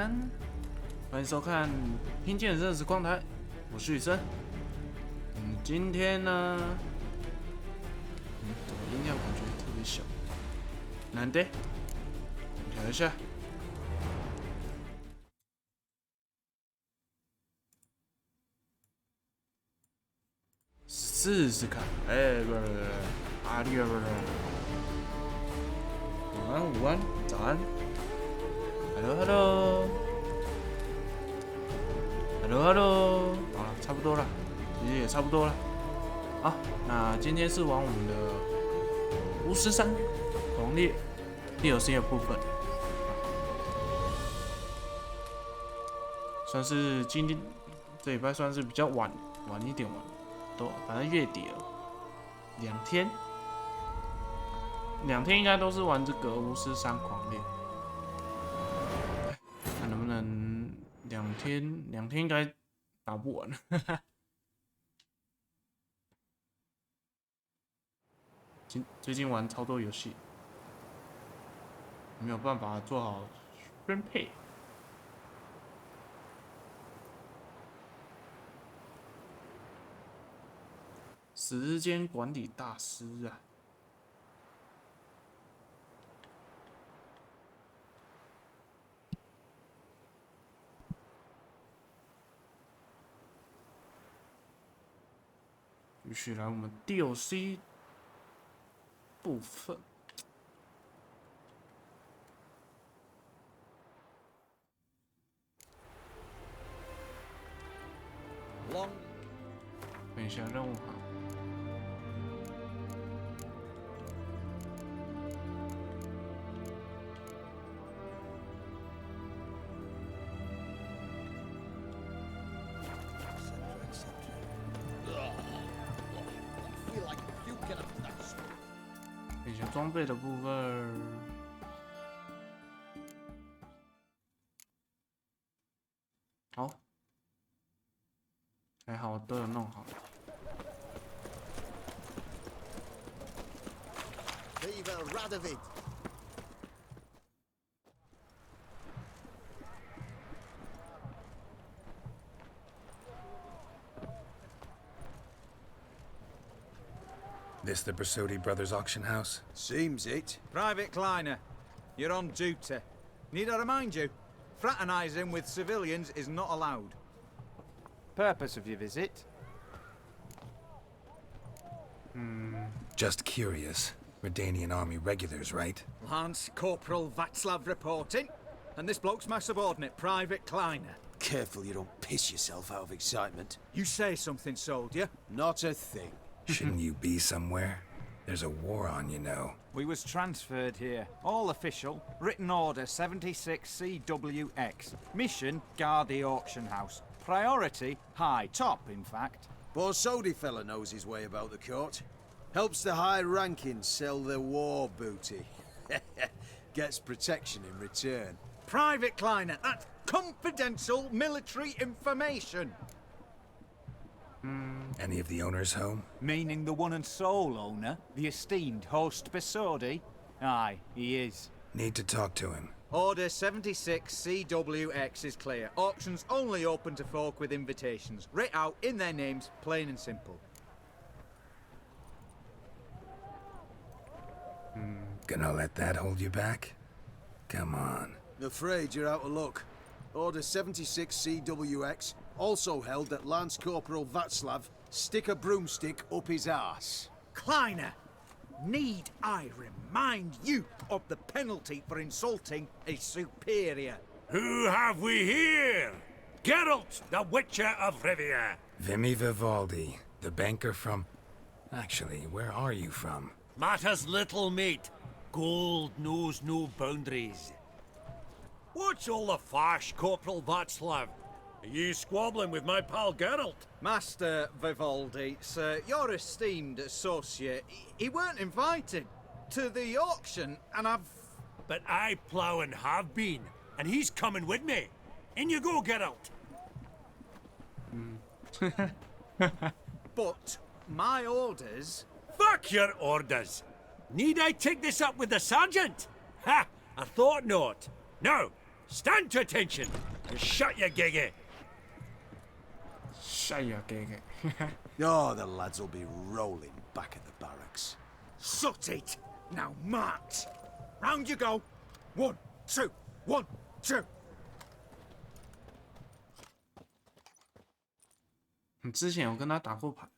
安，欢迎收看《听见雨声》实况台，我是雨生。今天呢，怎么音量感觉特别小？难得，调一下。试试看，不是，阿里不是。晚安，午安，早安。Hello， 好了，差不多了，其实也差不多了。好，那今天是玩我们的巫师3狂猎DLC的部分，算是今天这礼拜算是比较晚一点玩，都反正月底了，2天应该都是玩这个巫师3狂猎。看能不能2天应该打不完。最近玩超多游戏，没有办法做好分配。时间管理大师啊！继续来我们 DLC 部分。看一下任务卡。看一下装备的部分。好，还好都有弄好。This the Brasodi Brothers auction house? Seems it. Private Kleiner, you're on duty. Need I remind you? Fraternizing with civilians is not allowed. Purpose of your visit? Just curious. Redanian army regulars, right? Lance Corporal Václav reporting. And this bloke's my subordinate, Private Kleiner. Careful you don't piss yourself out of excitement. You say something, soldier? Not a thing. Shouldn't you be somewhere? There's a war on, you know. We was transferred here. All official. Written order 76 CWX. Mission, guard the auction house. Priority, high. Top, in fact. Borsodi fella knows his way about the court. Helps the high rankings sell their war booty. Gets protection in return. Private Kleiner, that's confidential military information. Any of the owners home? Meaning the one and sole owner, the esteemed host Besodi? Aye, he is. Need to talk to him. Order 76 CWX is clear. Auctions only open to folk with invitations. Writ out in their names, plain and simple. Gonna let that hold you back? Come on. Afraid you're out of luck. Order 76 CWX, also held that Lance Corporal Václav stick a broomstick up his arse. Kleiner, need I remind you of the penalty for insulting a superior? Who have we here? Geralt, the Witcher of Rivia. Vimy Vivaldi, the banker from... Actually, where are you from? Matters little, mate. Gold knows no boundaries. What's all the fash, Corporal Václav? Are you squabbling with my pal Geralt? Master Vivaldi, sir, your esteemed associate, he weren't invited to the auction, and I've... But I plough and have been, and he's coming with me. In you go, Geralt. But my orders... Fuck your orders. Need I take this up with the sergeant? Ha! I thought not. Now, stand to attention and shut your giggy. 下呀，给给。 Oh, the lads will be rolling back at the barracks. Sut it! Now march! Round you go! 1, 2, 1, 2! 你之前有跟他打过牌？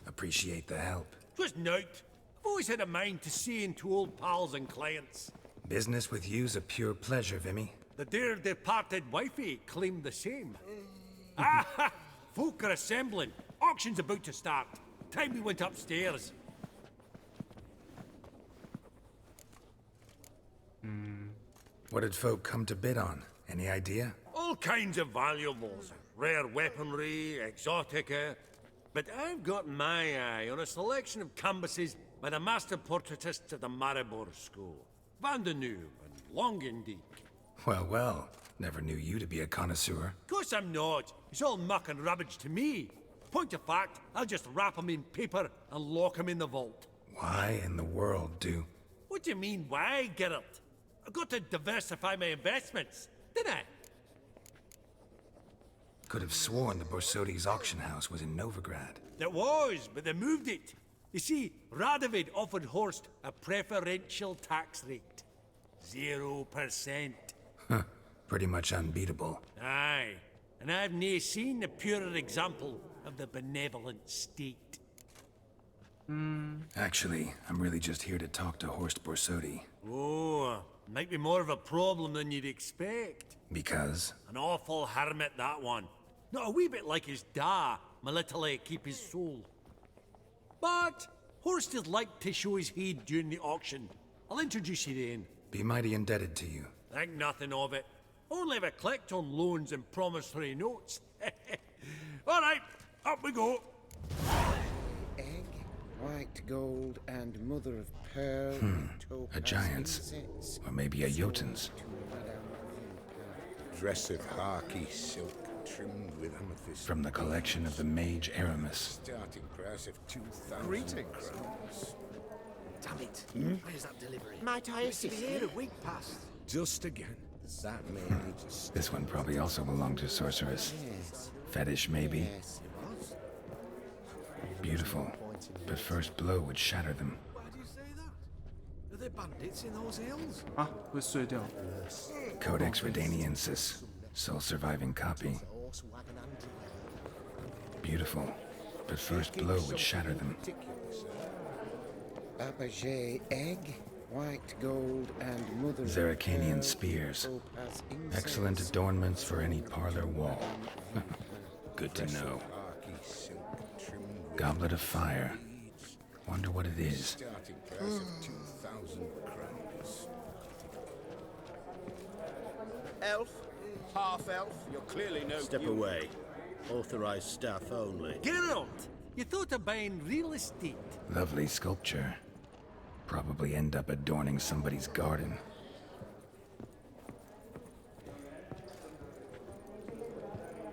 Appreciate the help. 'Twas nought. I've always had a mind to seeing to old pals and clients. Business with you's a pure pleasure, Vimy. The dear departed wifey claimed the same. Ah! Folk are assembling. Auction's about to start. Time we went upstairs. What did folk come to bid on? Any idea? All kinds of valuables. Rare weaponry, exotica. But I've got my eye on a selection of canvases by the master portraitists at the Maribor School. Van de Noob and Longendiek. Well, well. Never knew you to be a connoisseur. Of course I'm not. It's all muck and rubbish to me. Point of fact, I'll just wrap 'em in paper and lock 'em in the vault. Why in the world do... What do you mean, why, Geralt? I've got to diversify my investments, didn't I? Could have sworn the Borsodi's auction house was in Novigrad. It was, but they moved it. You see, Radovid offered Horst a preferential tax rate. 0%. Huh. Pretty much unbeatable. Aye, and I've nae seen a purer example of the benevolent state. Actually, I'm really just here to talk to Horst Borsodi. Oh, might be more of a problem than you'd expect. Because? An awful hermit, that one. Not a wee bit like his da, military keep his soul. But Horst is like to show his head during the auction. I'll introduce you then. Be mighty indebted to you. Think nothing of it. Only if I collect on loans and promissory notes. All right, up we go. Egg, white gold, and mother of pearl. A giant's. Or maybe a Jotun's. Dress of harky silk trimmed with amethyst. From the collection of the mage Aramis. Starting price of 2,000 Greetings. crowns. Damn it. Where's that delivery? Might I assist you? A week past. Just again. That may need to stop. This one probably also belonged to Sorceress. Fetish, maybe. Yes, it was. Beautiful. But first blow would shatter them. Why do you say that? Are there bandits in those hills? 啊，会碎掉。 Codex Redaniensis. Sole surviving copy. Beautiful. But first blow would shatter them. Abaget egg, white gold, and mother of Zeracanian pearl. spears. Topaz incense. Excellent adornments for any parlor wall. Good to know. Harky silk trimmed with Goblet of fire. Wonder what it is. starting price of 2,000 crowns. Elf? Half-elf? You're clearly no... Step away. Authorized staff only. Geralt, you thought of buying real estate. Lovely sculpture. Probably end up adorning somebody's garden.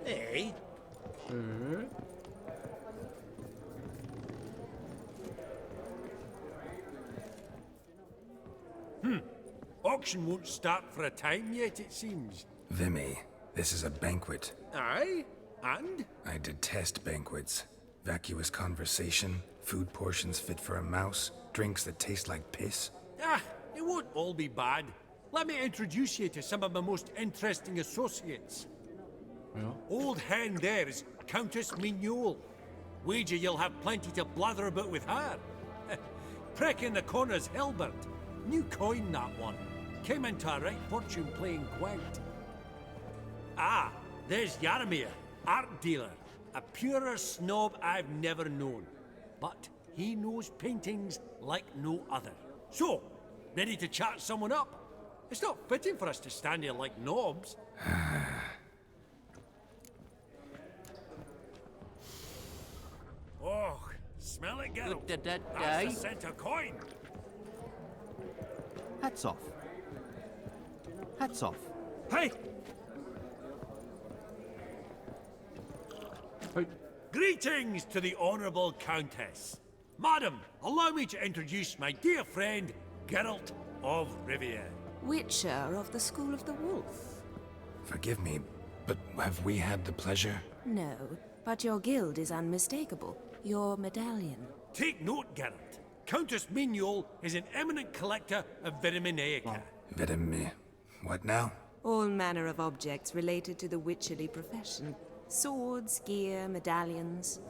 Hey? Auction won't start for a time yet, it seems. Vimy, this is a banquet. Aye? And? I detest banquets. Vacuous conversation, food portions fit for a mouse, drinks that taste like piss. Ah, it won't all be bad. Let me introduce you to some of my most interesting associates. Ja. Old hen there is Countess Mignole. Wager you'll have plenty to blather about with her. Prick in the corner's Hilbert. New coin, that one. Came into a right fortune playing quite. Ah, there's Yaramir, art dealer. A purer snob I've never known. But he knows paintings like no other. So, ready to chat someone up? It's not fitting for us to stand here like knobs. Oh, smell it, Geralt. That's the center coin. Hats off. Hats off. Hey! Hey. Greetings to the Honourable Countess. Madam, allow me to introduce my dear friend, Geralt of Rivia. Witcher of the School of the Wolf. Forgive me, but have we had the pleasure? No, but your guild is unmistakable. Your medallion. Take note, Geralt. Countess Mignoul is an eminent collector of Vitaminaica. What now? All manner of objects related to the witcherly profession. Swords, gear, medallions.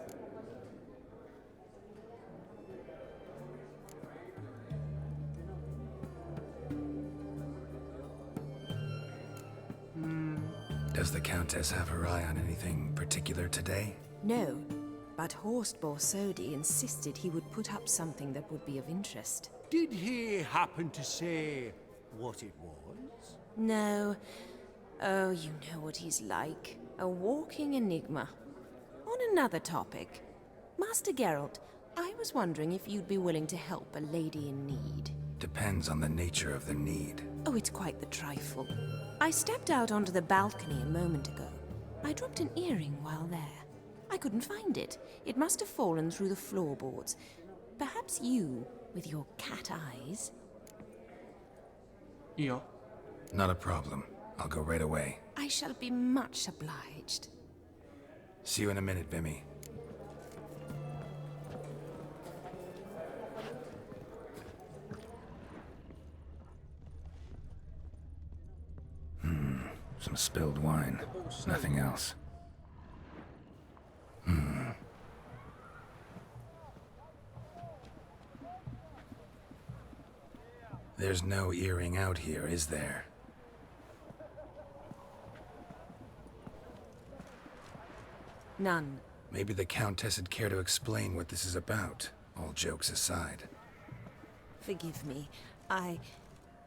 Does the Countess have her eye on anything particular today? No, but Horst Borsodi insisted he would put up something that would be of interest. Did he happen to say what it was? No. Oh, you know what he's like. A walking enigma. On another topic. Master Geralt, I was wondering if you'd be willing to help a lady in need. Depends on the nature of the need. Oh, it's quite the trifle. I stepped out onto the balcony a moment ago. I dropped an earring while there. I couldn't find it. It must have fallen through the floorboards. Perhaps you, with your cat eyes... Yeah. Not a problem. I'll go right away. I shall be much obliged. See you in a minute, Vimy. Some spilled wine. Nothing else. There's no earring out here, is there? None. Maybe the Countess would care to explain what this is about, all jokes aside. Forgive me.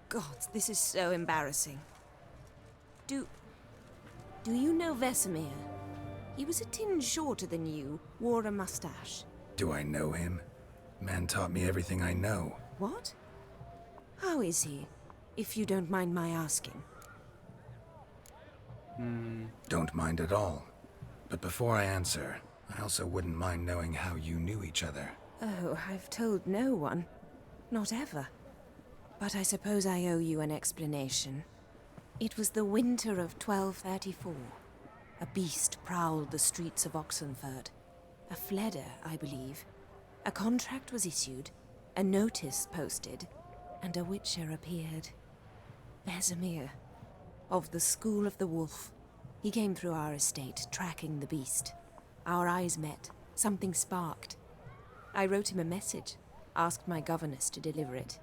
God, this is so embarrassing. Do you know Vesemir? He was a tinge shorter than you, wore a mustache. Do I know him? Man taught me everything I know. What? How is he, if you don't mind my asking? Don't mind at all. But before I answer, I also wouldn't mind knowing how you knew each other. Oh, I've told no one. Not ever. But I suppose I owe you an explanation. It was the winter of 1234. A beast prowled the streets of Oxenford. A fledder, I believe. A contract was issued, a notice posted, and a witcher appeared. Vesemir, of the School of the Wolf. He came through our estate, tracking the beast. Our eyes met. Something sparked. I wrote him a message, asked my governess to deliver it.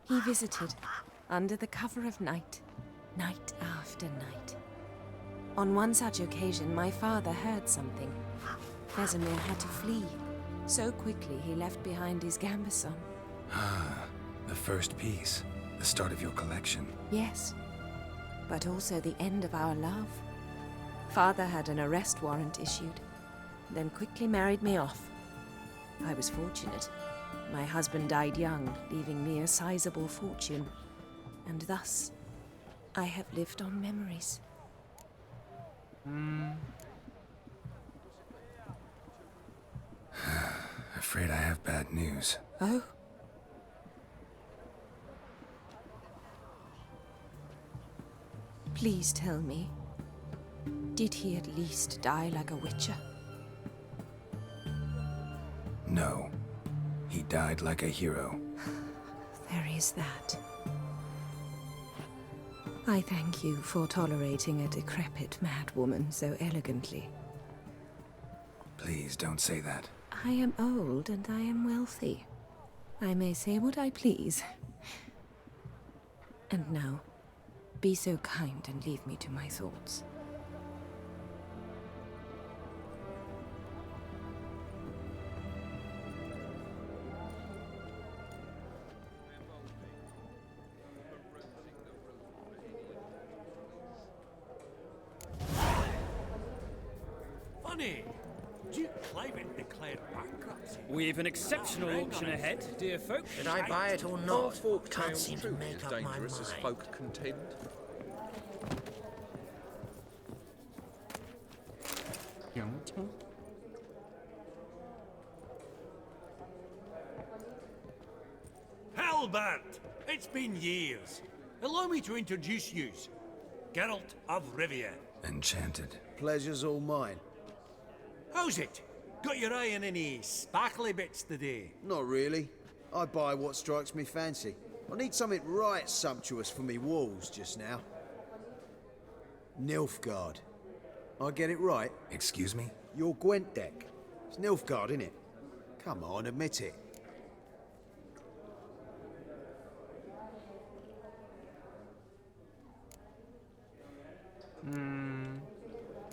He visited, under the cover of night, night after night. On one such occasion, my father heard something. Vesemir had to flee. So quickly he left behind his gambeson. Ah, the first piece. The start of your collection. Yes, but also the end of our love. Father had an arrest warrant issued, then quickly married me off. I was fortunate. My husband died young, leaving me a sizable fortune. And thus, I have lived on memories. Afraid I have bad news. Oh? Please tell me, did he at least die like a witcher? No. He died like a hero. There is that. I thank you for tolerating a decrepit madwoman so elegantly. Please don't say that. I am old and I am wealthy. I may say what I please. And now, be so kind and leave me to my thoughts. Funny! Duke Cliven declared bankruptcy. We've an exceptional auction ahead, dear folk. Should I buy it or not? Can't seem to make up my mind. Dangerous as folk contend. Albert! It's been years. Allow me to introduce yous. Geralt of Rivia. Enchanted. Pleasure's all mine. How's it? Got your eye on any sparkly bits today? Not really. I buy what strikes me fancy. I need something right sumptuous for me walls just now. Nilfgaard. I get it right? Excuse me? Your Gwent deck. It's Nilfgaard, innit? Come on, admit it.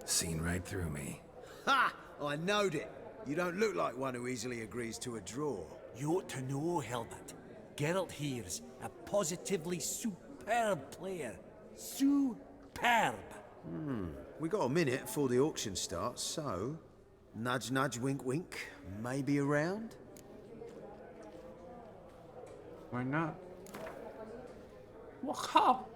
Seen right through me. Ha! I knowed it. You don't look like one who easily agrees to a draw. You ought to know, Hilbert. Geralt here's a positively superb player. Superb! We got a minute before the auction starts, so... Nudge, nudge, wink, wink. Maybe around? Why not? 我靠！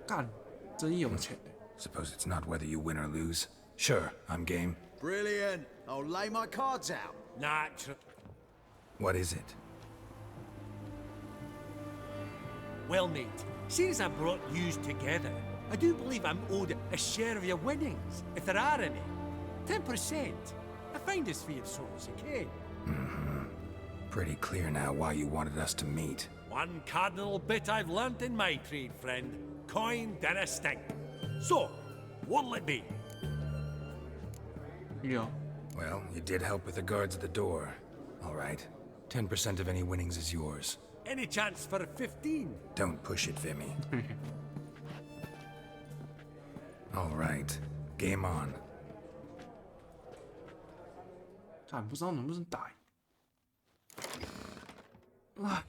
干，真有钱。 Suppose it's not whether you win or lose. Sure, I'm game. Brilliant. I'll lay my cards out. Natural. What is it? Well, mate, seeing as I brought yous together, I do believe I'm owed a share of your winnings, if there are any. 10%. I find this for your souls, okay? Pretty clear now why you wanted us to meet. One cardinal bit I've learnt in my trade, friend. Coin dinna stink. So, what'll it be?有。 Well, you did help with the guards at the door. All right. 10% of any winnings is yours. Any chance for a 15? Don't push it, Vimy. All right. Game on. 看不知道能不能打赢。啊！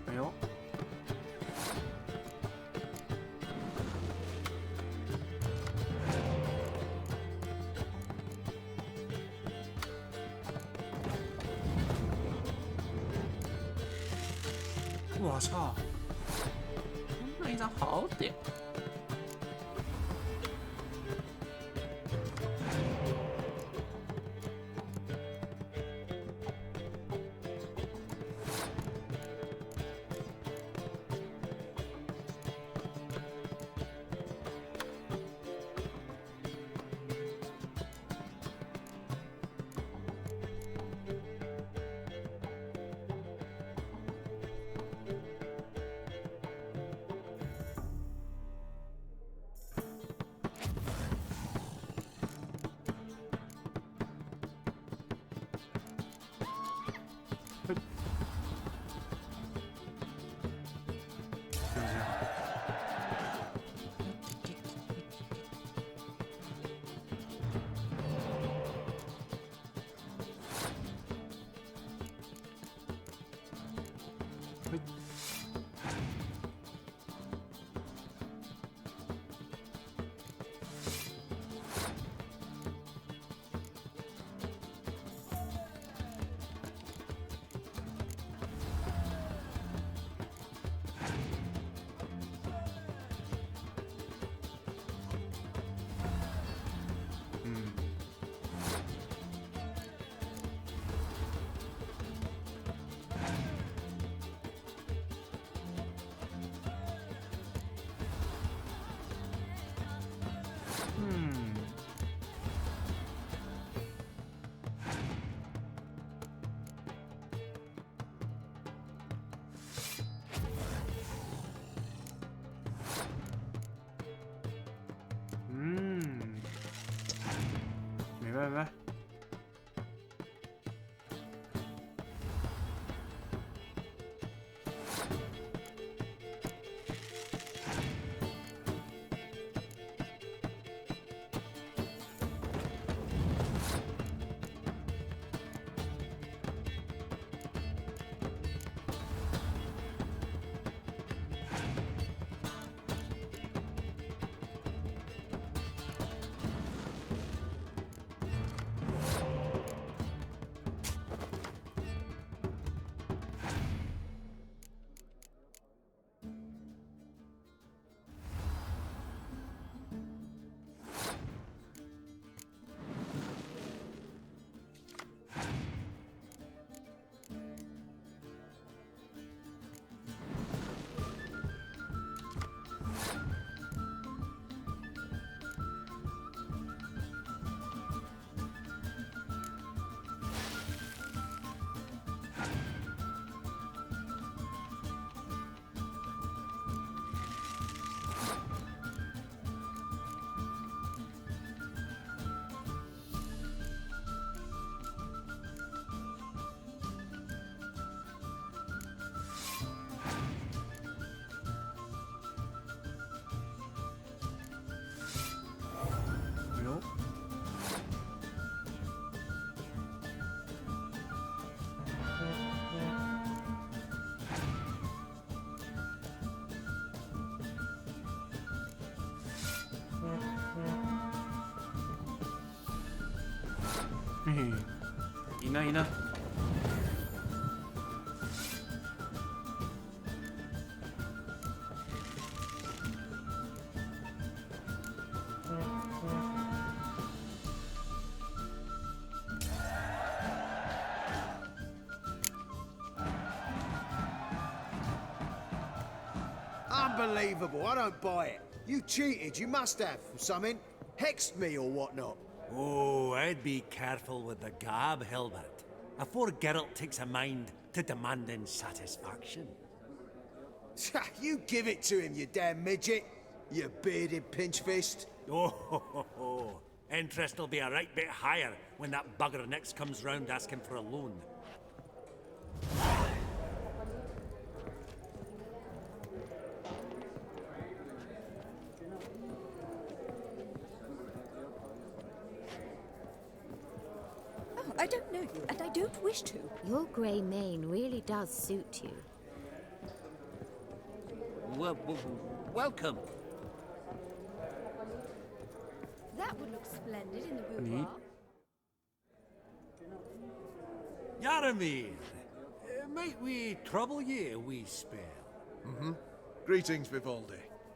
哎呦！我操！那一张好点。来。嘿嘿，赢了赢了！Unbelievable, I don't buy it. You cheated, you must have, or something. Hexed me or whatnot. Oh, I'd be careful with the gab, Hilbert. Afore Geralt takes a mind to demanding satisfaction. You give it to him, you damn midget. You bearded pinchfist. Oh, interest will be a right bit higher when that bugger next comes round asking for a loan. I don't know you, and I don't wish to. Your grey mane really does suit you. Welcome. That would look splendid in the boudoir. Yaramir, might we trouble ye a wee spell? Greetings, Vivaldi.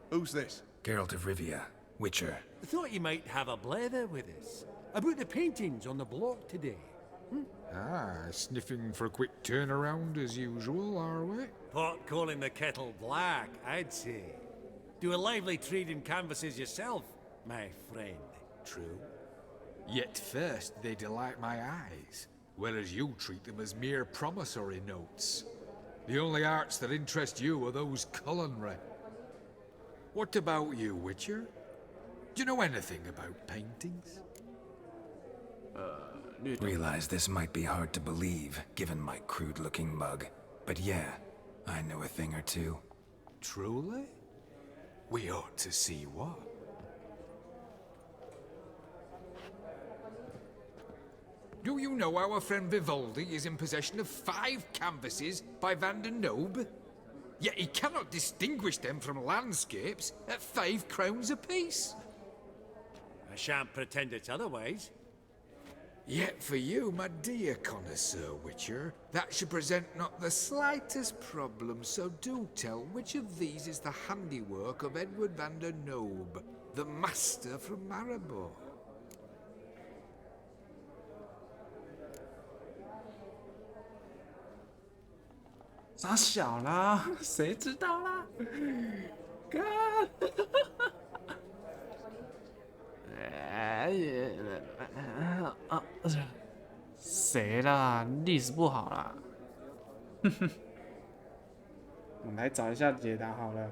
Who's this? Geralt of Rivia, Witcher. Thought you might have a blether with us about the paintings on the block today. Sniffing for a quick turnaround as usual, are we? Pot calling the kettle black, I'd say. Do a lively trade in canvases yourself, my friend. True. Yet first they delight my eyes, whereas you treat them as mere promissory notes. The only arts that interest you are those culinary. What about you, Witcher? Do you know anything about paintings? Realize this might be hard to believe, given my crude-looking mug. But yeah, I know a thing or two. Truly? We ought to see what. Do you know our friend Vivaldi is in possession of 5 canvases by Van der Nobe? Yet he cannot distinguish them from landscapes at 5 crowns apiece. I shan't pretend it's otherwise. Yet for you, my dear connoisseur Witcher, that should present not the slightest problem, so do tell which of these is the handiwork of Edward van der Nobe, the master from Maribor.傻小啦，谁知道啦？干！谁啦？历史不好啦。我们来找一下解答好了。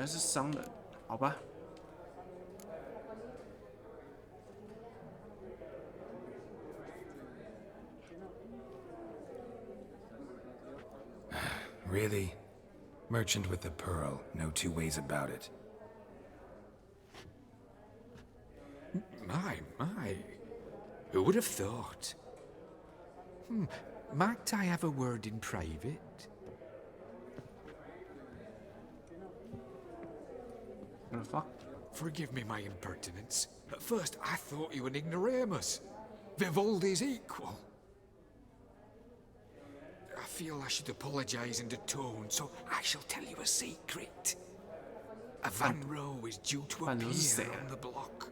来是商人，好吧。Really? Merchant with the pearl, no two ways about it. My. Who would have thought? Might I have a word in private? What the fuck? Forgive me my impertinence. At first I thought you an ignoramus. Vivaldi's equal. I feel I should apologize in tone, so I shall tell you a secret. A Van Row is due to appear on the block.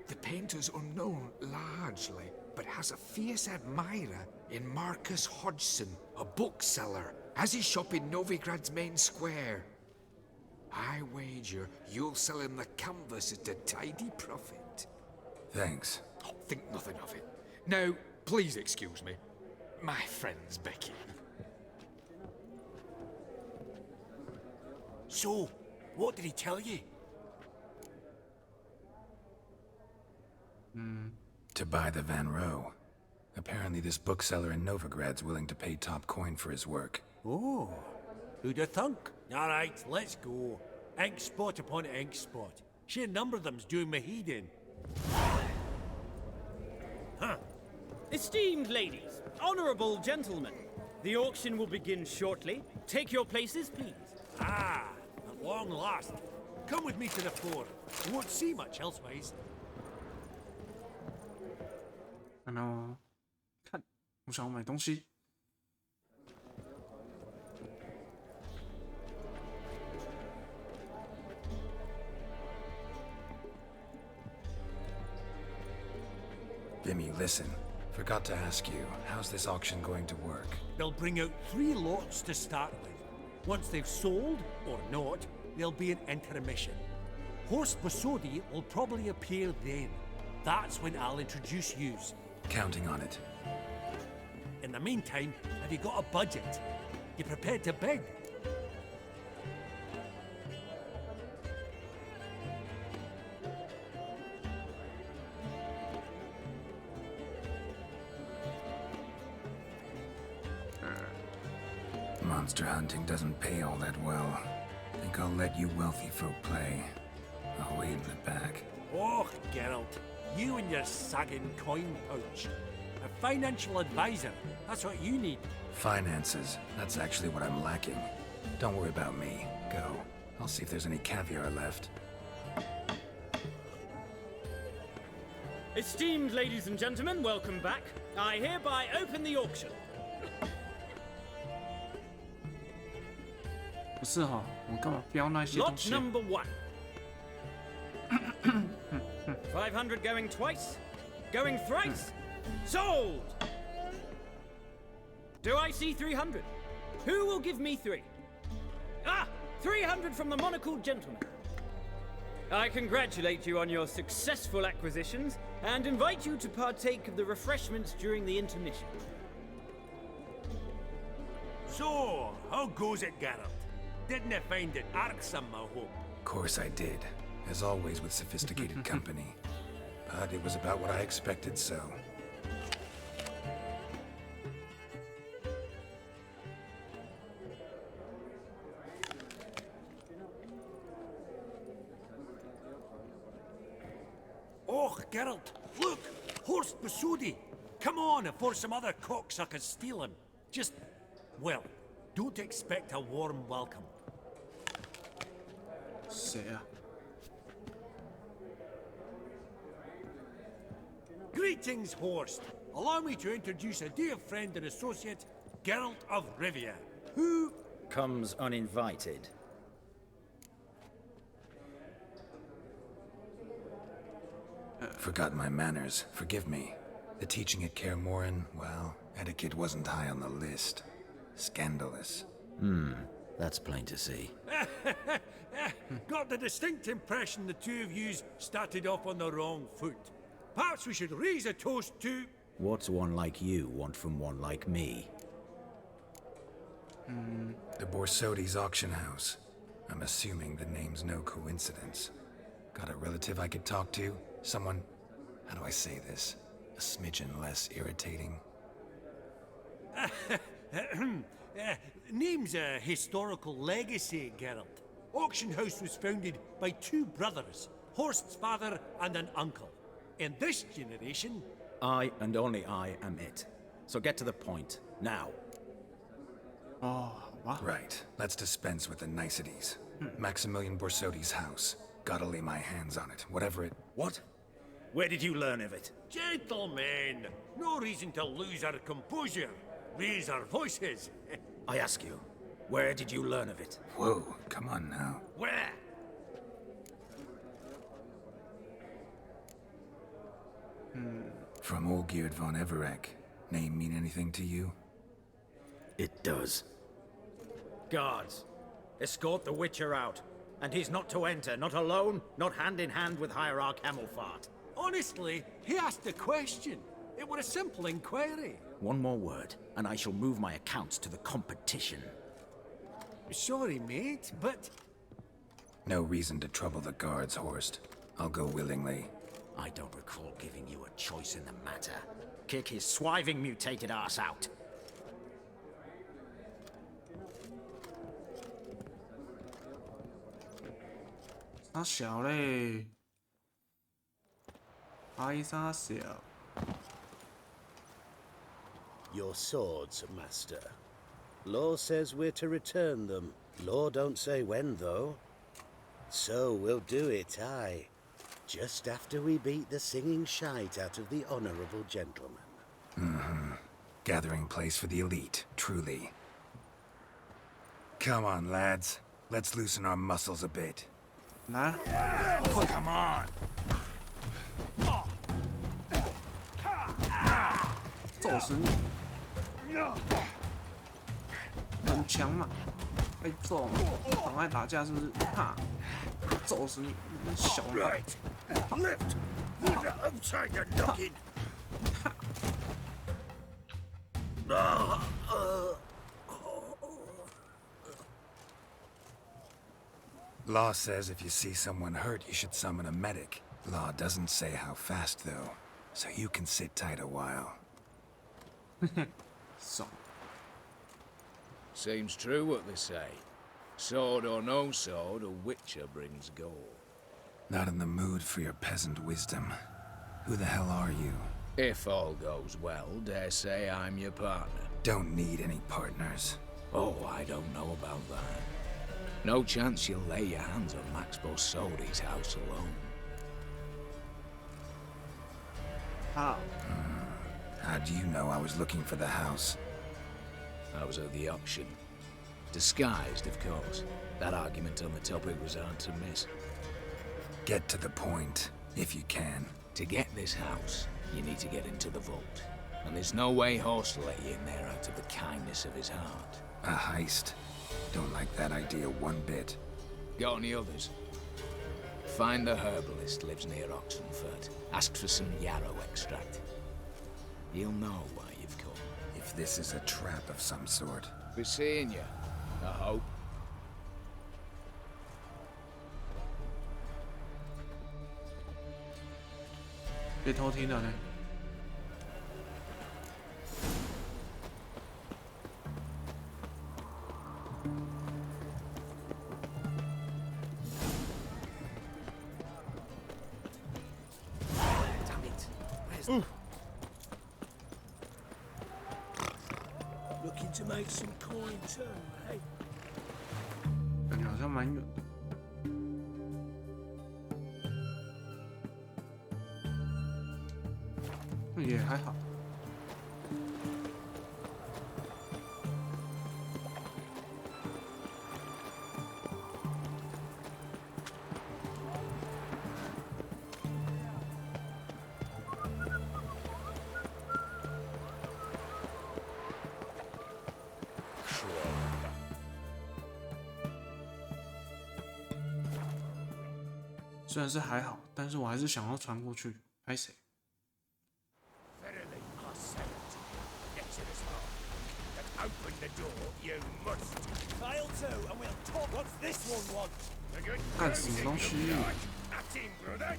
The painter's unknown largely, but has a fierce admirer in Marcus Hodgson, a bookseller, has his shop in Novigrad's main square. I wager you'll sell him the canvas at a tidy profit. Thanks. Oh, think nothing of it. Now, please excuse me. My friend's Becky. So, what did he tell you? To buy the Van Row. Apparently this bookseller in Novigrad's willing to pay top coin for his work. Oh, who'd have thunk? All right, let's go. Ink spot upon ink spot. Sheer number of them's doing me heed in. Huh. Esteemed ladies, honorable gentlemen, the auction will begin shortly. Take your places, please. Ah, at long last. Come with me to the floor. You won't see much elsewise. 看哦，看，我想要买东西。Vimy, listen. Forgot to ask you, how's this auction going to work? They'll bring out 3 lots to start with. Once they've sold, or not, there'll be an intermission. Horst Bosodi will probably appear then. That's when I'll introduce yous. Counting on it. In the meantime, have you got a budget? You prepared to bid? Monster hunting doesn't pay all that well. Think I'll let you wealthy folk play. I'll wait in the back. Oh, Geralt, you and your sagging coin pouch. A financial advisor, that's what you need. Finances, that's actually what I'm lacking. Don't worry about me. Go. I'll see if there's any caviar left. Esteemed ladies and gentlemen, welcome back. I hereby open the auction. 不是哈，我干嘛标那些东 Lot 西？ number 1. 500 going twice, going thrice. Sold! Do I see 300? Who will give me 3? Ah! 300 from the monocled gentleman. I congratulate you on your successful acquisitions and invite you to partake of the refreshments during the intermission. So, how goes it, Geralt? Didn't you find it irksome, I hope? Of course I did. As always with sophisticated company. But it was about what I expected, so... Oh, Geralt, look! Horst Bosodi! Come on before some other cocksuckers steal him. Just, well, don't expect a warm welcome. 谁啊？ Greetings, Horst. Allow me to introduce a dear friend and associate, Geralt of Rivia, who... comes uninvited. Forgot my manners. Forgive me. The teaching at Kaer Morhen, well, etiquette wasn't high on the list. Scandalous. That's plain to see. Got the distinct impression the two of yous started off on the wrong foot. Perhaps we should raise a toast to... What's one like you want from one like me? The Borsodi's auction house. I'm assuming the name's no coincidence. Got a relative I could talk to? Someone, how do I say this? A smidgen less irritating? Name's a historical legacy, Geralt. Auction House was founded by two brothers, Horst's father and an uncle. In this generation... I and only I am it. So get to the point, now. Oh, what? Right, let's dispense with the niceties. Maximilian Borsodi's house. Gotta lay my hands on it, whatever it... What? Where did you learn of it? Gentlemen, no reason to lose our composure. Raise our voices. I ask you, where did you learn of it? Whoa, come on now. Where? From Olgierd von Everek. Name mean anything to you? It does. Guards, escort the Witcher out. And he's not to enter, not alone, not hand in hand with Hierarch Hamilfart. Honestly, he asked a question. It were a simple inquiry. One more word, and I shall move my accounts to the competition. Sorry, mate, but... No reason to trouble the guards, Horst. I'll go willingly. I don't recall giving you a choice in the matter. Kick his swiving mutated ass out. 他小嘞，拍啥小？ Your swords, master. Law says we're to return them. Law don't say when, though. So we'll do it, aye. Just after we beat the singing shite out of the honorable gentleman. Mm-hmm. Gathering place for the elite, truly. Come on, lads. Let's loosen our muscles a bit. 来， Come on! 揍死你！很强嘛，被揍嘛，很爱打架是不是？哈，揍死你，你小人！ Lift! Outside the knocking! Law says if you see someone hurt, you should summon a medic. Law doesn't say how fast, though, so you can sit tight a while. So. Seems true what they say. Sword or no sword, a witcher brings gold. Not in the mood for your peasant wisdom. Who the hell are you? If all goes well, dare say I'm your partner. Don't need any partners. Oh, I don't know about that. No chance you'll lay your hands on Max Borsodi's house alone. How? How do you know I was looking for the house? I was at the auction. Disguised, of course. That argument on the topic was hard to miss. Get to the point, if you can. To get this house, you need to get into the vault. And there's no way Horst will let you in there out of the kindness of his heart. A heist? Don't like that idea one bit. Got any others? Find the herbalist lives near Oxenfurt. Ask for some yarrow extract. He'll know why you've come. If this is a trap of some sort. Be seeing you, I hope. "被偷听了呢。Damn it. Where's Looking to make some coin too, eh? 感觉好像蛮远的。也还好。虽然是还好，但是我还是想要传过去。拍谁？ Verily, our servant, Exodus Mark, that open the door, you must. I'll too, and we'll talk. What's this one want? A good 干什么东西？ At him, brothers.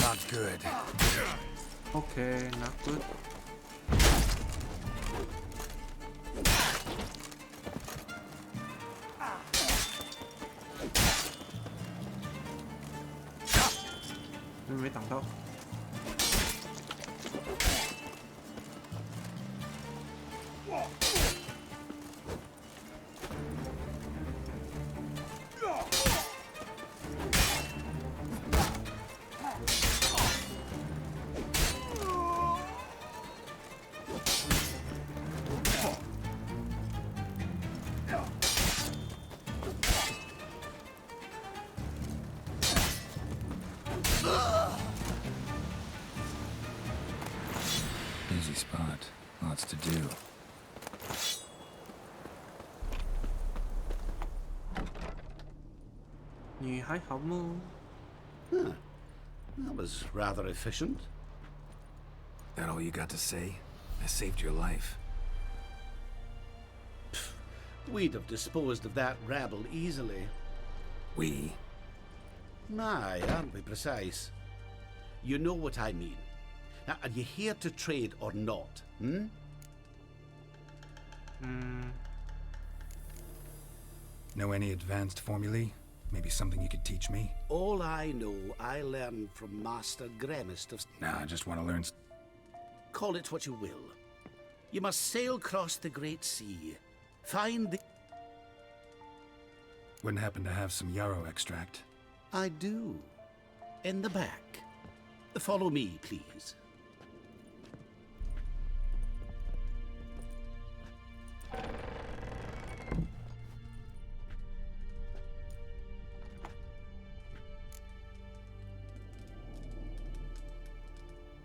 ？Not good. Okay, not good. 没挡到。Busy spot. Lots to do. 你还好吗？ Huh. That was rather efficient. That all you got to say? I saved your life. We'd have disposed of that rabble easily. We? Aye, aren't we precise? You know what I mean. Now, are you here to trade or not, hmm? Know any advanced formulae? Maybe something you could teach me? All I know, I learned from Master Gremist of... Nah, I just want to learn... Call it what you will. You must sail across the Great Sea. Find the... Wouldn't happen to have some yarrow extract. I do. In the back. Follow me, please.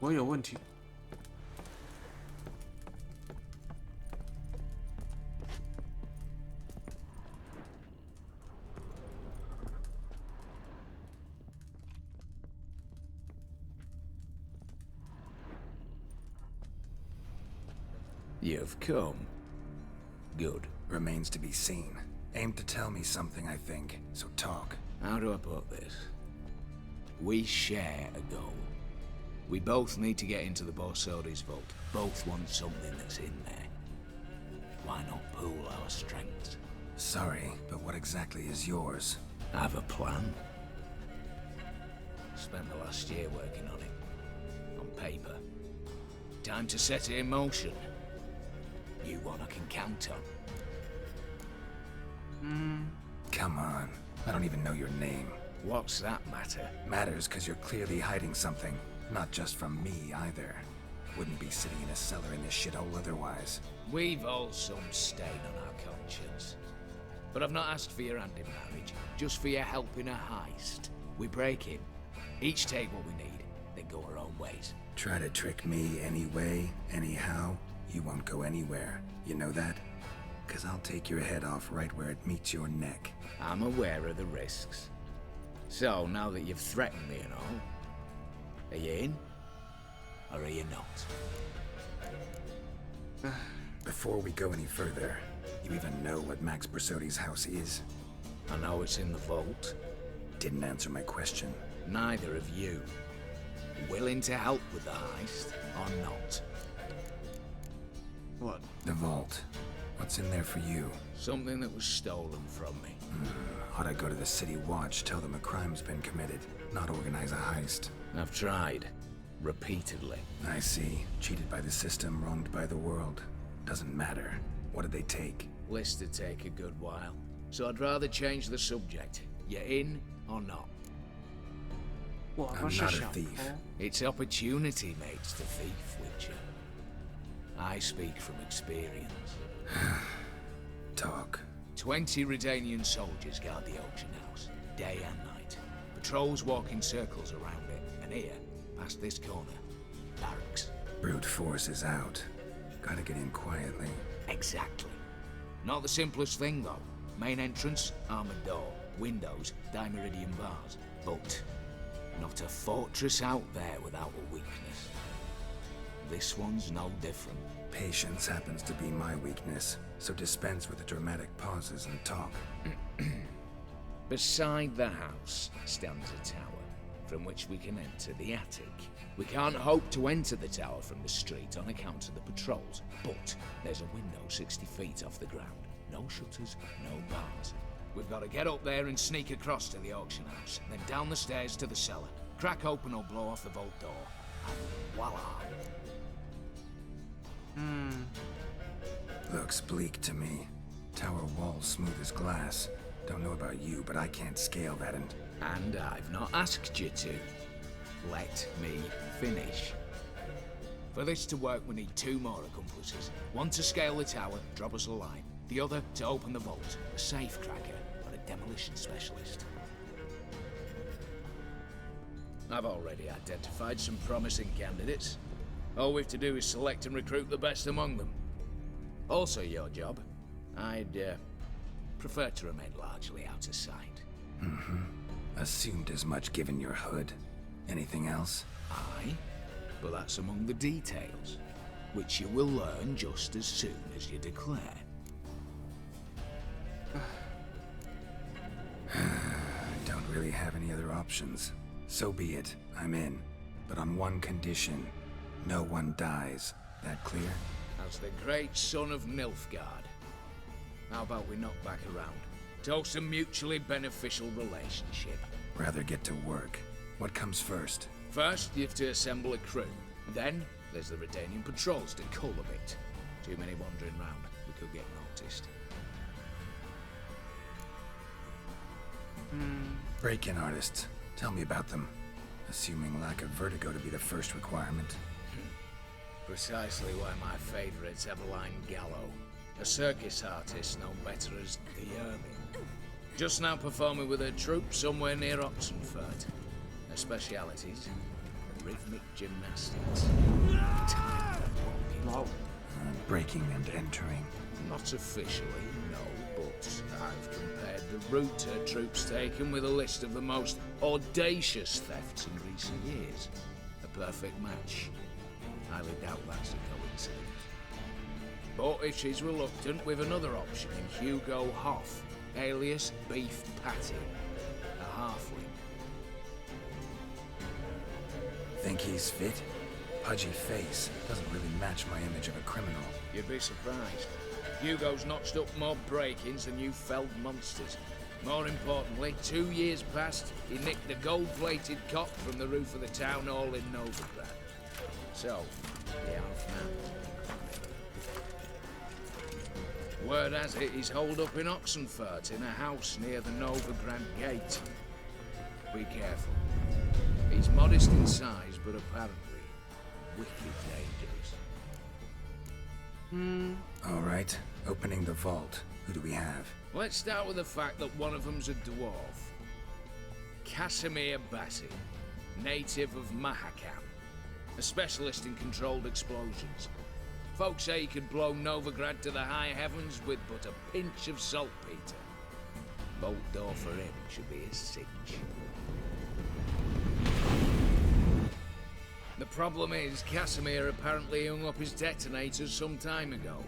我有问题。You've come. Good. Remains to be seen. Aim to tell me something, I think. So talk. How do I put this? We share a goal. We both need to get into the Borsodi's vault. Both want something that's in there. Why not pool our strengths? Sorry, but what exactly is yours? I have a plan. Spent the last year working on it. On paper. Time to set it in motion. You one I can count on. Come on. I don't even know your name. What's that matter? Matters because you're clearly hiding something. Not just from me, either. Wouldn't be sitting in a cellar in this shithole otherwise. We've all some stain on our conscience. But I've not asked for your hand in marriage, just for your help in a heist. We break in, each take what we need, then go our own ways. Try to trick me anyway, anyhow, you won't go anywhere. You know that? Because I'll take your head off right where it meets your neck. I'm aware of the risks. So, now that you've threatened me and all, are you in? Or are you not? Before we go any further, you even know what Max Bersodi's house is? I know it's in the vault. Didn't answer my question. Neither of you. Willing to help with the heist, or not? What? The vault. What's in there for you? Something that was stolen from me. Ought I go to the City Watch, tell them a crime's been committed, not organize a heist? I've tried. Repeatedly. I see. Cheated by the system, wronged by the world. Doesn't matter. What did they take? List would take a good while. So I'd rather change the subject. You in or not? What? I'm not a thief. It's opportunity makes the thief, Witcher. I speak from experience. Talk. 20 Redanian soldiers guard the auction house, day and night. Patrols walk in circles around it, and here, past this corner, barracks. Brute force is out. Gotta get in quietly. Exactly. Not the simplest thing, though. Main entrance, armored door, windows, dimeridian bars. But not a fortress out there without a weakness. This one's no different. Patience happens to be my weakness, so dispense with the dramatic pauses and talk. Beside the house stands a tower, from which we can enter the attic. We can't hope to enter the tower from the street on account of the patrols, but there's a window 60 feet off the ground. No shutters, no bars. We've got to get up there and sneak across to the auction house, then down the stairs to the cellar, crack open or blow off the vault door, and voila! Looks bleak to me. Tower walls smooth as glass. Don't know about you, but I can't scale that and... And I've not asked you to. Let me finish. For this to work, we need 2 more accomplices. One to scale the tower, drop us a line. The other to open the vault, a safe cracker or a demolition specialist. I've already identified some promising candidates. All we've to do is select and recruit the best among them. Also your job. I'd prefer to remain largely out of sight. Assumed as much given your hood. Anything else? Aye, but that's among the details, which you will learn just as soon as you declare. Don't really have any other options. So be it. I'm in. But on one condition. No one dies. That clear? As the great son of Nilfgaard. How about we knock back around? Toast a mutually beneficial relationship. Rather get to work. What comes first? First, you have to assemble a crew. Then, there's the Redanian patrols to cull a bit. Too many wandering round. We could get noticed. Break-in artists. Tell me about them. Assuming lack of vertigo to be the first requirement. Precisely why my favourite's Eveline Gallo, a circus artist known better as the Ermine. Just now performing with her troupe somewhere near Oxenfurt. Her specialities, rhythmic gymnastics. Breaking and entering. Not officially, no, but I've compared the route her troops taken with a list of the most audacious thefts in recent years. A perfect match. Highly doubt that's a coincidence. But if she's reluctant, we've another option in Hugo Hoff, alias Beef Patty, a halfling. Think he's fit? Pudgy face. Doesn't really match my image of a criminal. You'd be surprised. Hugo's notched up more break-ins than you felled monsters. More importantly, 2 years past, he nicked the gold-plated cop from the roof of the town hall in Novigrad. So, the half-man. Word has it he's holed up in Oxenfurt in a house near the Novigrad gate. Be careful. He's modest in size, but apparently wicked dangerous. All right. Opening the vault. Who do we have? Let's start with the fact that one of them's a dwarf. Casimir Bassi, native of Mahakam. A specialist in controlled explosions. Folks say he could blow Novigrad to the high heavens with but a pinch of saltpeter. Bolt door for him should be a cinch. The problem is, Casimir apparently hung up his detonators some time ago.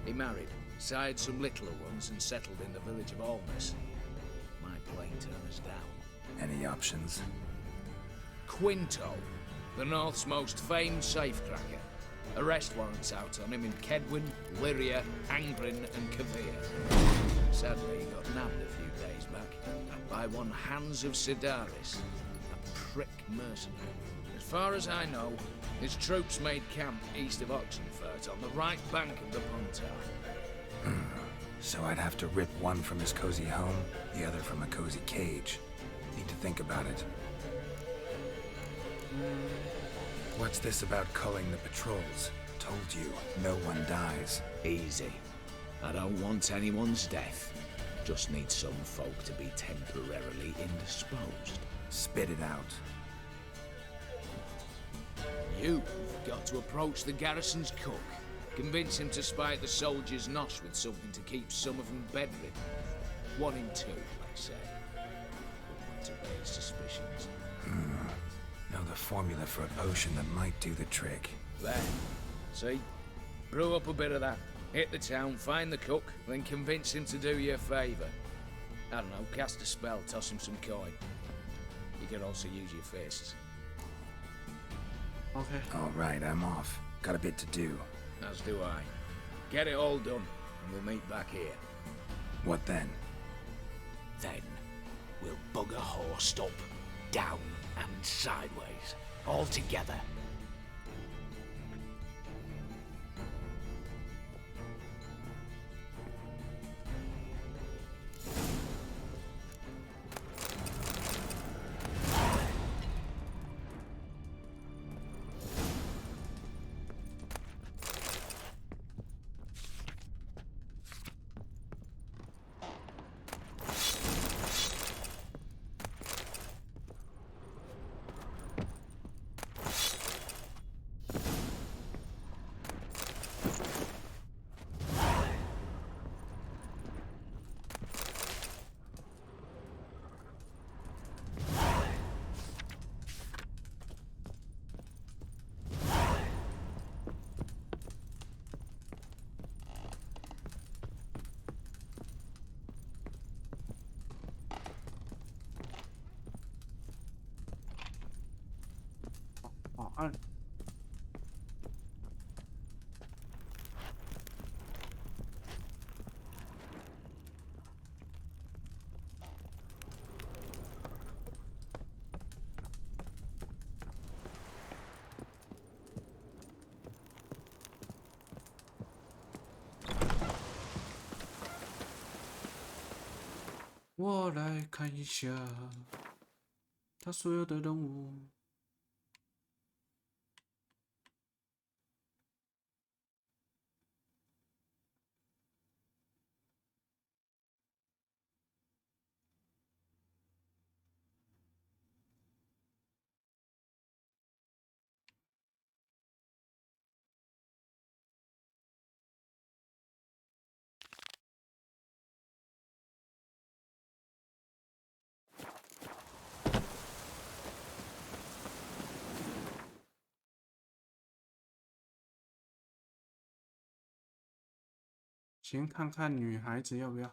He married, sired some littler ones, and settled in the village of Almas. My plane turned us down. Any options? Quinto, the North's most famed safecracker. Arrest warrants out on him in Kedwin, Lyria, Angrin, and Kavir. Sadly, he got nabbed a few days back by one Hans of Sidaris, a prick mercenary. As far as I know, his troops made camp east of Oxenfurt on the right bank of the Pontar. So I'd have to rip one from his cozy home, the other from a cozy cage. Need to think about it. What's this about culling the patrols? Told you, no one dies. Easy. I don't want anyone's death. Just need some folk to be temporarily indisposed. Spit it out. You've got to approach the garrison's cook. Convince him to spike the soldiers' nosh with something to keep some of them bedridden. 1 in 2, let's say. Wouldn't want to raise suspicions. Know the formula for a potion that might do the trick. There. See? Brew up a bit of that. Hit the town, find the cook, then convince him to do you a favour. I don't know, cast a spell, toss him some coin. You can also use your fists. Okay. Alright, I'm off. Got a bit to do. As do I. Get it all done, and we'll meet back here. What then? Then, we'll bugger horse up, down and sideways, all together.按。我来看一下他所有的任务。先看看女孩子要不要。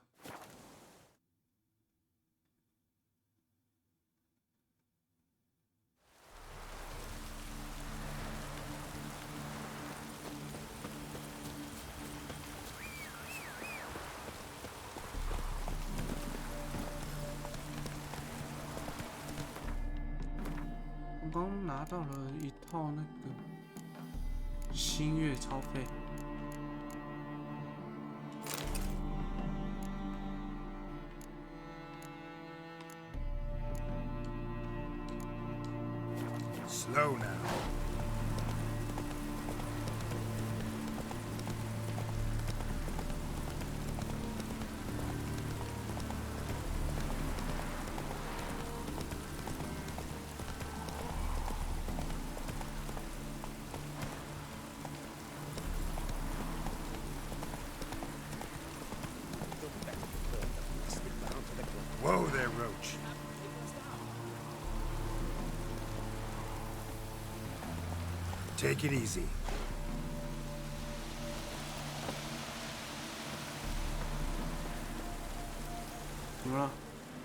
我刚拿到了一套那个星月钞费。Slow now. Whoa there, Roach. Take it easy.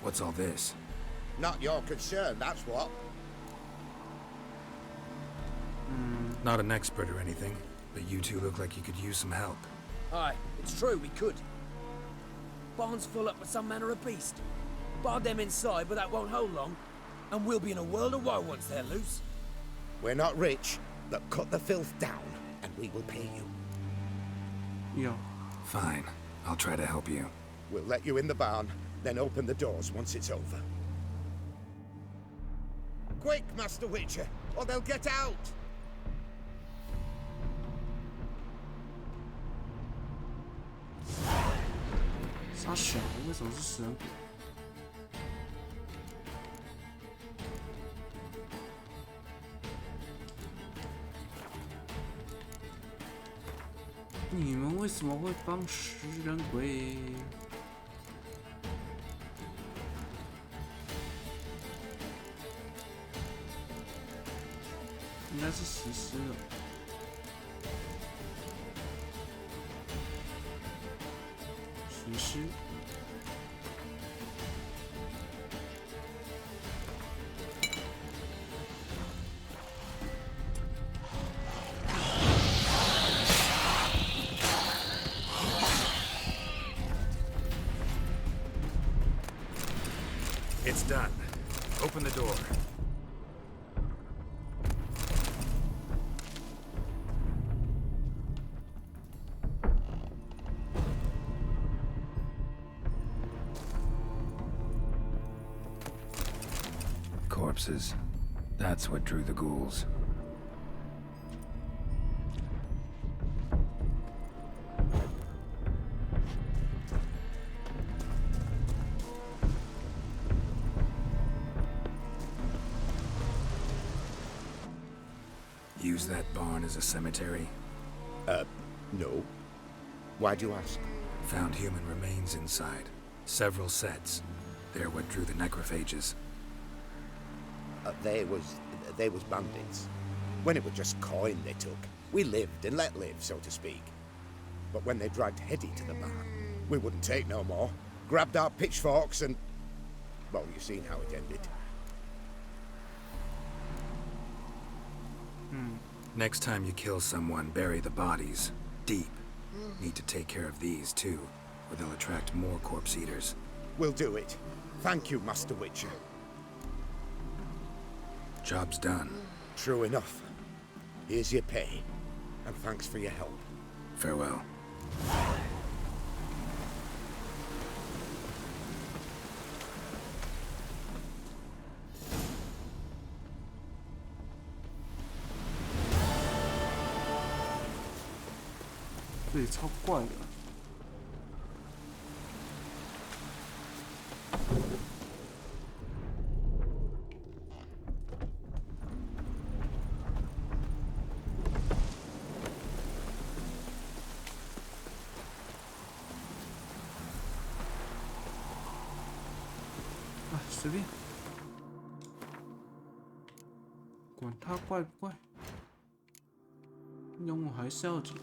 What's all this? Not your concern, that's what. Not an expert or anything, but you two look like you could use some help. Aye, it's true, we could. Barn's full up with some manner of beast. Bar them inside, but that won't hold long. And we'll be in a world of woe once they're loose. We're not rich, but cut the filth down, and we will pay you. Yeah. Fine. I'll try to help you. We'll let you in the barn, then open the doors once it's over. Quick, Master Witcher, or they'll get out! 傻小，为什么是食人鬼？你们为什么会帮食人鬼？应该是实施了。实施。It's done. Open the door. Corpses. That's what drew the ghouls. Use that barn as a cemetery? No. Why'd you ask? Found human remains inside. Several sets. They're what drew the necrophages. They was bandits. When it was just coin they took, we lived and let live, so to speak. But when they dragged Hetty to the barn, we wouldn't take no more. Grabbed our pitchforks and... well, you've seen how it ended. Next time you kill someone, bury the bodies. Deep. Need to take care of these, too, or they'll attract more corpse eaters. We'll do it. Thank you, Master Witcher. Job's done. True enough. Here's your pay. And thanks for your help. Farewell. 这里超怪的。啊，随便，管他怪不怪，任务还是要解。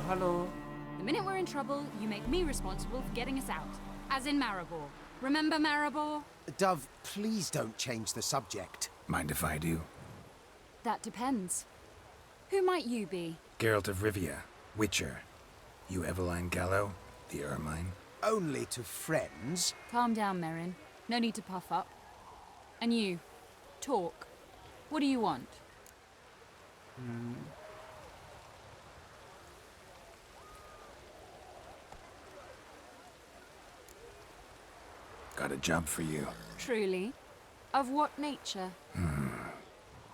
Hello. The minute we're in trouble, you make me responsible for getting us out. As in Maribor. Remember Maribor? Dove, please don't change the subject. Mind if I do? That depends. Who might you be? Geralt of Rivia, Witcher. You Eveline Gallo, the Ermine? Only to friends. Calm down, Merrin. No need to puff up. And you, talk. What do you want? Got a job for you. Truly? Of what nature?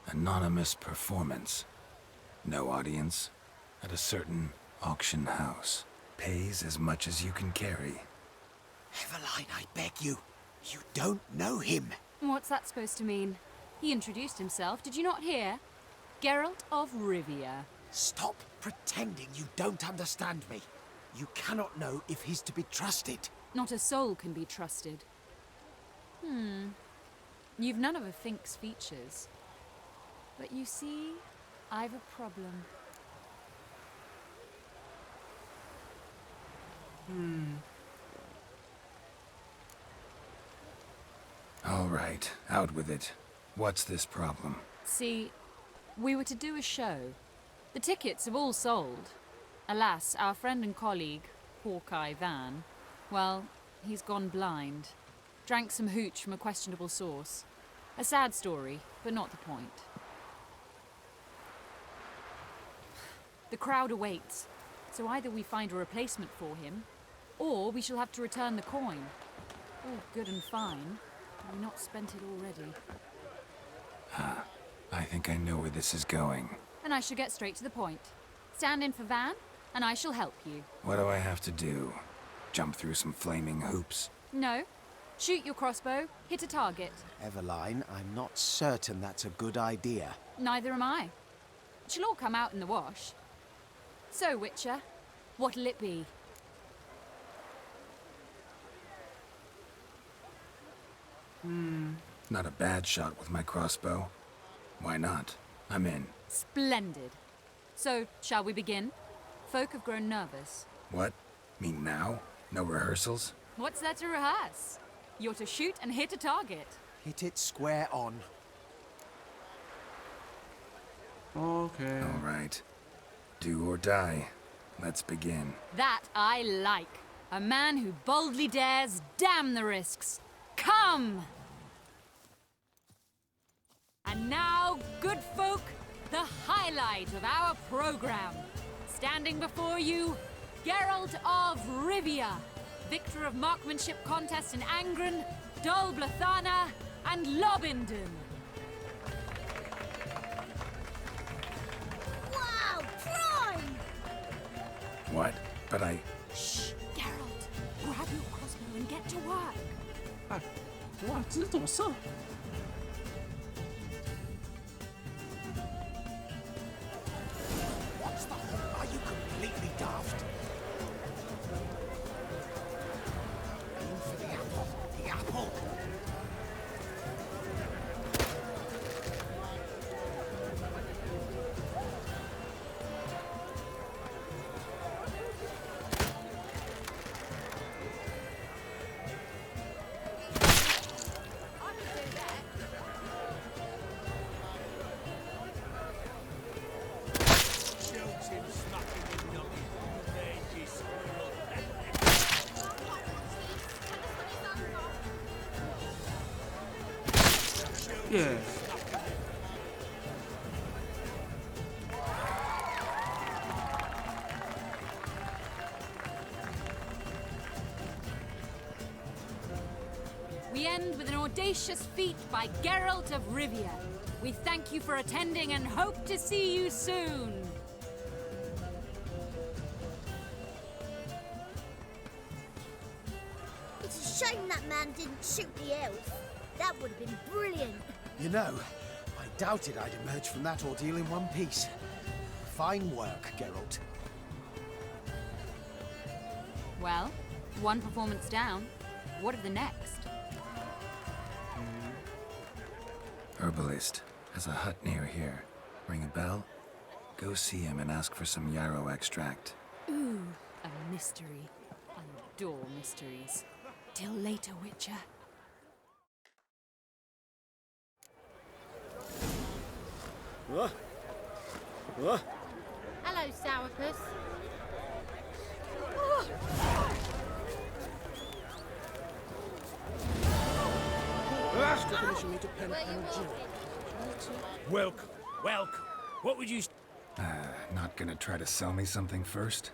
Anonymous performance. No audience. At a certain auction house. Pays as much as you can carry. Eveline, I beg you. You don't know him. What's that supposed to mean? He introduced himself, did you not hear? Geralt of Rivia. Stop pretending you don't understand me. You cannot know if he's to be trusted. Not a soul can be trusted. You've none of a Fink's features. But you see, I've a problem. All right, out with it. What's this problem? See, we were to do a show. The tickets have all sold. Alas, our friend and colleague, Hawkeye Van, well, he's gone blind. Drank some hooch from a questionable source. A sad story, but not the point. The crowd awaits, so either we find a replacement for him, or we shall have to return the coin. All good and fine. Have we not spent it already? I think I know where this is going. And I shall get straight to the point. Stand in for Van, and I shall help you. What do I have to do? Jump through some flaming hoops? No. Shoot your crossbow, hit a target. Eveline, I'm not certain that's a good idea. Neither am I. It shall all come out in the wash. So, Witcher, what'll it be? Not a bad shot with my crossbow. Why not? I'm in. Splendid. So, shall we begin? Folk have grown nervous. What? Mean now? No rehearsals? What's there to rehearse? You're to shoot and hit a target. Hit it square on. Okay. All right. Do or die. Let's begin. That I like. A man who boldly dares, damn the risks. Come! And now, good folk, the highlight of our program. Standing before you, Geralt of Rivia, victor of marksmanship contests in Angren, Dol Blathana, and Lobindon. Wow, prime! What? But I... Shh, Geralt. Grab your crossbow and get to work. 哇，这是怎么射？ What's the hell? Are you completely daft? Aim for the apple. The apple! Yeah. We end with an audacious feat by Geralt of Rivia. We thank you for attending and hope to see you soon. It's a shame that man didn't shoot the elf. That would have been brilliant. You know, I doubted I'd emerge from that ordeal in one piece. Fine work, Geralt. Well, one performance down. What of the next? Herbalist has a hut near here. Ring a bell? Go see him and ask for some yarrow extract. Ooh, a mystery. I adore mysteries. Till later, Witcher. What? What? Hello, Sourpuss. Welcome, welcome. What would you... Not gonna try to sell me something first?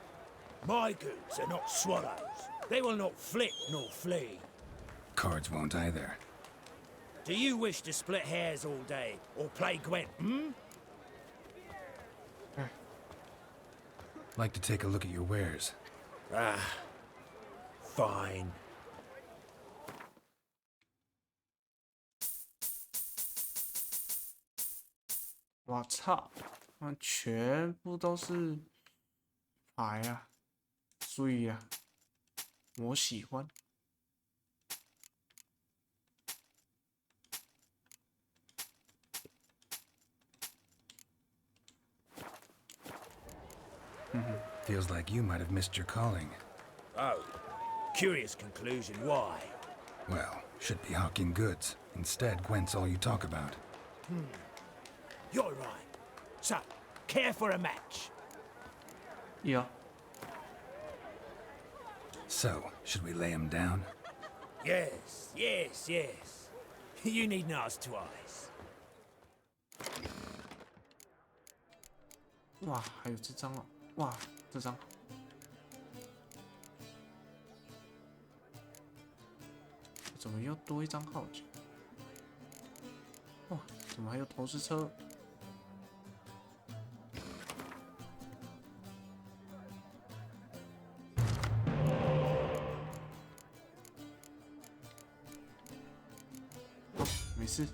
My goods are not swallows. They will not flit nor flee. Cards won't either. Do you wish to split hairs all day, or play Gwent, hmm? Like to take a look at your wares. Fine. "我操，那全部都是牌啊，所以啊，我喜欢。Feels like you might have missed your calling. Oh, curious conclusion. Why? Well, Should be hawking goods. Instead, Gwent's all you talk about. You're right. So, care for a match? Yeah. So, should we lay him down? Yes, yes, yes. You needn't ask twice. 哇，还有这张啊！哇，这张。怎么又多一张号角？哇，怎么还有投石车？哦，没事。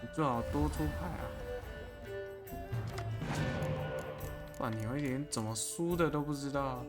你最好多出牌啊，不然你会连怎么输的都不知道。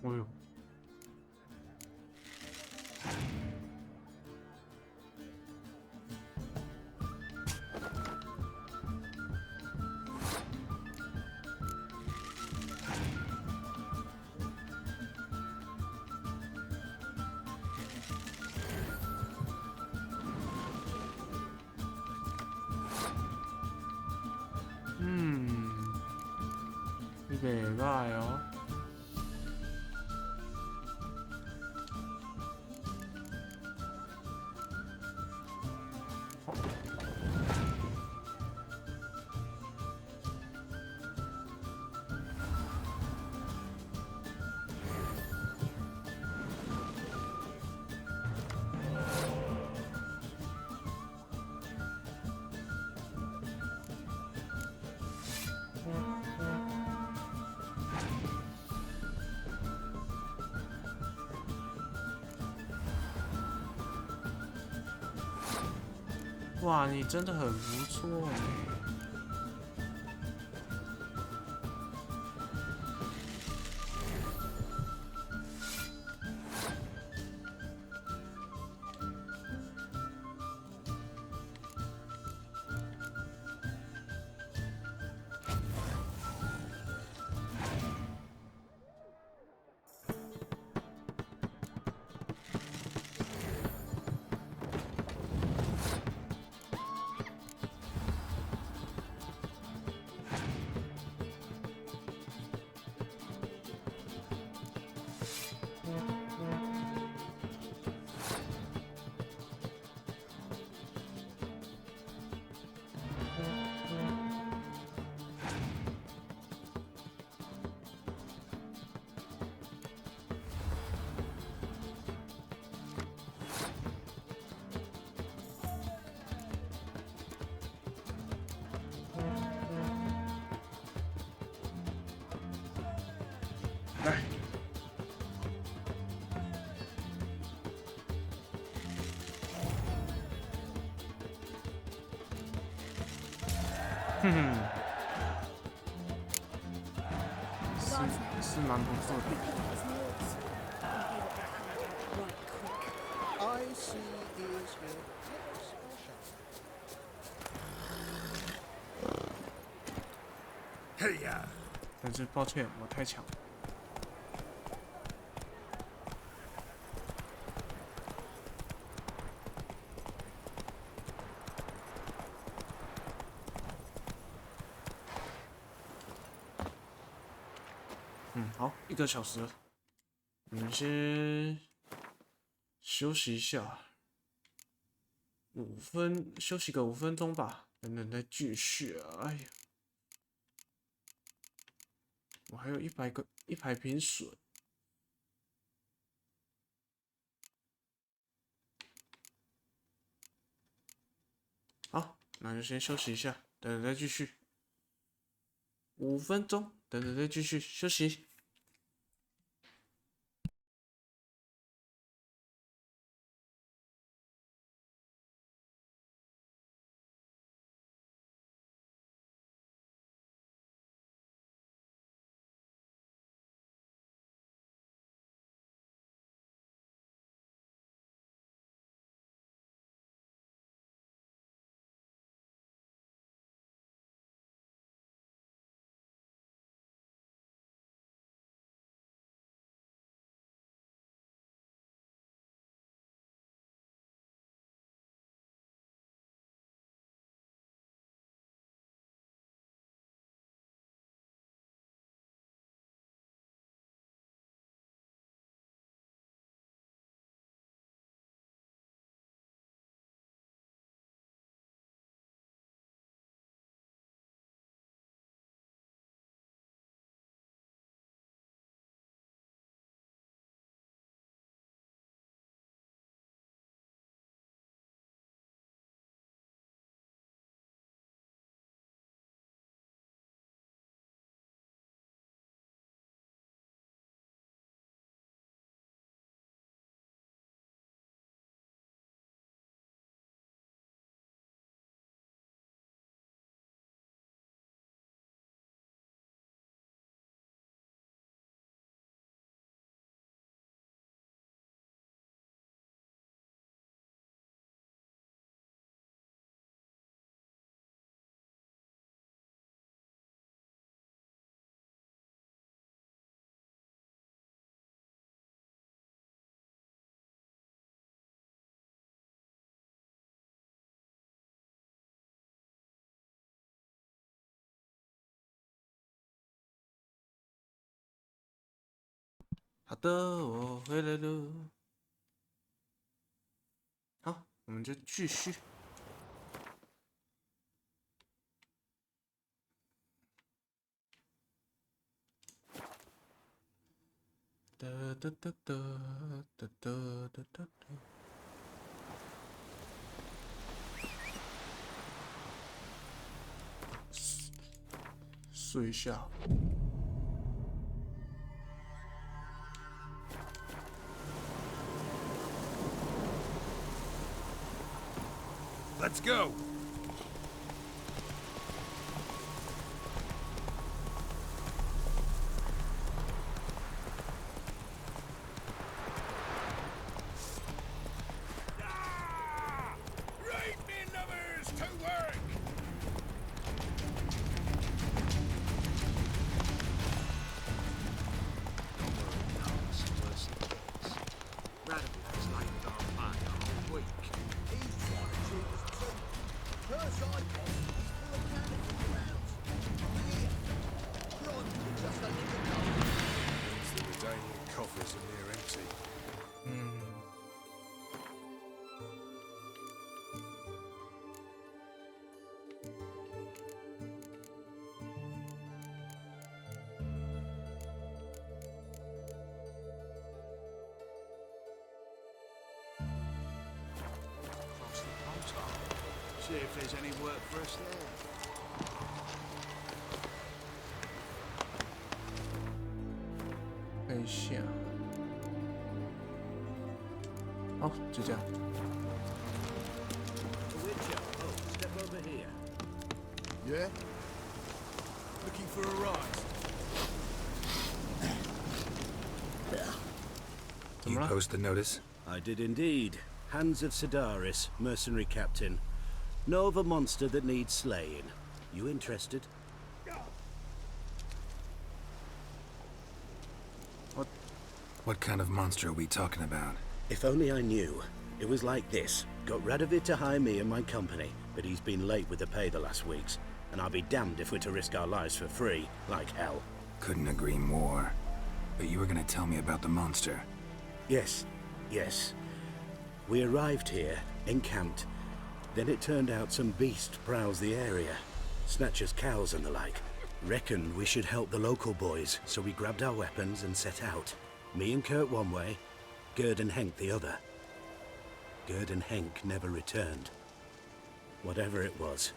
哎呦！你袂歹哦。哇，你真的很不错哎。哼哼，是蛮不错的。I see is here. 嘿呀！但是抱歉，我太强。好，1个小时了，我们先休息一下休息个5分钟吧，等等再继续啊！哎呀，我还有100瓶水。好，那就先休息一下，等等再继续。5分钟，等等再继续休息。好的，我回来了。好，我们就继续。哒哒哒哒哒哒哒哒哒。睡一下。Let's go. Right, me lovers, to work! Radovic's laid our back all week. He's trying to treat us too. First I got is full of cannons and rounds. Here. Run, just a little gold. Means the Redanian coffers are near empty. Across the portal. See if there's any work for us there. 看一下。好，就这样。 Witcher, oh, step over here. Yeah? Looking for a rise? You post the notice? I did indeed. Hands of Sedaris, mercenary captain. Know of a monster that needs slaying. You interested? What kind of monster are we talking about? If only I knew. It was like this. Got Radovid to hire me and my company, but he's been late with the pay the last weeks. And I'll be damned if we're to risk our lives for free, like hell. Couldn't agree more. But you were gonna tell me about the monster. Yes, yes. We arrived here, encamped. Then it turned out some beast prowls the area. Snatchers cows and the like. Reckoned we should help the local boys, so we grabbed our weapons and set out. Me and Kurt one way, Gerd and Henk the other. Gerd and Henk never returned. Whatever it was,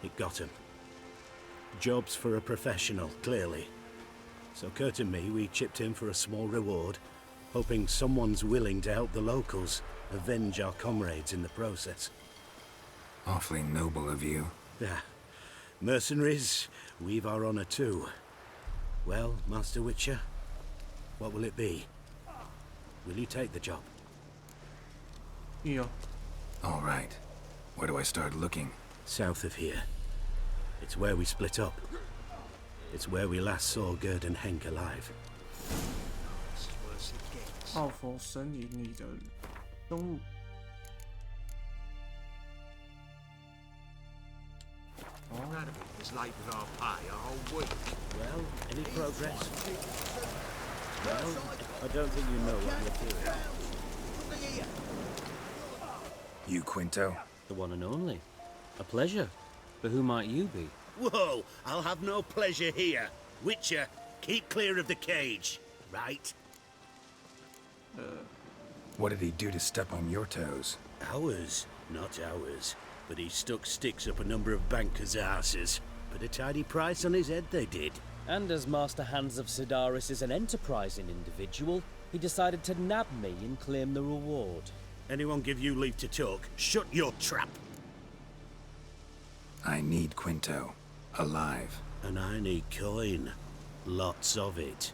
it got him. Jobs for a professional, clearly. So Kurt and me, we chipped in for a small reward, hoping someone's willing to help the locals avenge our comrades in the process. Awfully noble of you. Yeah. Mercenaries, we've our honor too. Well, Master Witcher, what will it be? Will you take the job? Yeah. All right. Where do I start looking? South of here. It's where we split up. It's where we last saw Gerd and Henk alive. 奥佛森林里的生物。Radovid was late with our pay a whole week. Well, any progress? Well, I don't think you know what you're doing. You, Quinto? The one and only. A pleasure. But who might you be? Whoa! I'll have no pleasure here. Witcher, keep clear of the cage, right? What did he do to step on your toes? Ours, not ours. But he stuck sticks up a number of bankers' asses. Put a tidy price on his head, they did. And as Master Hands of Sedaris is an enterprising individual, he decided to nab me and claim the reward. Anyone give you leave to talk? Shut your trap! I need Quinto. Alive. And I need coin. Lots of it.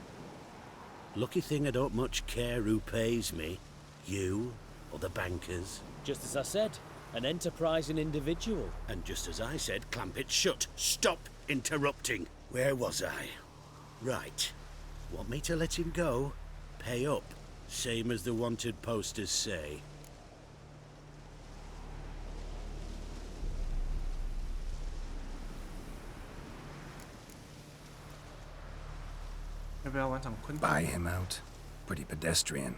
Lucky thing I don't much care who pays me. You, or the bankers. Just as I said, an enterprising individual. And just as I said, clamp it shut. Stop interrupting. Where was I? Right. Want me to let him go? Pay up. Same as the wanted posters say. Buy him out? Pretty pedestrian.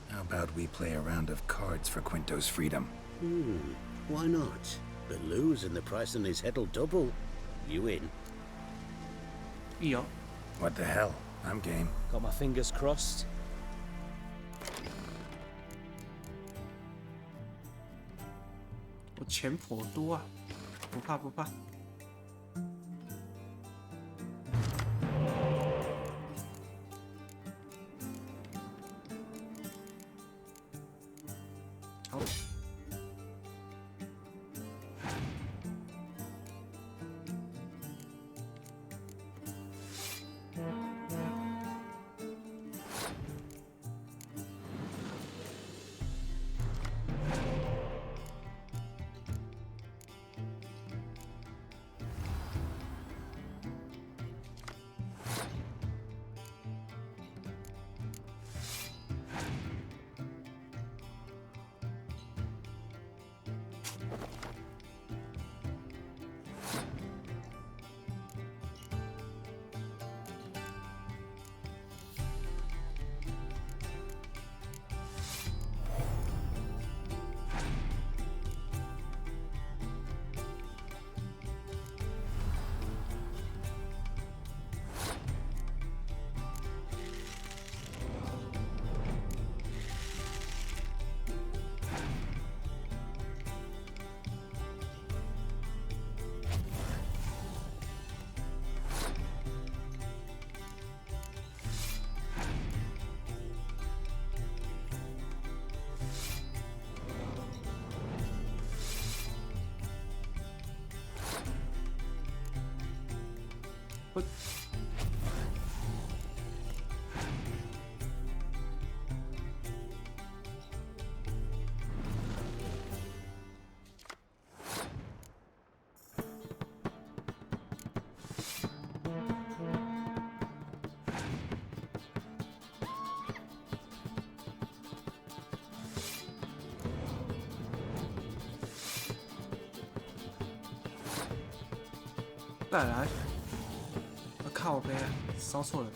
How about we play a round of cards for Quinto's freedom? Why not? But lose and the price on his head'll double. You in? Yeah. What the hell? I'm game. Got my fingers crossed.我钱颇多啊，不怕不怕。好。再来，靠背，烧错了。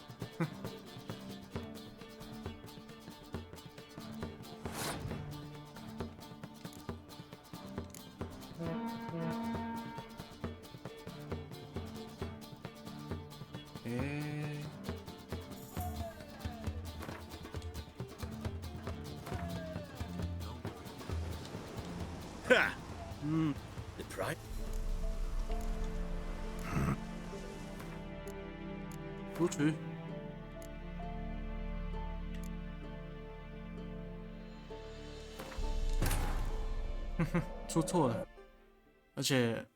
Ha! The pride. 读取。出错了，而且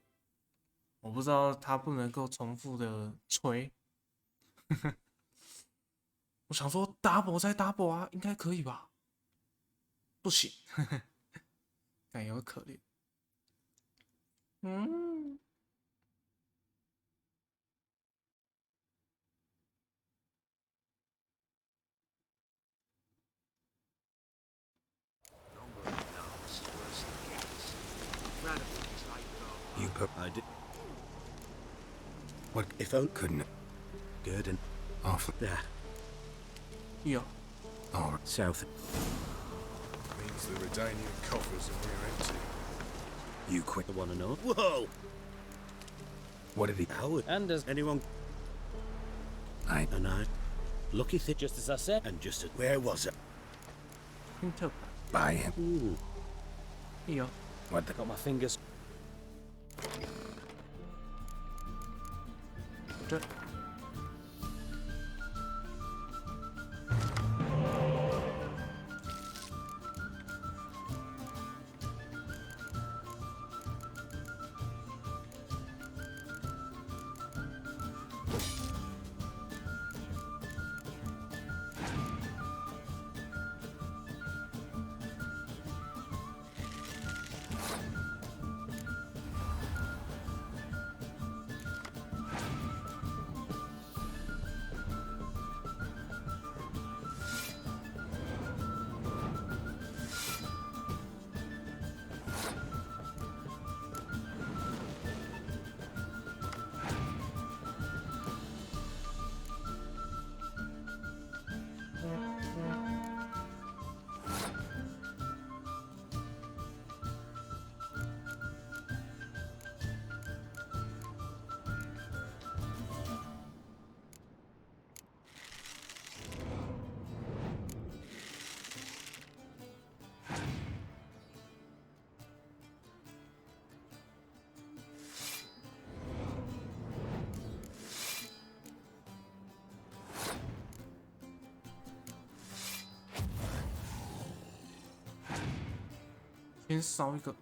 我不知道它不能够重复的吹。我想说 double 再 double 啊，应该可以吧？不行，感有可怜。嗯。You put. I did. What if I couldn't? Good and off there. Yeah. Oh, South. Means the Redanian coffers and we're empty. You quit the one and all. Whoa! What did he? Howard. And does anyone? I. Lucky thing. Just as I said. And just at where was it? By him. Ooh. Yeah. What the? Got my fingers.先烧一个。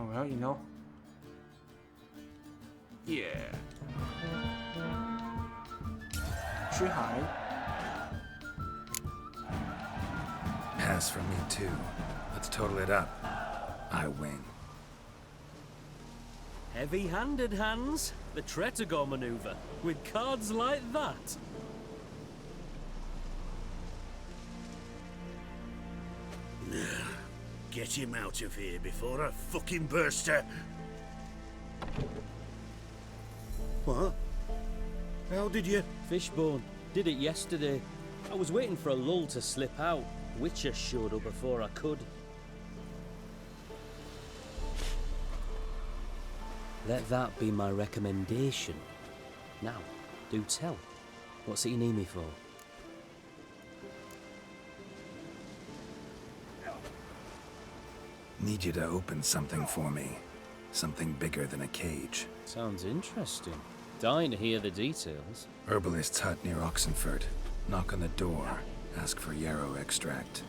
那我要赢哦！耶！去海。 Pass for me too. Let's total it up. I win. Heavy-handed, Hans. The Tretogor maneuver. With cards like that. Get him out of here before I fucking burst her. What? How did you? Fishbone. Did it yesterday. I was waiting for a lull to slip out. Witcher showed up before I could. Let that be my recommendation. Now, do tell. What's it you need me for? Need you to open something for me. Something bigger than a cage. Sounds interesting. Dying to hear the details. Herbalist's hut near Oxenford. Knock on the door. Ask for yarrow extract.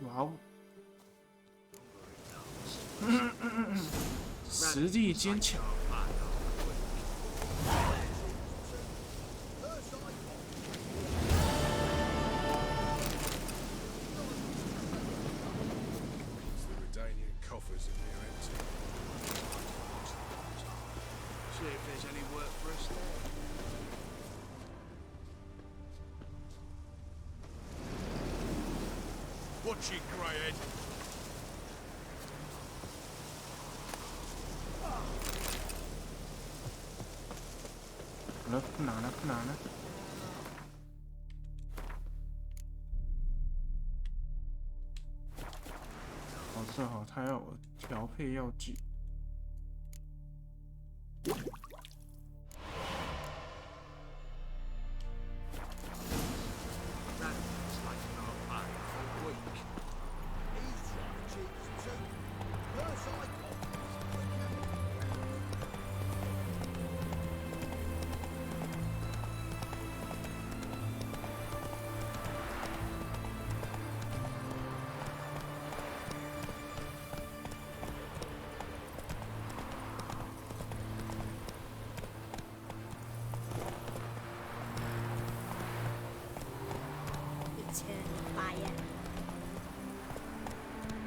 Wow. 实力坚强。See if there's any work for us there. Watch it, Greyhead.不拿了，不拿了。好，正好他要我调配药剂。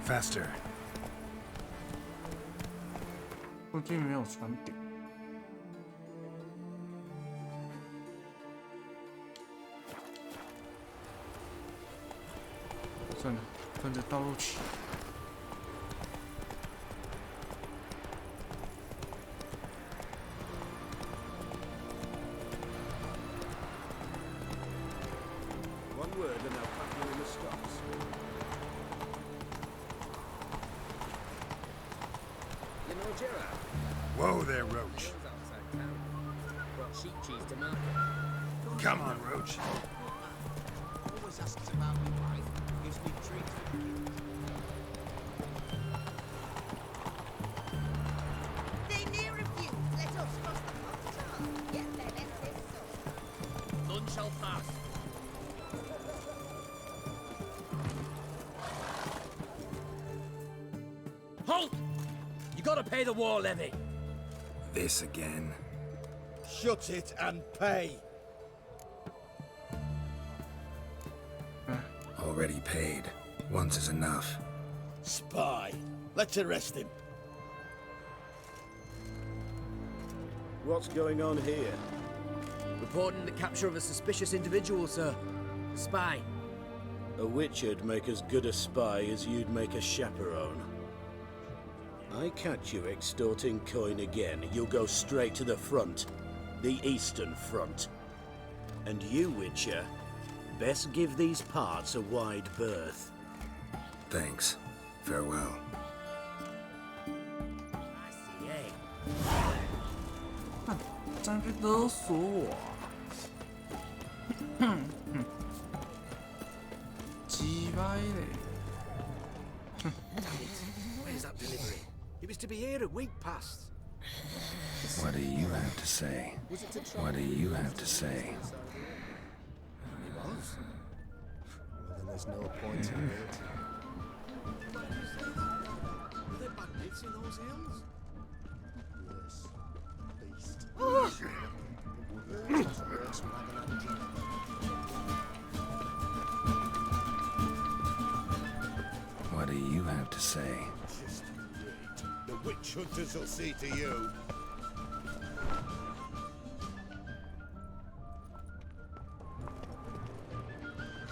Faster. 附近没有船点。算了，跟着道路骑。One word and they'll pack you in the stocks. You know Gerard? Whoa there, Roach. Outside town. Brought sheep cheese to market. Come on, Roach. Always asks about my wife. Gives me treats. They near refuse. Let us cross the pond. Get their next. None shall pass. Halt! You gotta pay the war levy. This again. Shut it and pay. Already paid. Once is enough. Spy. Let's arrest him. What's going on here? Reporting the capture of a suspicious individual, sir. A spy. A witcher'd make as good a spy as you'd make a chaperone. I catch you extorting coin again, you'll go straight to the front. The Eastern Front. And you, Witcher, best give these parts a wide berth. Thanks. Farewell. Yeah. 站去勒索我。鸡掰嘞！ Where's that delivery? It was to be here a week past. What do you have to say? What do you have to say? It was. Well, then there's no point in it. Are they bandits in those hills? Worse. Beast. Worse when I can have a drink. What do you have to say? Just you wait. The witch hunters will see to you.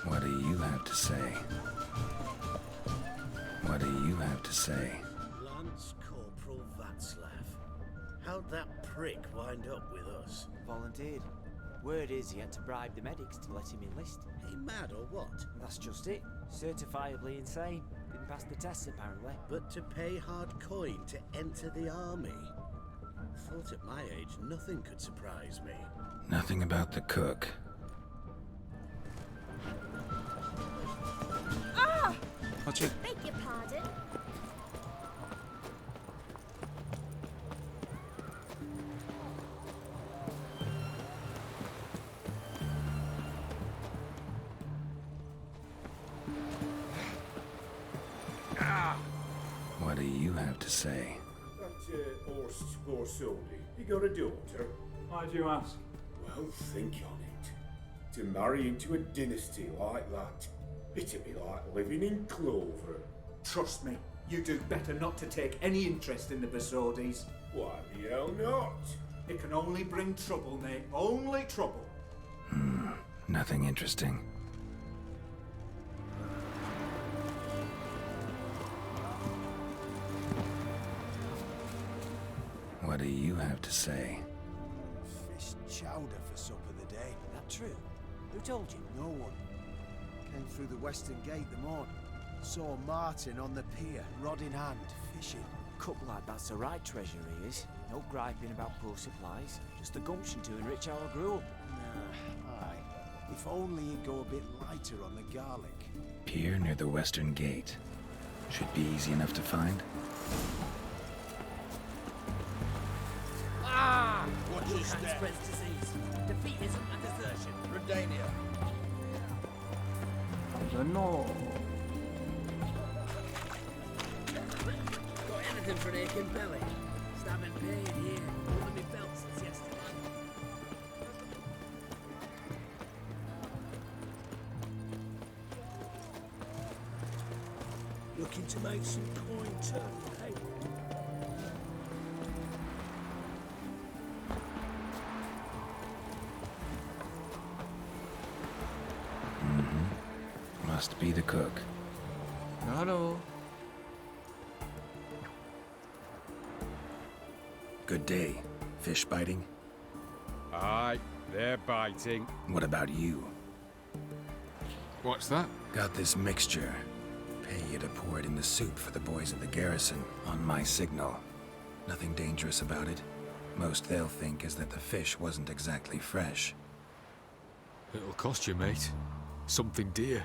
What do you have to say? What do you have to say? Lance Corporal Václav. How'd that prick wind up with us? Volunteered. Word is he had to bribe the medics to let him enlist. He mad or what? That's just it. Certifiably insane. Didn't pass the tests apparently. But to pay hard coin to enter the army? Thought at my age nothing could surprise me. Nothing about the cook. Ah! Watch it. Beg your pardon? What do you have to say? That Horst Borsodi, he got a daughter. Why do you ask? Well, think on it. To marry into a dynasty like that, it'd be like living in clover. Trust me, you do better not to take any interest in the Borsodis. Why the hell not? It can only bring trouble, mate. Only trouble. Nothing interesting. What do you have to say? Fish chowder for supper the day. That true? Who told you? No one. Came through the western gate the morning. Saw Martin on the pier, rod in hand, fishing. Cook lad, that's the right treasure he is. No griping about poor supplies. Just the gumption to enrich our gruel. Nah, aye. If only he'd go a bit lighter on the garlic. Pier near the western gate. Should be easy enough to find. Ah! Watch your Wuhan step. spreads disease. Defeatism and desertion. Redania. No. Got anything for an aching belly? Stabbing pain here. Holding me belt since yesterday. Looking to make some coin turn, eh? Must be the cook. Hello. Good day. Fish biting? Aye, they're biting. What about you? What's that? Got this mixture. Pay you to pour it in the soup for the boys at the garrison, on my signal. Nothing dangerous about it. Most they'll think is that the fish wasn't exactly fresh. It'll cost you, mate. Something dear.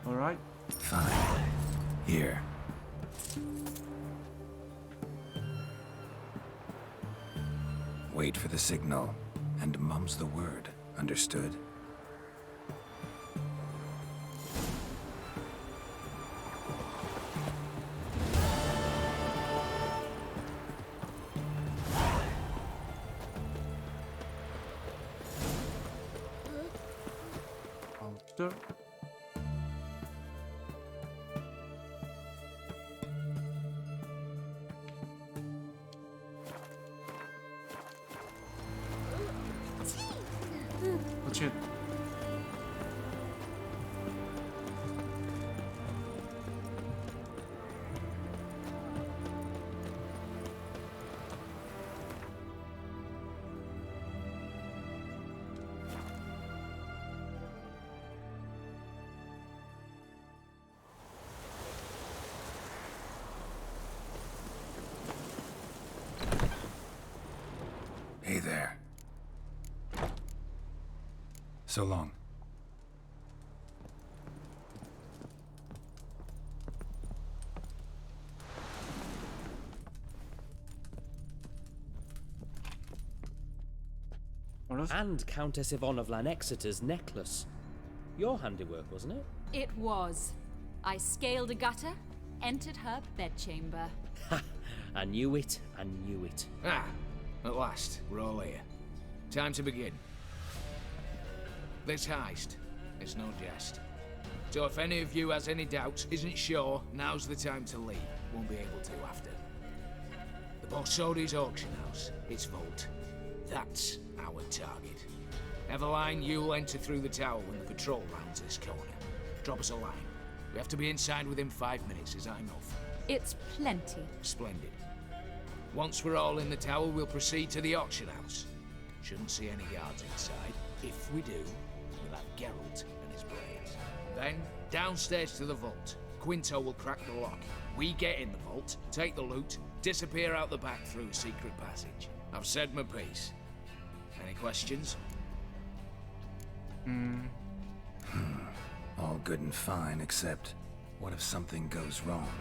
Alright. Fine. Here. Wait for the signal, and mum's the word. Understood? Alter. Watch it. Hey there. So long. And Countess Yvonne of Lanexeter's necklace. Your handiwork, wasn't it? It was. I scaled a gutter, entered her bedchamber. Ha! I knew it. I knew it. Ah, at last, we're all here. Time to begin. This heist, it's no jest. So if any of you has any doubts, isn't sure, now's the time to leave. Won't be able to after. The Borsodi's auction house, its vault. That's our target. Eveline, you'll enter through the tower when the patrol rounds this corner. Drop us a line. We have to be inside within 5 minutes, is that enough? It's plenty. Splendid. Once we're all in the tower, we'll proceed to the auction house. Shouldn't see any guards inside. If we do, we'll have Geralt and his brains. Then, downstairs to the vault. Quinto will crack the lock. We get in the vault, take the loot, disappear out the back through a secret passage. I've said my piece. Any questions? All good and fine, except what if something goes wrong?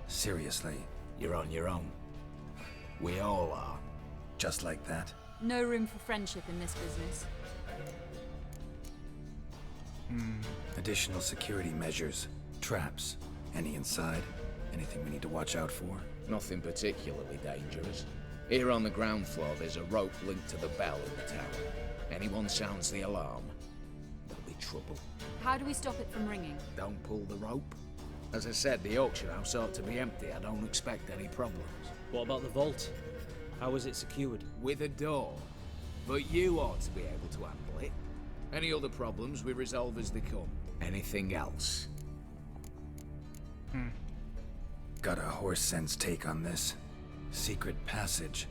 Seriously. You're on your own. We all are. Just like that? No room for friendship in this business. Additional security measures. Traps. Any inside? Anything we need to watch out for? Nothing particularly dangerous. Here on the ground floor, there's a rope linked to the bell in the tower. Anyone sounds the alarm, there'll be trouble. How do we stop it from ringing? Don't pull the rope. As I said, the auction house ought to be empty. I don't expect any problems. What about the vault? How is it secured? With a door. But you ought to be able to handle it. Any other problems we resolve as they come. Anything else? Got a horse sense take on this. Secret passage.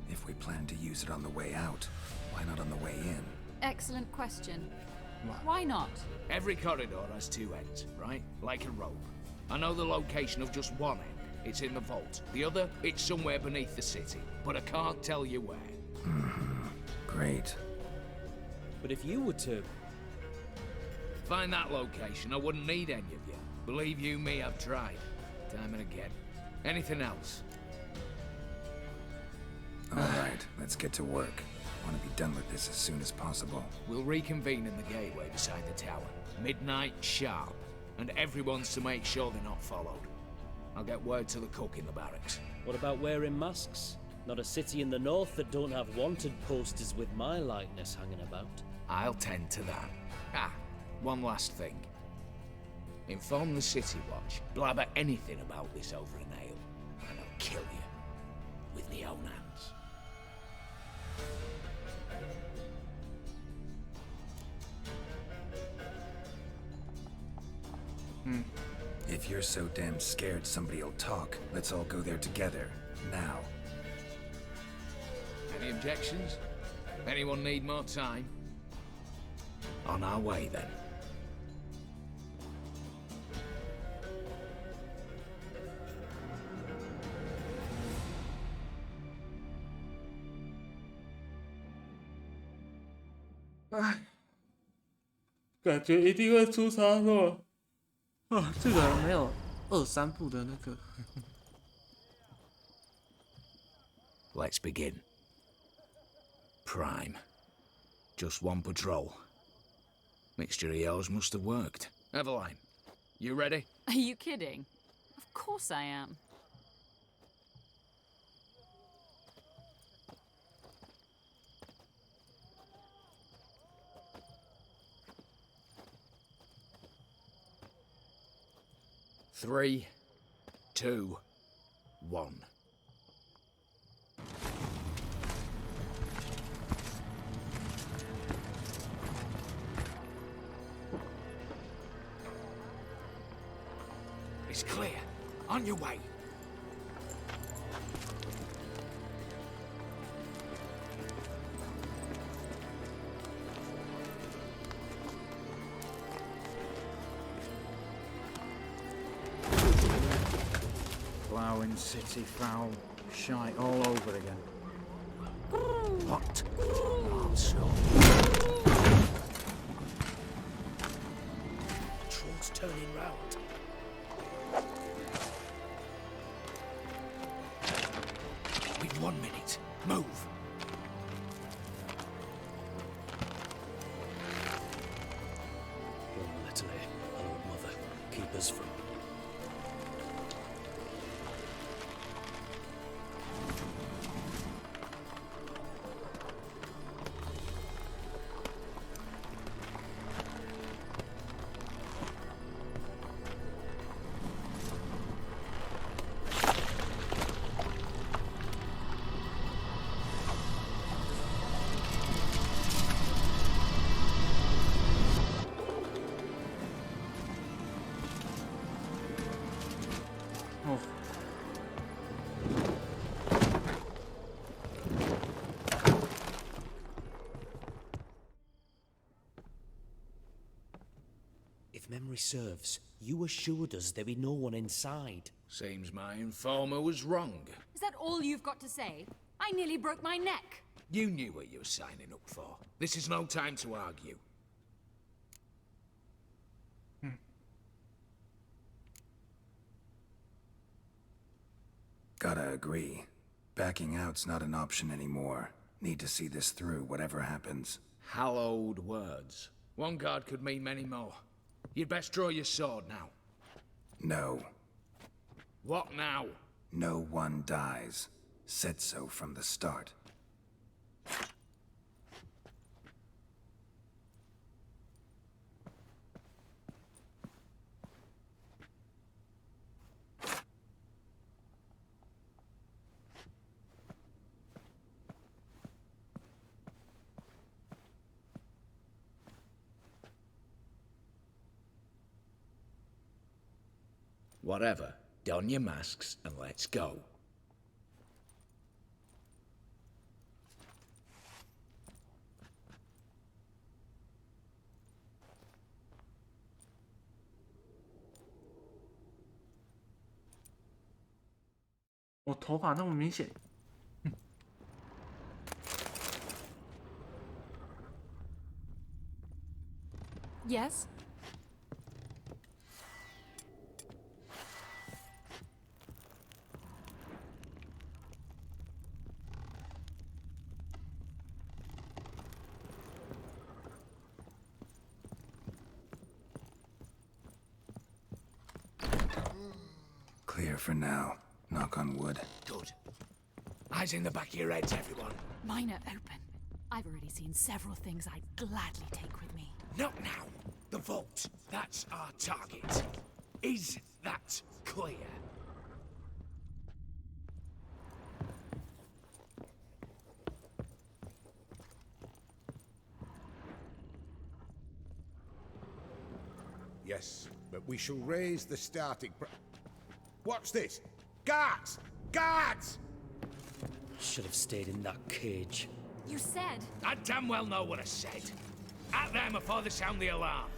If we plan to use it on the way out, why not on the way in? Excellent question. Why not? Every corridor has two ends, right? Like a rope. I know the location of just one end. It's in the vault. The other, it's somewhere beneath the city. But I can't tell you where. Great. But if you were to... find that location, I wouldn't need any of you. Believe you me, I've tried. Time and again. Anything else? Alright, let's get to work. I want to be done with this as soon as possible. We'll reconvene in the gateway beside the tower. Midnight sharp. And everyone's to make sure they're not followed. I'll get word to the cook in the barracks. What about wearing masks? Not a city in the north that don't have wanted posters with my likeness hanging about. I'll tend to that. Ah, one last thing. Inform the City Watch. Blabber anything about this over an ale, and I'll kill you. With my own hands. If you're so damn scared somebody'll talk, let's all go there together. Now. Any objections? Anyone need more time? On our way, then.唉，感觉一定会出差错。啊，这个没有2、3部的那个。Let's begin. Prime. Just one patrol. Mixture of yours must have worked. Eveline, you ready? Are you kidding? Of course I am. Three, 2, 1. It's clear. On your way. Ploughing city foul. Shite all over again. What? Also. Troll's turning round. We've 1 minute. Move. If memory serves, you assured us there'd be no one inside. Seems my informer was wrong. Is that all you've got to say? I nearly broke my neck. You knew what you were signing up for. This is no time to argue. Gotta agree. Backing out's not an option anymore. Need to see this through, whatever happens. Hallowed words. One guard could mean many more. You'd best draw your sword now. No. What now? No one dies. Said so from the start. Whatever. Don your masks and let's go.我头发那么明显。Yes? Clear for now. Knock on wood. Good. Eyes in the back of your heads, everyone. Mine are open. I've already seen several things I'd gladly take with me. Not now. The vault. That's our target. Is that clear? Yes, but we shall raise the starting Watch this! Guards! Guards! Should have stayed in that cage. You said... I damn well know what I said. At them before they sound the alarm.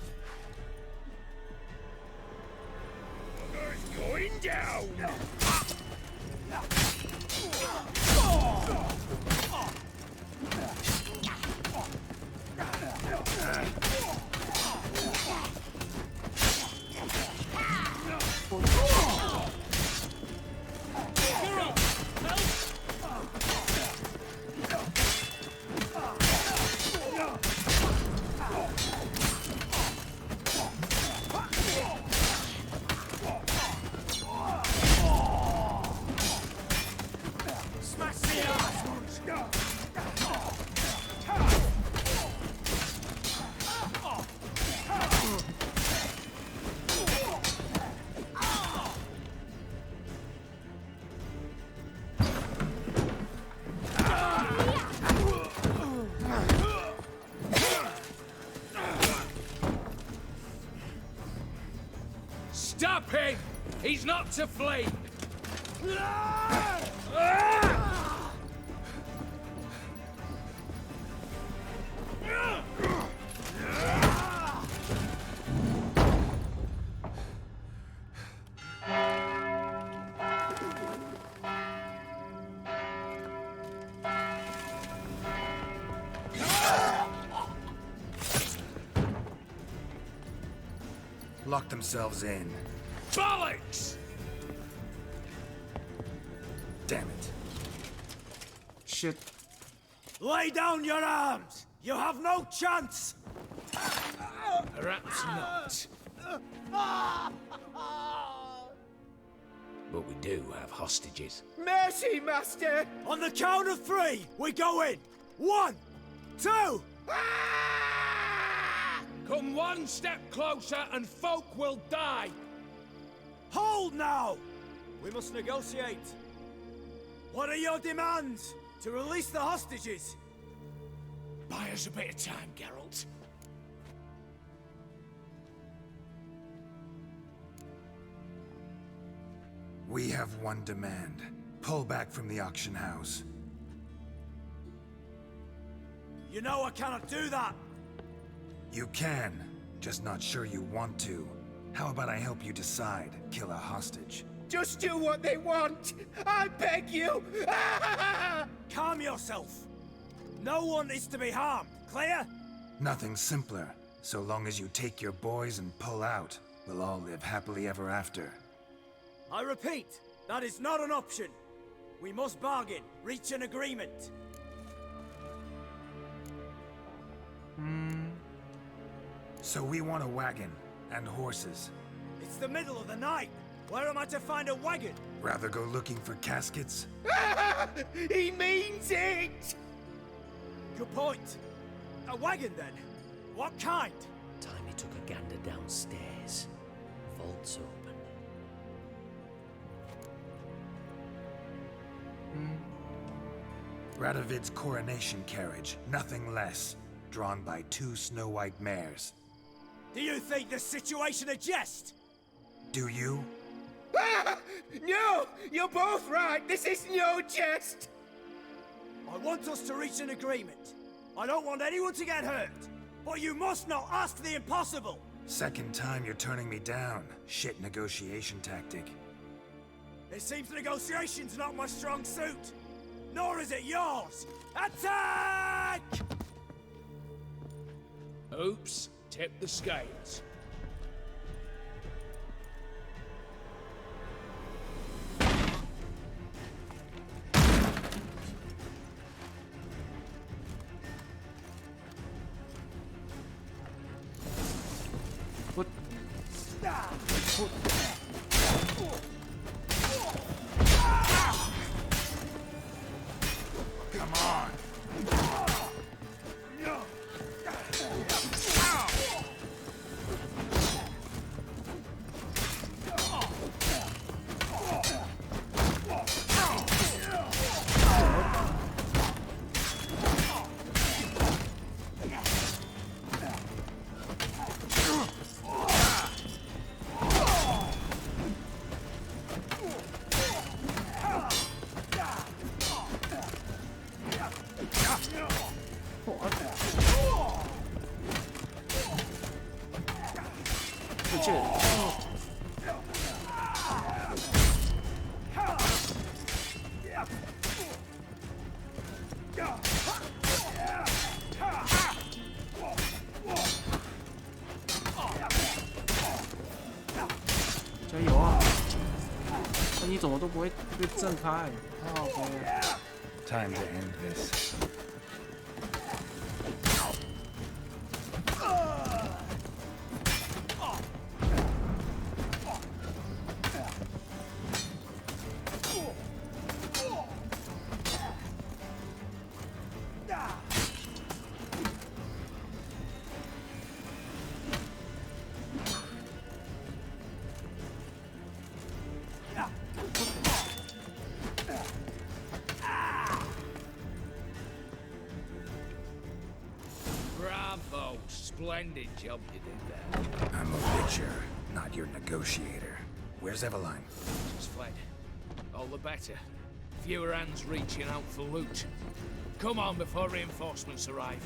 Bugger's going down! Stop him! He's not to flee! Lock themselves in. Bollocks! Damn it. Shit. Lay down your arms! You have no chance! Perhaps not. But we do have hostages. Mercy, Master! On the count of three, we go in! 1, 2... Come one step closer and folk will die! Hold now! We must negotiate. What are your demands? To release the hostages? Buy us a bit of time, Geralt. We have one demand. Pull back from the auction house. You know I cannot do that! You can. Just not sure you want to. How about I help you decide? Kill a hostage. Just do what they want! I beg you! Calm yourself! No one is to be harmed, clear? Nothing simpler. So long as you take your boys and pull out, we'll all live happily ever after. I repeat, that is not an option. We must bargain, reach an agreement. So we want a wagon and horses. It's the middle of the night. Where am I to find a wagon? Rather go looking for caskets? He means it! Good point. A wagon, then? What kind? Timey took a gander downstairs. Vault's open. Radovid's coronation carriage, nothing less. Drawn by 2 snow-white mares. Do you think the situation a jest? Do you? No! You're both right! This is no jest! I want us to reach an agreement. I don't want anyone to get hurt. But you must not ask the impossible! Second time you're turning me down. Shit negotiation tactic. It seems negotiation's not my strong suit. Nor is it yours! Attack! Oops, tip the scales. What? Come on!加油啊！那你怎么都不会被震开？好，OK。Time to end this. Bravo! Splendid job you did there. I'm a witcher, not your negotiator. Where's Eveline? Just fled. All the better. Fewer hands reaching out for loot. Come on before reinforcements arrive.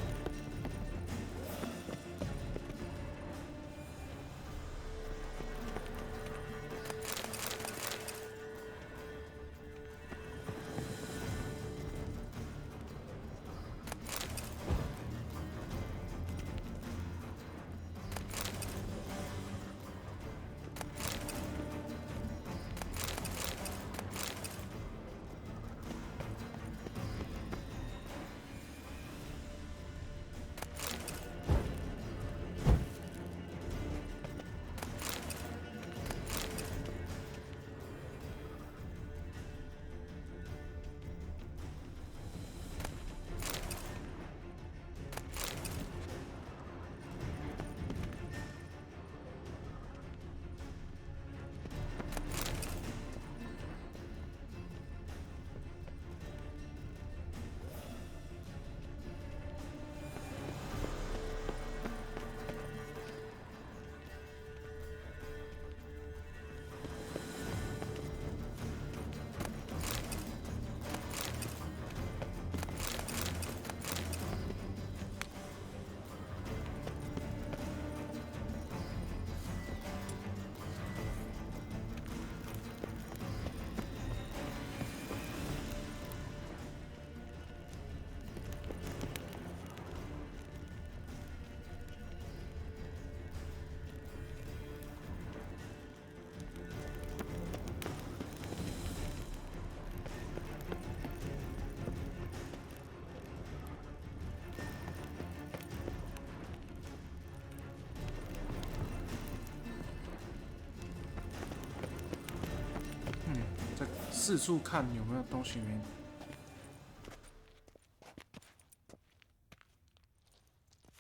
四处看有没有东西里面。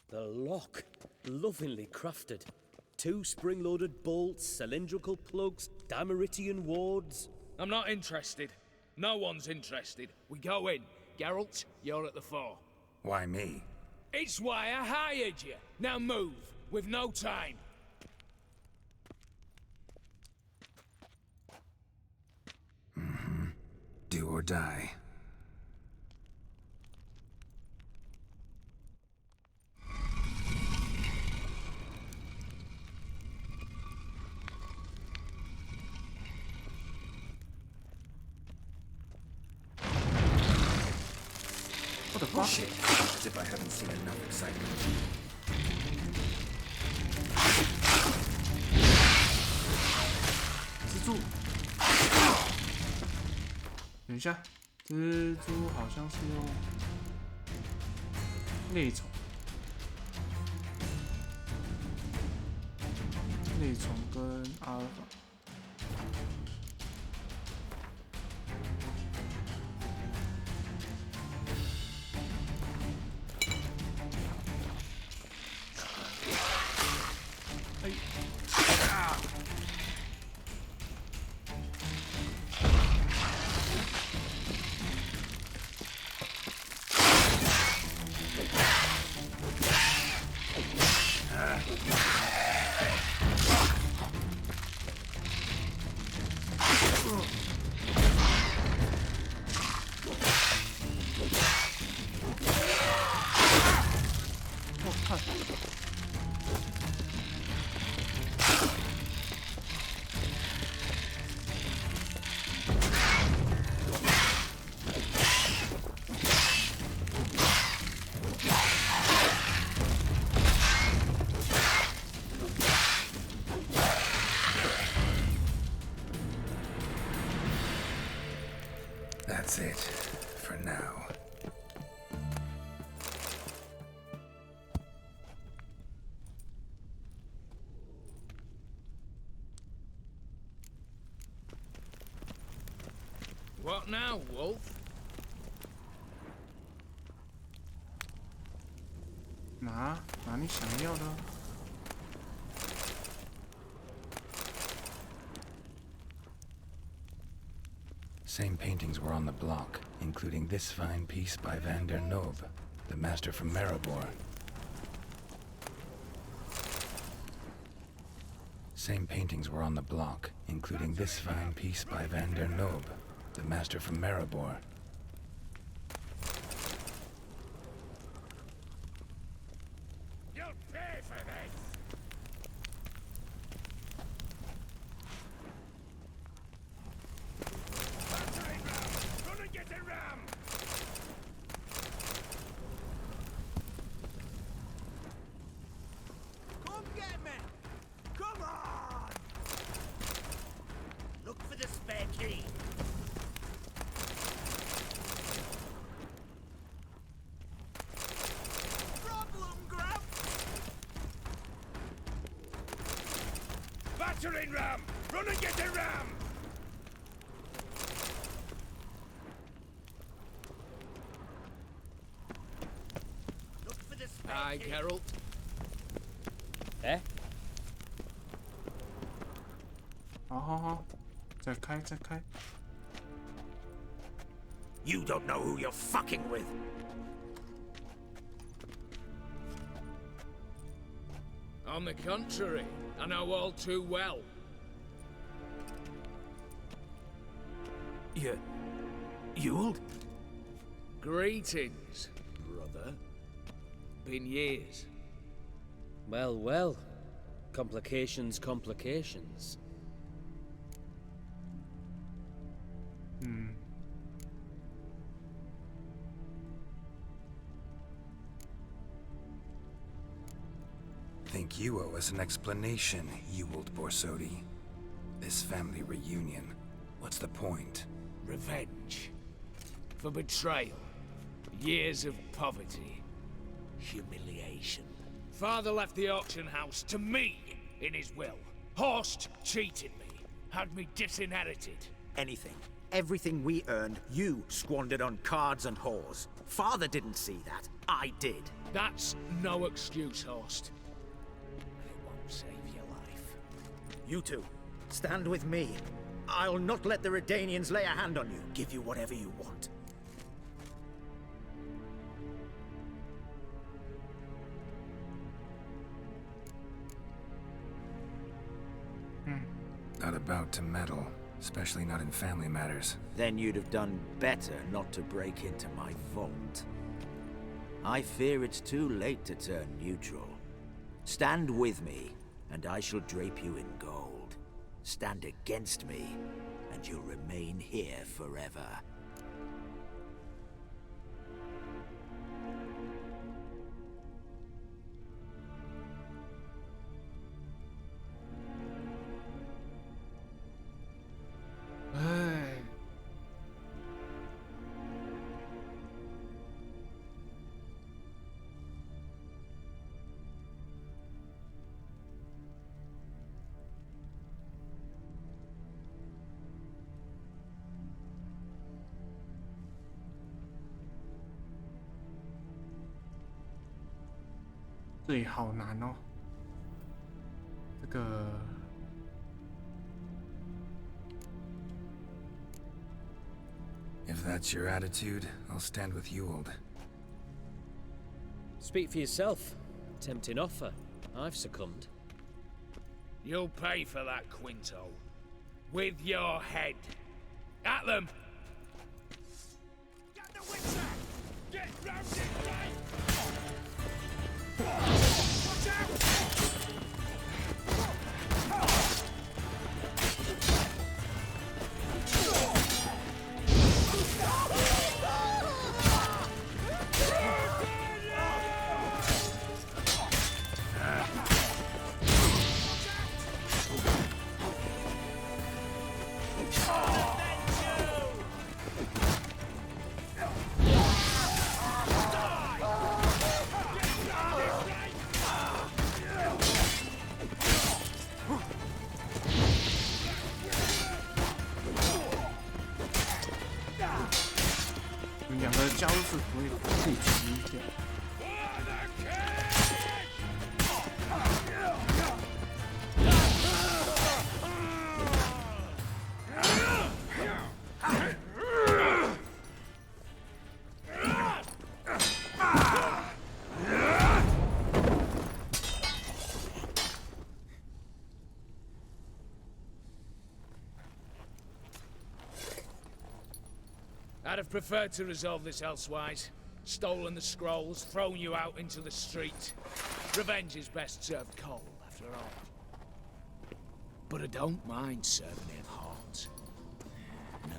The lock, lovingly crafted. 2 spring-loaded bolts, cylindrical plugs, Dameritian wards. I'm not interested. No one's interested. We go in. Geralt, you're at the fore. Why me? It's why I hired you. Now move. We've no time. Do or die. What the fuck? Shit. As if I haven't seen enough excitement. 蜘蛛。等一下，蜘蛛好像是用猎虫，猎虫跟阿尔法。That's it, for now. What now, Wolf?拿你想要的。Same paintings were on the block, including this fine piece by Van der Nob, the master from Maribor. Same paintings were on the block, including this fine piece by Van der Nob, the master from Maribor. You'll pay for this! Battering ram! Run and get a ram! Come get me! Come on! Look for the spare key. Problem, Grab! Battering ram! Run and get a ram! Look for the spare Aye, key. Geralt. Eh? 好，再开。 You don't know who you're fucking with. On the contrary, I know all too well. Ewald? Greetings, brother. Been years. Well, well. Complications. Think you owe us an explanation, Ewald Borsodi. This family reunion, what's the point? Revenge. For betrayal. Years of poverty. Humiliation. Father left the auction house to me in his will. Horst cheated me. Had me disinherited. Anything. Everything we earned, you squandered on cards and whores. Father didn't see that. I did. That's no excuse, Horst. It won't save your life. You two, stand with me. I'll not let the Redanians lay a hand on you. Give you whatever you want. Not about to meddle, especially not in family matters. Then you'd have done better not to break into my vault. I fear it's too late to turn neutral. Stand with me, and I shall drape you in gold. Stand against me, and you'll remain here forever. Hey. 这里好难哦，这个。 If that's your attitude, I'll stand with Ewald. Speak for yourself. Tempting offer. I've succumbed. You'll pay for that, Quinto. With your head. At them! Get the Witcher! Get round it, right! Watch out!两个交是可以自己骑一下。I'd have preferred to resolve this elsewise. Stolen the scrolls, thrown you out into the street. Revenge is best served cold, after all. But I don't mind serving it hot. No.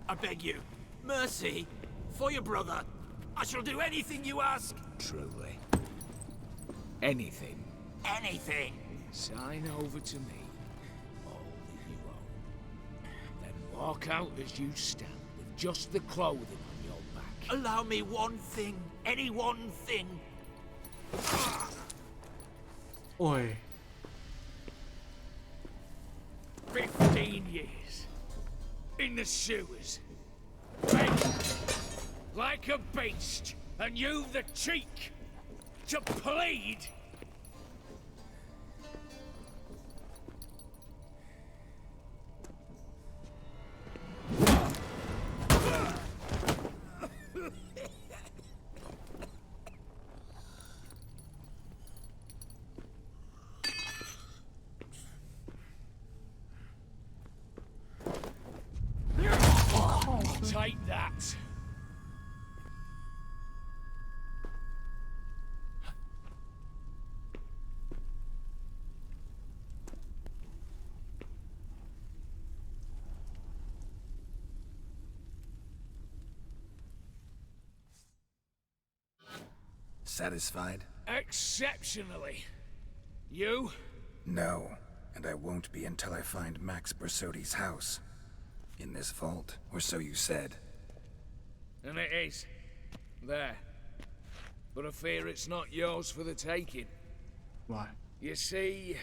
I beg you, mercy, for your brother. I shall do anything you ask. Truly. Anything. Anything. Sign over to me all that you own. Then walk out as you stand. Just the clothing on your back. Allow me one thing. Any one thing. Oi. 15 years. In the sewers. Begging. Like a beast. And you've the cheek to plead. Take that. Satisfied? Exceptionally. You? No, and I won't be until I find Max Bersodi's house. In this vault, or so you said. And it is. There. But I fear it's not yours for the taking. Why? You see,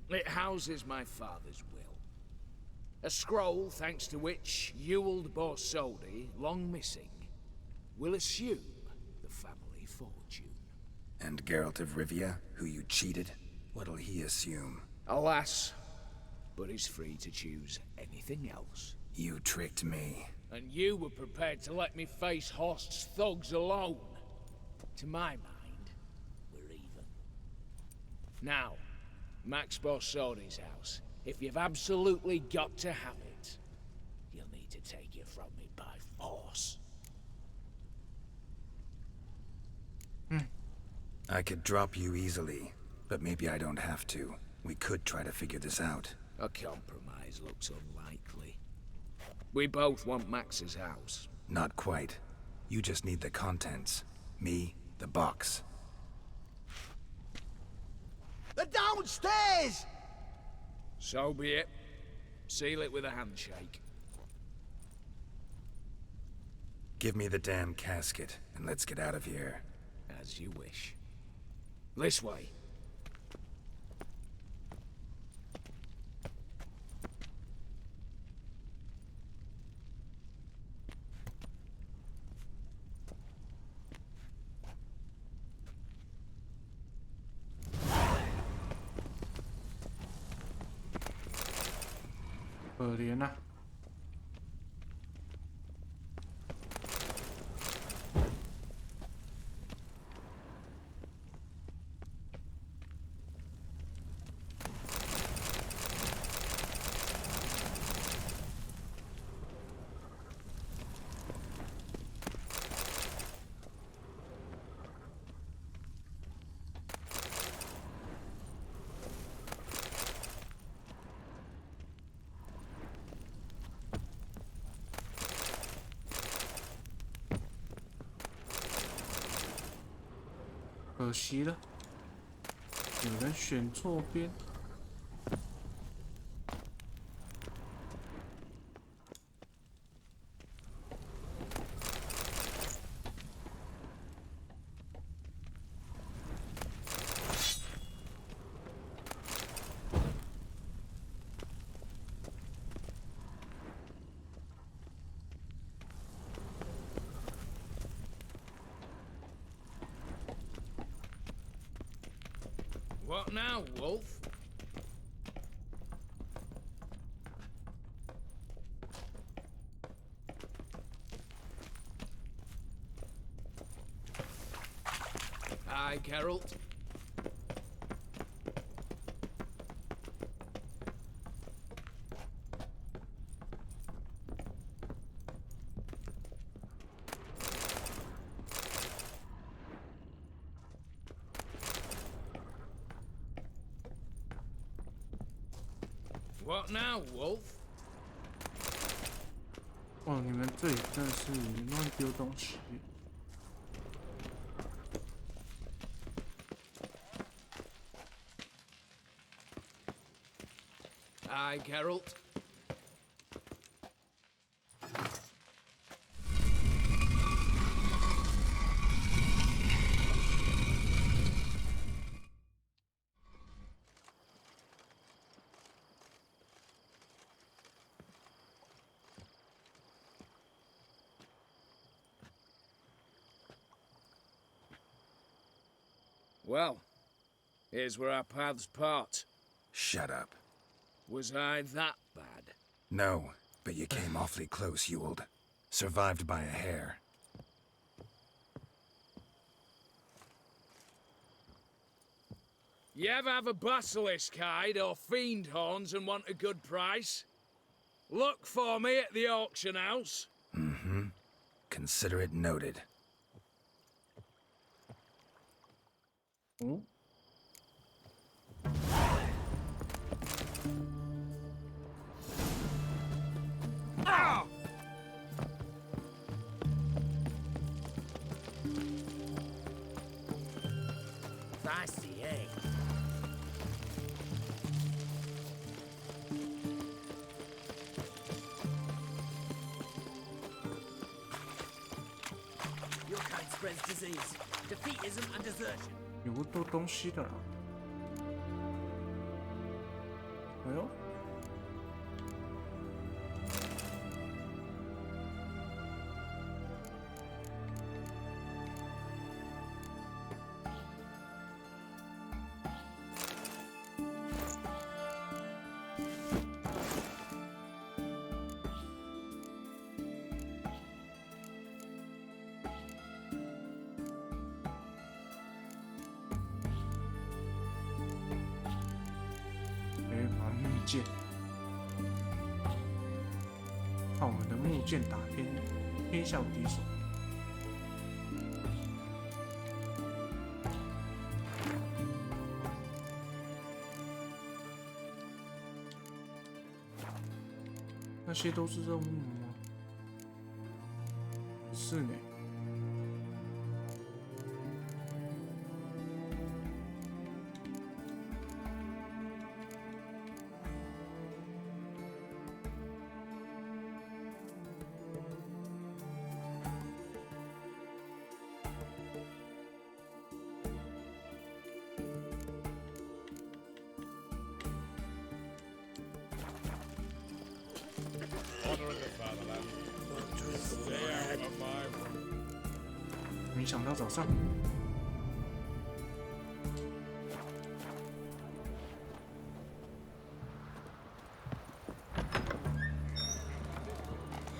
it houses my father's will. A scroll thanks to which Ewald Borsodi, long missing, will assume the family fortune. And Geralt of Rivia, who you cheated, what'll he assume? Alas, but he's free to choose anything else. You tricked me. And you were prepared to let me face Horst's thugs alone. To my mind, we're even. Now, Max Borsodi's house. If you've absolutely got to have it, you'll need to take it from me by force. I could drop you easily, but maybe I don't have to. We could try to figure this out. A compromise looks unlikely. We both want Max's house. Not quite. You just need the contents. Me, the box. They're downstairs! So be it. Seal it with a handshake. Give me the damn casket, and let's get out of here. As you wish. This way.可怜啊！可惜了，有人选错边。What now, Wolf? Aye, Geralt. What now, Wolf? 哦，你们这里真的是乱丢东西。Aye, Geralt. Well, here's where our paths part. Shut up. Was I that bad? No, but you came awfully close, Ewald. Survived by a hair. You ever have a basilisk hide or fiend horns and want a good price? Look for me at the auction house. Mm-hmm. Consider it noted. Ah! Feisty, eh? Your kind spreads disease, defeatism, and desertion. 有不多东西的啦。哎呦，剑，看我们的木剑打天下无敌手。那些都是任务吗？不是呢。没想到早上，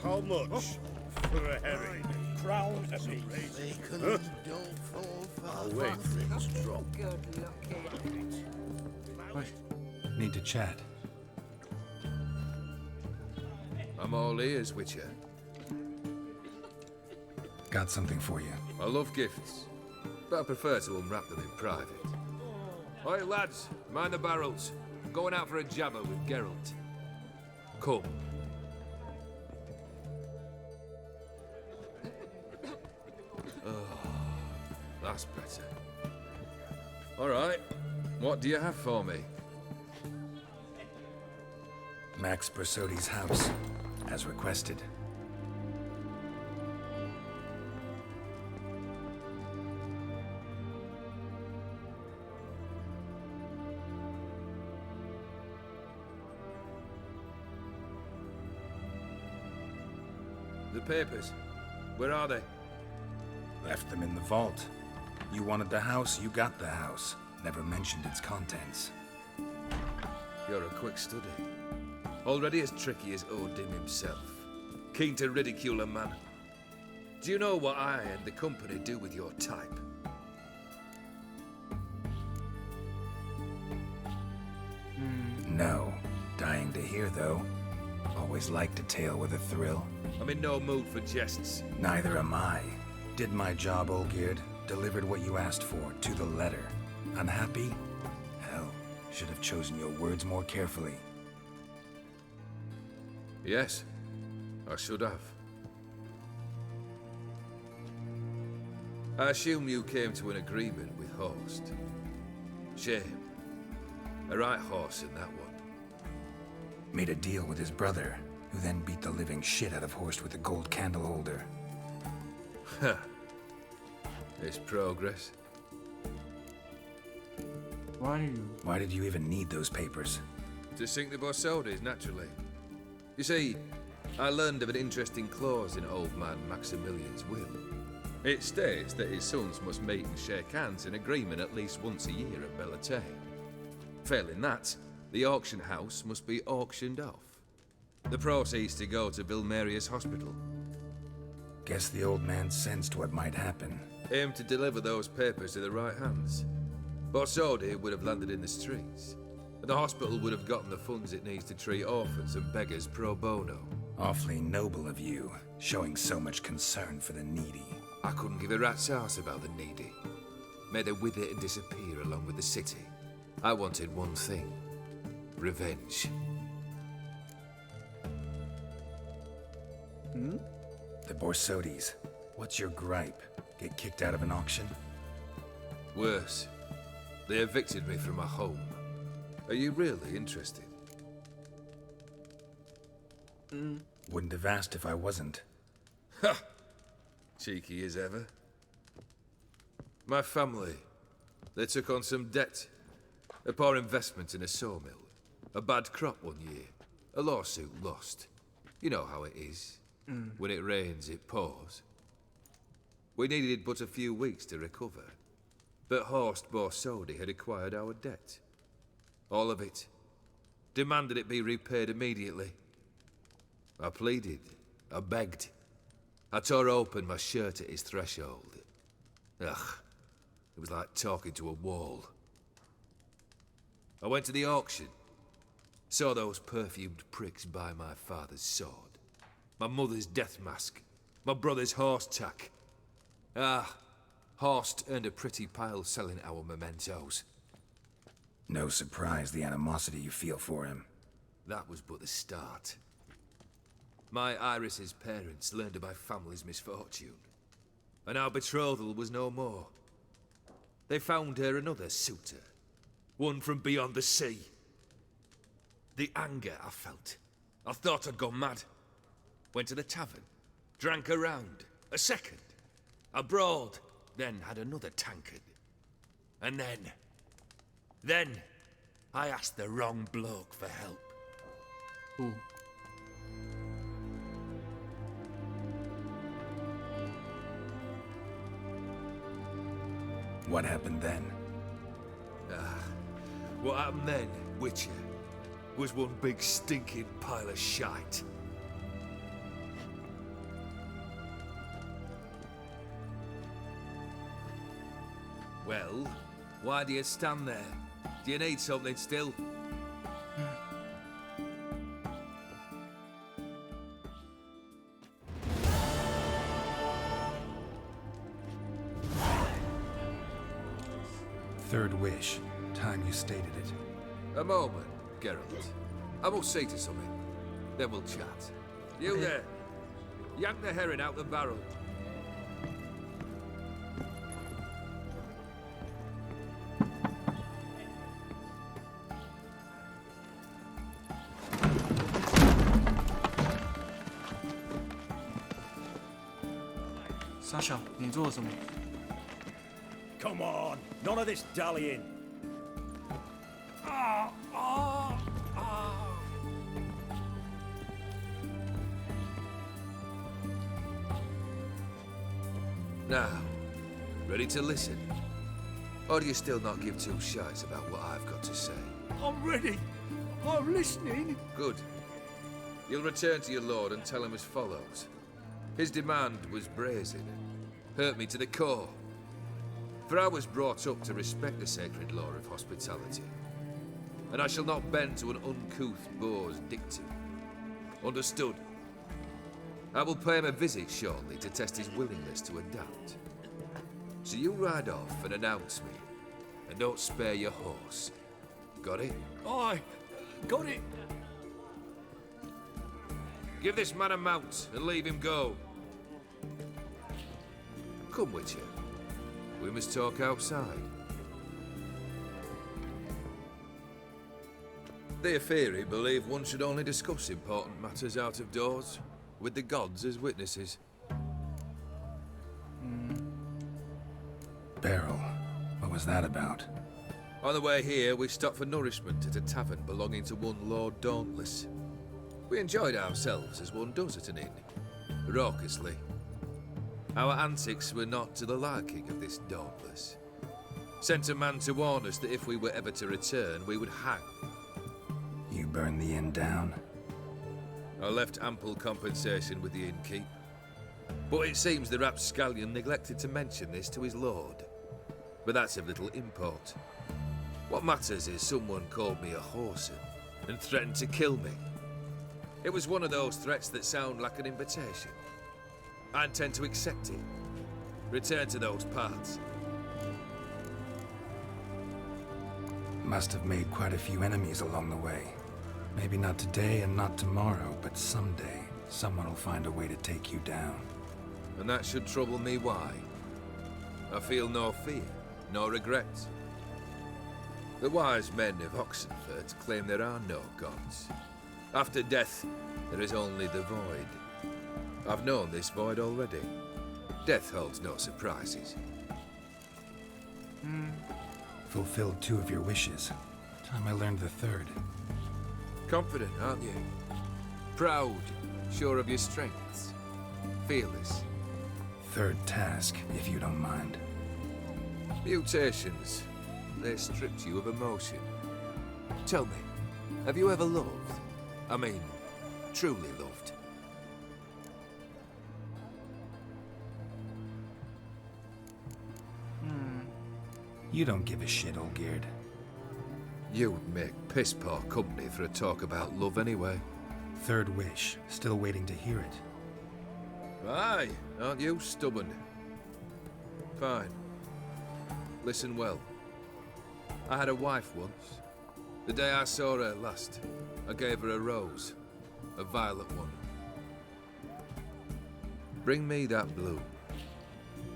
How much for a herring? Crown a piece. Huh? I'll wait for it to drop. Need to chat. I'm all ears, Witcher. Got something for you. I love gifts, but I prefer to unwrap them in private. Oi, lads, mind the barrels. I'm going out for a jabber with Geralt. Come. Oh, that's better. All right, what do you have for me? Max Bersodi's house, as requested. The papers, where are they? Left them in the vault. You wanted the house, you got the house. Never mentioned its contents. You're a quick study. Already as tricky as Odin himself. Keen to ridicule a man. Do you know what I and the company do with your type? No. Dying to hear, though. Always liked a tale with a thrill. I'm in no mood for jests. Neither am I. Did my job, Olgierd. Delivered what you asked for, to the letter. Unhappy? Hell, should have chosen your words more carefully. Yes, I should have. I assume you came to an agreement with Horst. Shame. A right horse in that one. Made a deal with his brother, who then beat the living shit out of Horst with a gold candle holder. Huh. It's progress. Why did you even need those papers? To sink the Borsodis, naturally. You see, I learned of an interesting clause in old man Maximilian's will. It states that his sons must meet and shake hands in agreement at least once a year at Bellatane. Failing that, the auction house must be auctioned off. The proceeds to go to Vilmeria's hospital. Guess the old man sensed what might happen. Aimed to deliver those papers to the right hands. Borsodi would have landed in the streets. And the hospital would have gotten the funds it needs to treat orphans and beggars pro bono. Awfully noble of you, showing so much concern for the needy. I couldn't give a rat's ass about the needy. May they wither and disappear along with the city. I wanted one thing. Revenge. The Borsodis. What's your gripe? Get kicked out of an auction? Worse. They evicted me from my home. Are you really interested? Wouldn't have asked if I wasn't. Ha! Cheeky as ever. My family, they took on some debt. A poor investment in a sawmill. A bad crop one year. A lawsuit lost. You know how it is. When it rains, it pours. We needed but a few weeks to recover. But Horst Borsodi had acquired our debt. All of it. Demanded it be repaid immediately. I pleaded. I begged. I tore open my shirt at his threshold. Ugh. It was like talking to a wall. I went to the auction. Saw those perfumed pricks buy my father's sword, my mother's death mask, my brother's horse tack. Ah, Horst earned a pretty pile selling our mementos. No surprise the animosity you feel for him. That was but the start. My Iris's parents learned of my family's misfortune, and our betrothal was no more. They found her another suitor, one from beyond the sea. The anger I felt. I thought I'd gone mad. Went to the tavern, drank a round, a second, a broad, then had another tankard. And then, I asked the wrong bloke for help. Ooh. What happened then? What happened then, Witcher, was one big stinking pile of shite. Well, why do you stand there? Do you need something still? Third wish. Time you stated it. A moment, Geralt. I must say to something. Then we'll chat. You there. Yank the herring out the barrel.傻小，你做了什么？ Come on, none of this dallying. Now, ready to listen? Or do you still not give two shites about what I've got to say? I'm ready. I'm listening. Good. You'll return to your lord and tell him as follows. His demand was brazen. Hurt me to the core. For I was brought up to respect the sacred law of hospitality. And I shall not bend to an uncouth boor's dictum. Understood? I will pay him a visit shortly to test his willingness to adapt. So you ride off and announce me. And don't spare your horse. Got it? Aye, got it. Give this man a mount and leave him go. Come, Witcher. We must talk outside. The Aetheri believe one should only discuss important matters out of doors, with the gods as witnesses. Beryl, what was that about? On the way here, we stopped for nourishment at a tavern belonging to one Lord Dauntless. We enjoyed ourselves as one does at an inn, raucously. Our antics were not to the liking of this Dauntless. Sent a man to warn us that if we were ever to return, we would hang. You burned the inn down? I left ample compensation with the innkeep. But it seems the rapscallion neglected to mention this to his lord. But that's of little import. What matters is someone called me a whoreson and threatened to kill me. It was one of those threats that sound like an invitation. I intend to accept it. Return to those parts. Must have made quite a few enemies along the way. Maybe not today and not tomorrow, but someday, someone will find a way to take you down. And that should trouble me why? I feel no fear, no regret. The wise men of Oxenfurt claim there are no gods. After death, there is only the void. I've known this void already. Death holds no surprises. Fulfilled 2 of your wishes. Time I learned the 3rd. Confident, aren't you? Proud, sure of your strengths. Fearless. 3rd task, if you don't mind. Mutations. They stripped you of emotion. Tell me, have you ever loved? I mean, truly loved? You don't give a shit, Olgierd. You'd make piss poor company for a talk about love anyway. Third wish. Still waiting to hear it. Aye, aren't you stubborn? Fine. Listen well. I had a wife once. The day I saw her last, I gave her a rose. A violet one. Bring me that blue.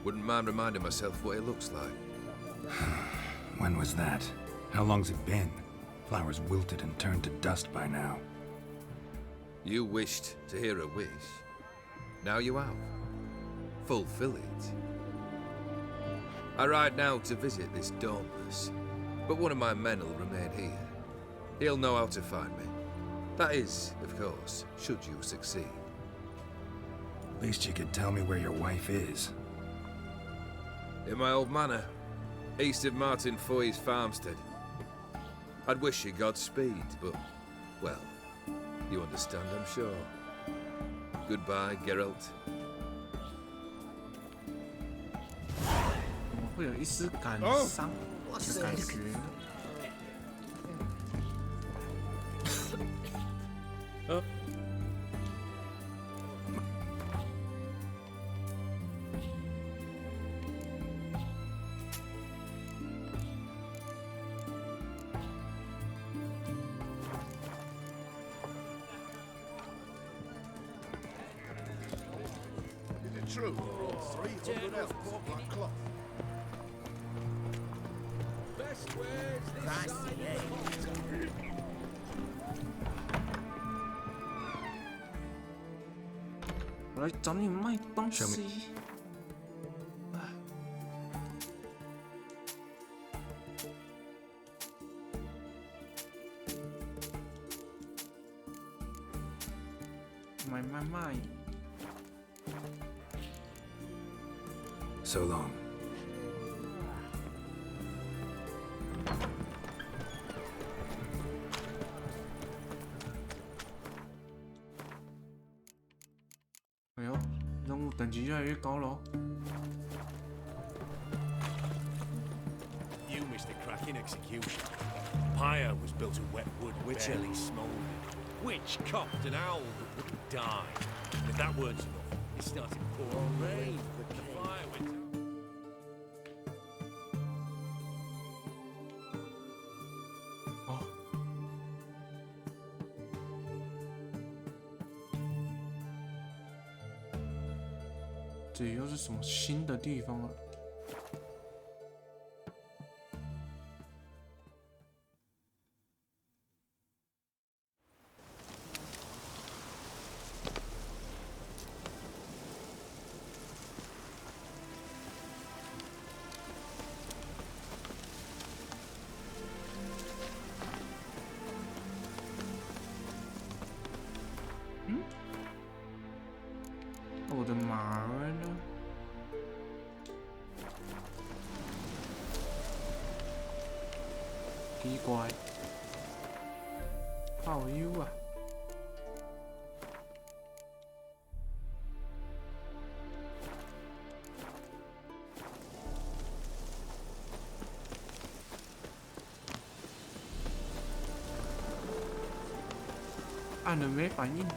Wouldn't mind reminding myself what it looks like. When was that? How long's it been? Flowers wilted and turned to dust by now. You wished to hear a wish. Now you have. Fulfill it. I ride now to visit this Dauntless, but one of my men will remain here. He'll know how to find me. That is, of course, should you succeed. At least you could tell me where your wife is. In my old manor, east of Martin Foy's farmstead. I'd wish you Godspeed, but, well, you understand, I'm sure. Goodbye, Geralt. 会有一丝感伤的感觉。True. 300 elf like cloth. Best ways this side. 我来找你卖东西。卖。So long.哎呦，任务等级越来越高了。 You missed a cracking execution. Pyre was built of wet wood, barely smouldering. Witch coughed and howled but wouldn't die. And if that weren't enough, it started pouring rain. The fire went out. 这又是什么新的地方啊？ 我的马儿呢？奇怪，好优啊！按了没反应。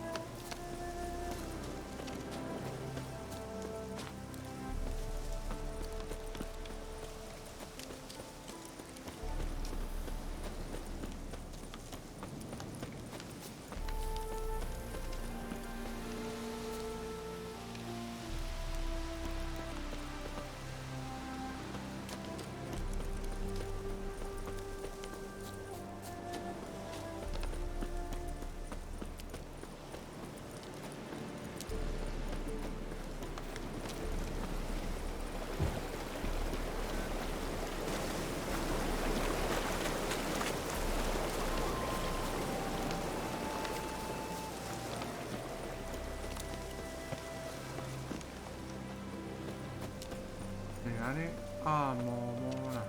哪里啊？摸摸啦！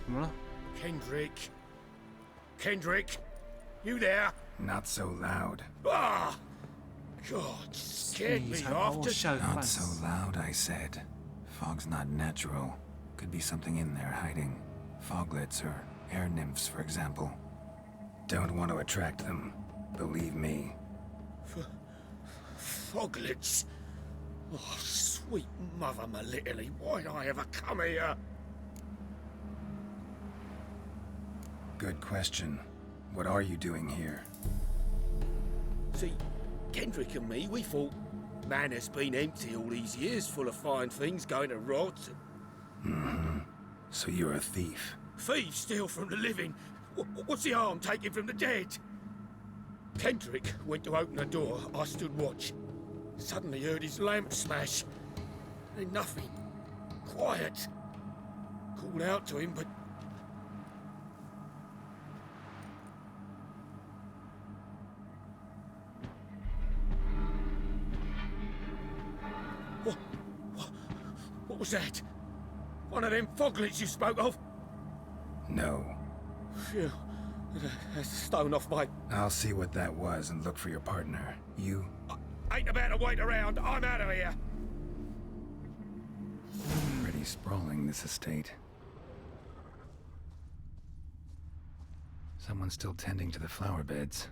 怎么了？ Kendrick. Kendrick, you there? Not so loud. Ah! God, scared me off. Not so loud, I said. Fog's not natural. Could be something in there hiding. Foglets or air nymphs, for example. Don't want to attract them. Believe me. Foglets? Oh, sweet mother Melitterly, why'd I ever come here? Good question. What are you doing here? See, Kendrick and me, we thought Manor's been empty all these years, full of fine things going to rot. Mm-hmm. So you're a thief. Thieves steal from the living. What's the harm taking from the dead? Kendrick went to open the door. I stood watch. Suddenly heard his lamp smash. Then nothing. Quiet. Called out to him, but... What was that? One of them foglets you spoke of? No. Phew. A stone off my... I'll see what that was and look for your partner. You... Ain't about to wait around. I'm out of here. Pretty sprawling, this estate. Someone's still tending to the flower beds.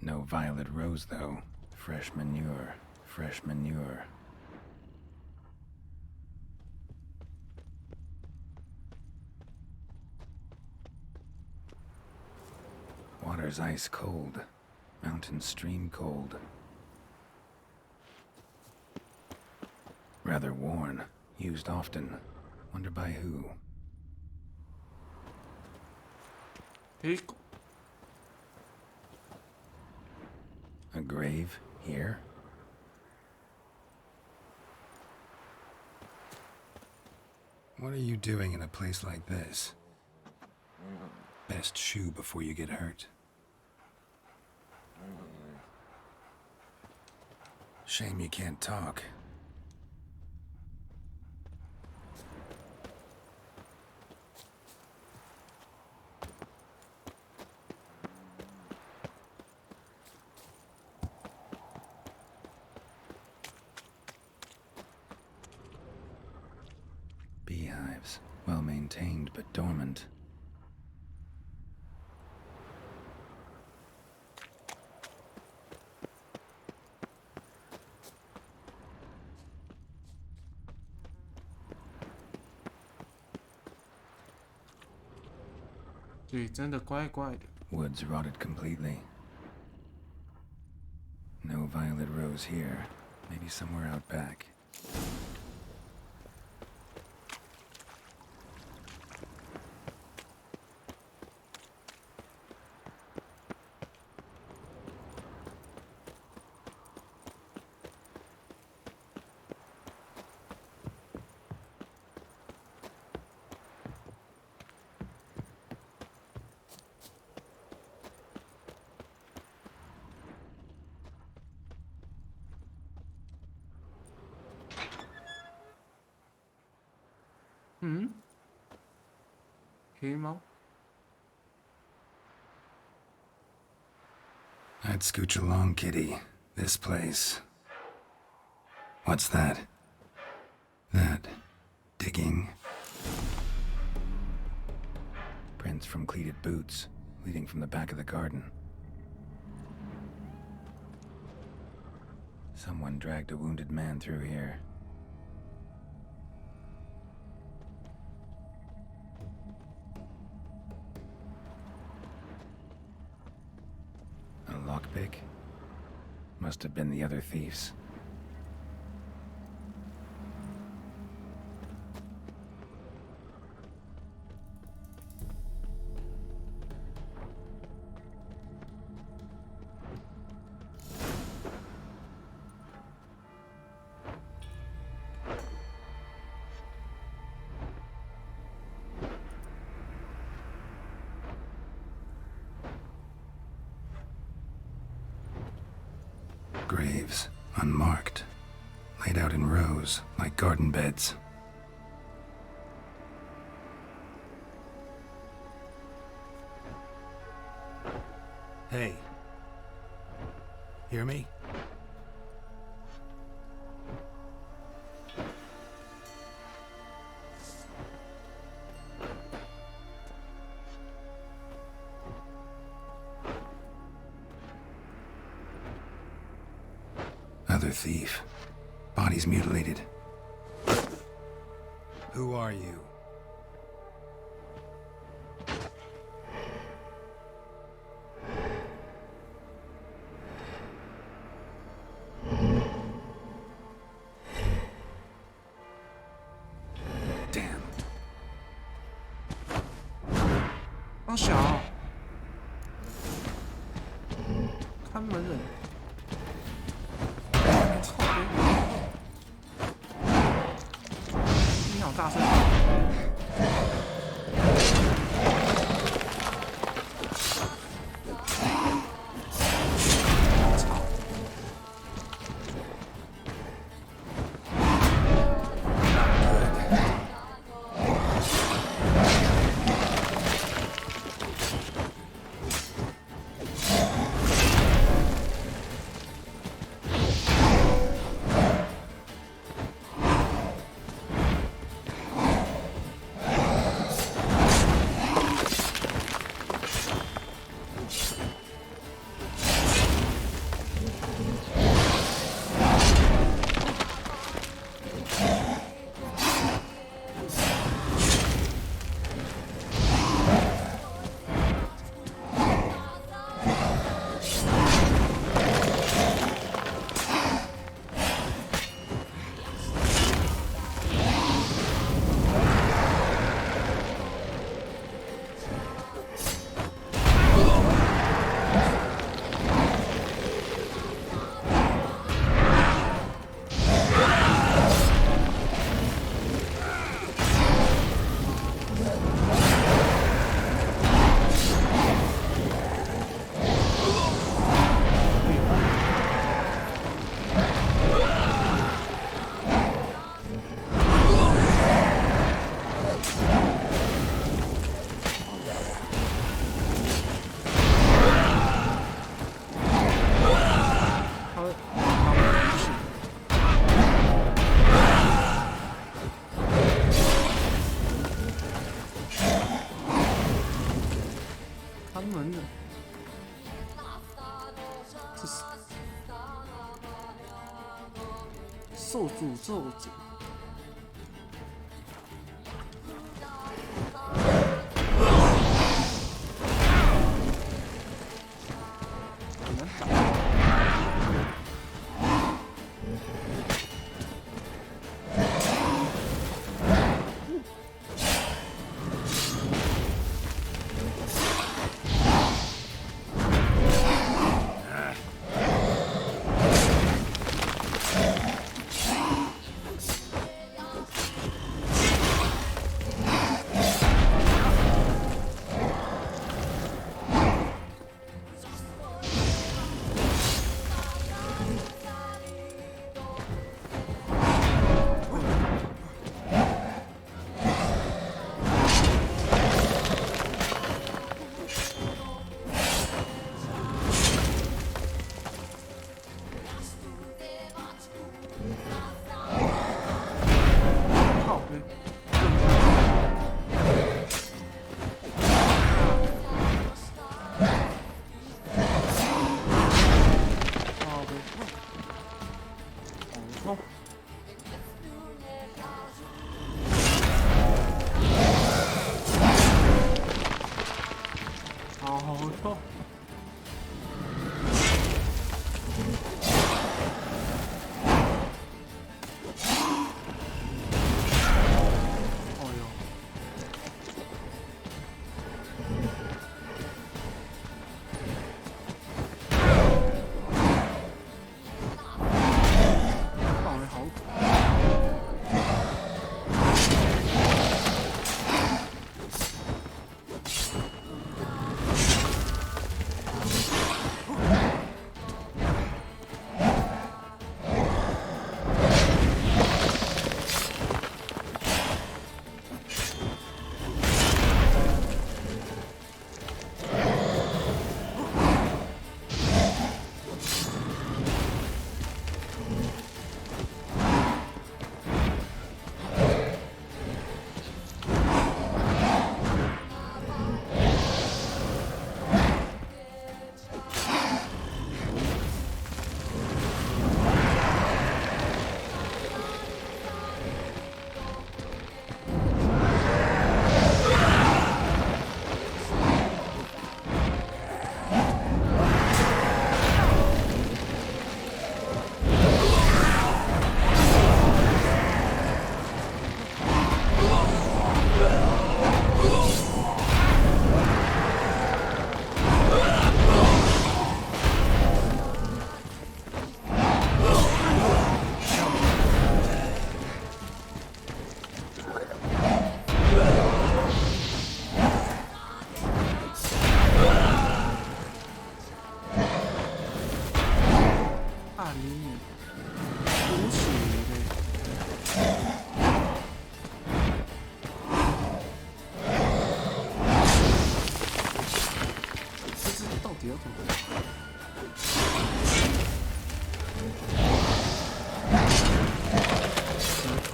No violet rose, though. Fresh manure. Fresh manure. Water's ice cold. Mountain stream cold. Rather worn. Used often. Wonder by who. A grave here? What are you doing in a place like this? Best shoe before you get hurt. Shame you can't talk. Beehives, well maintained but dormant. Woods rotted completely. No violet rose here. Maybe somewhere out back. I'd scooch along, kitty. This place. What's that? That. Digging. Prints from cleated boots, leading from the back of the garden. Someone dragged a wounded man through here. A lockpick? Must have been the other thieves. Graves, unmarked, laid out in rows like garden beds. Hey. Hear me? Another thief. Bodies mutilated. Who are you? Damn. 当小，看门人。操你好大声！看门人，这是受诅咒者。很难打。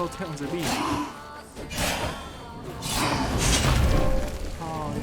都这样子立马。好呀。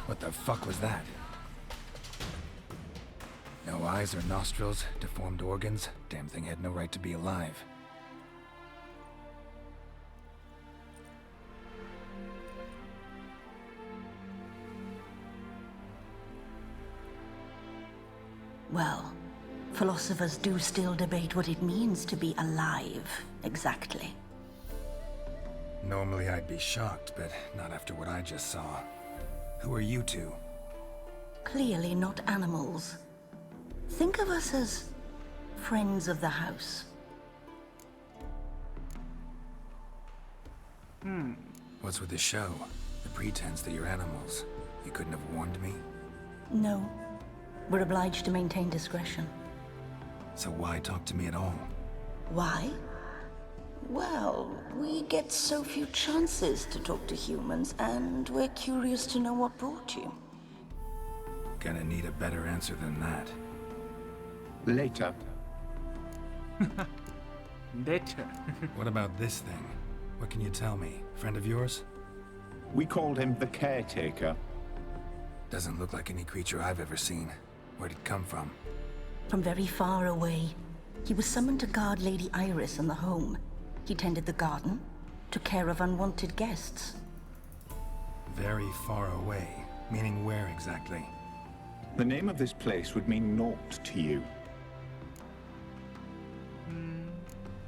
What the fuck was that? No eyes or nostrils, deformed organs. Damn thing had no right to be alive. Well, philosophers do still debate what it means to be alive, exactly. Normally I'd be shocked, but not after what I just saw. Who are you two? Clearly not animals. Think of us as friends of the house. What's with the show? The pretense that you're animals. You couldn't have warned me? No. We're obliged to maintain discretion. So why talk to me at all? Why? Well, we get so few chances to talk to humans, and we're curious to know what brought you. Gonna need a better answer than that. Later. Later. What about this thing? What can you tell me? Friend of yours? We called him the Caretaker. Doesn't look like any creature I've ever seen. Where'd it come from? From very far away. He was summoned to guard Lady Iris and the home. He tended the garden, took care of unwanted guests. Very far away. Meaning where exactly? The name of this place would mean naught to you.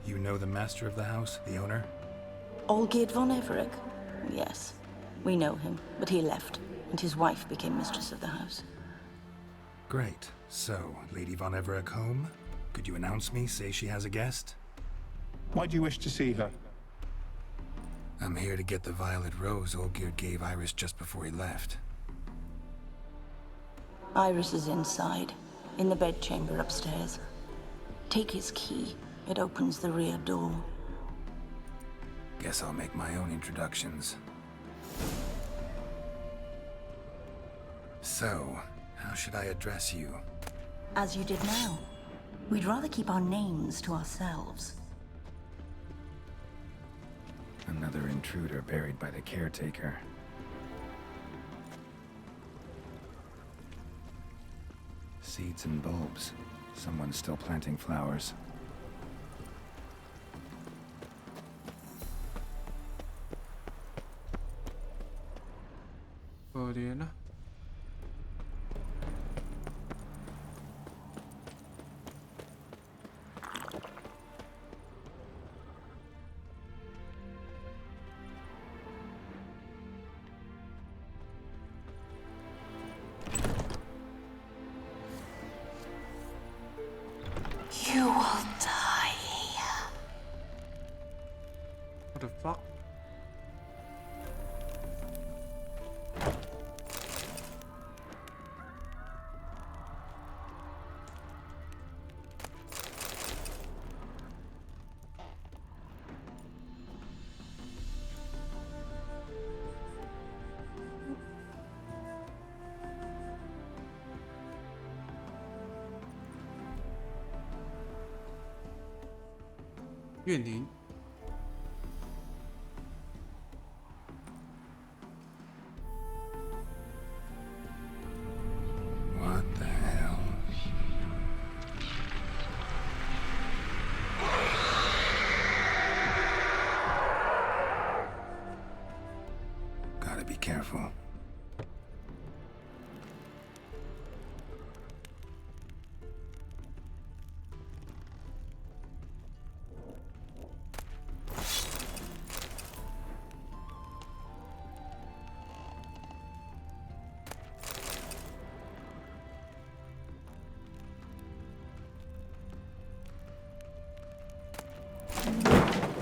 You know the master of the house, the owner? Olgierd von Everett? Yes. We know him, but he left, and his wife became mistress of the house. Great. So, Lady von Everett home? Could you announce me, say she has a guest? Why do you wish to see her? I'm here to get the violet rose Olgierd gave Iris just before he left. Iris is inside, in the bedchamber upstairs. Take his key. It opens the rear door. Guess I'll make my own introductions. So, how should I address you? As you did now. We'd rather keep our names to ourselves. Another intruder buried by the caretaker. Seeds and bulbs. Someone's still planting flowers. Oriana. You will die here. What the fuck? 怨灵。What the hell? Gotta be careful.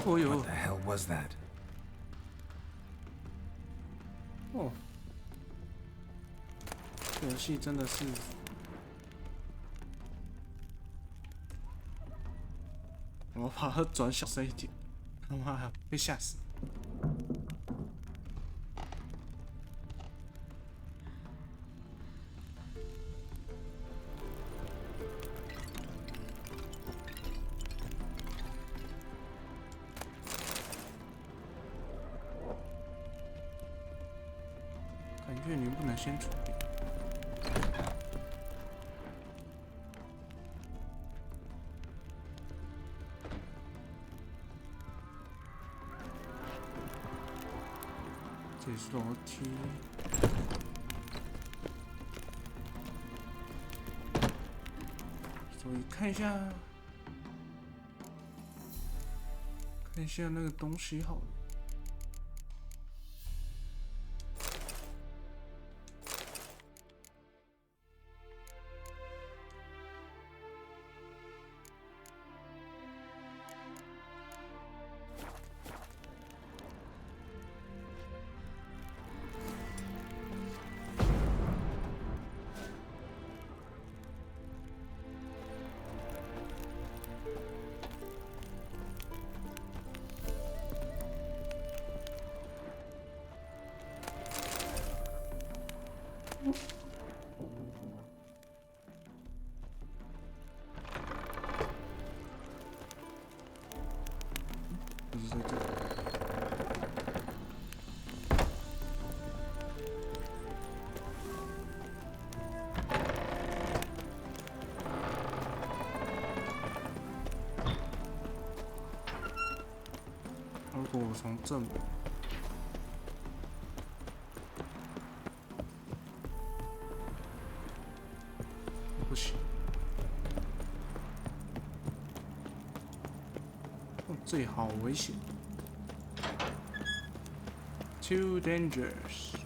Oh, yo. What the hell was that? 哦，这游戏真的是，我把它转小声一点，他妈被吓死。怨灵不能先处理。这里是楼梯。所以看一下那个东西好了。就是在这里。如果我从正门，不行。这里好危险 ，Too dangerous。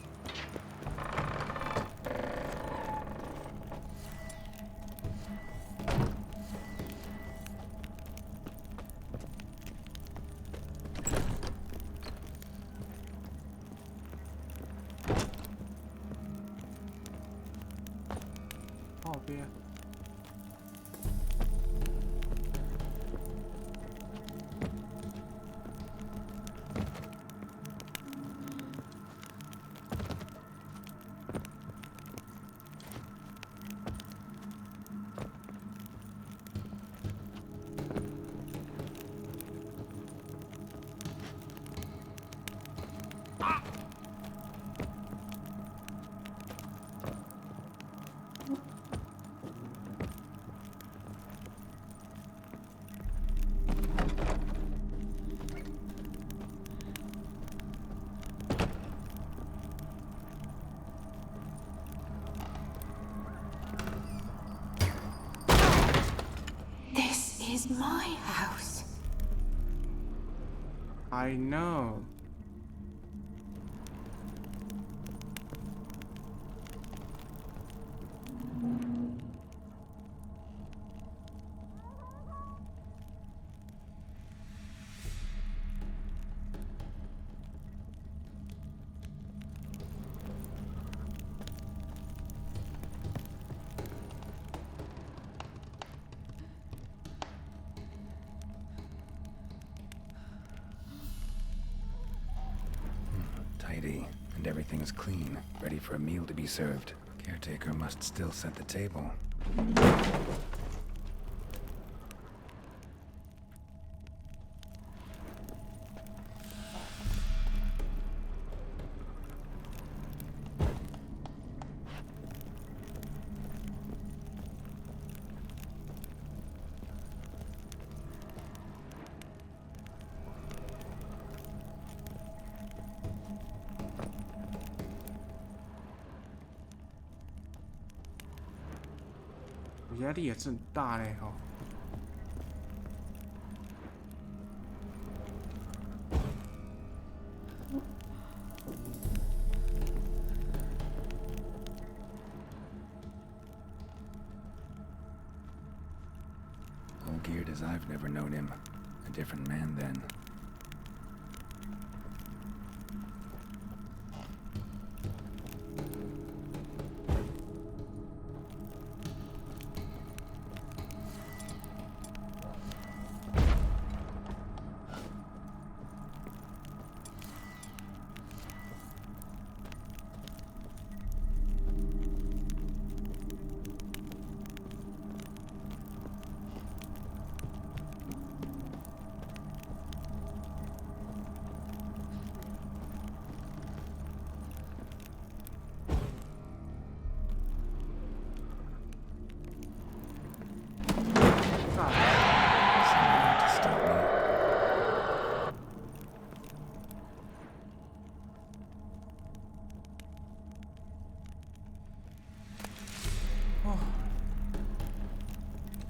靠边。This is my house. I know. Tidy, and everything's clean, ready for a meal to be served. Caretaker must still set the table. 压力也是很大嘞哦。All geared as I've never known him. A different man then.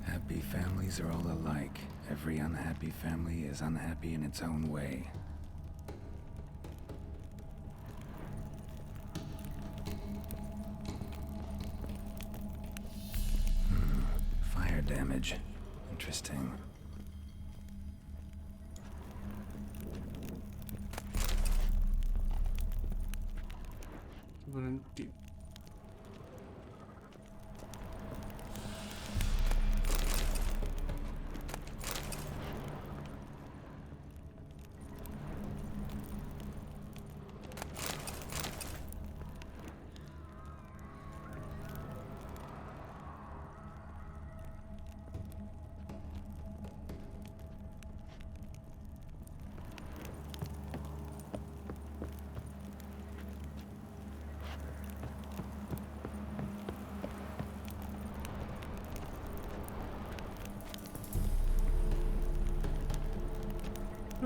Happy families are all alike. Every unhappy family is unhappy in its own way. Fire damage. Interesting.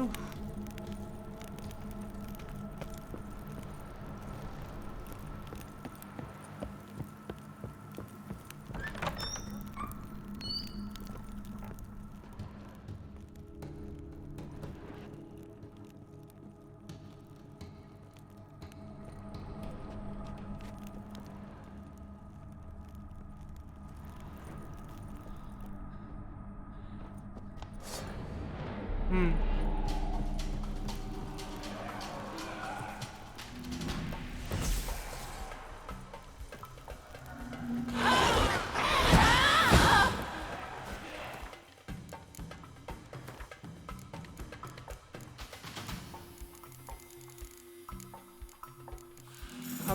Oof.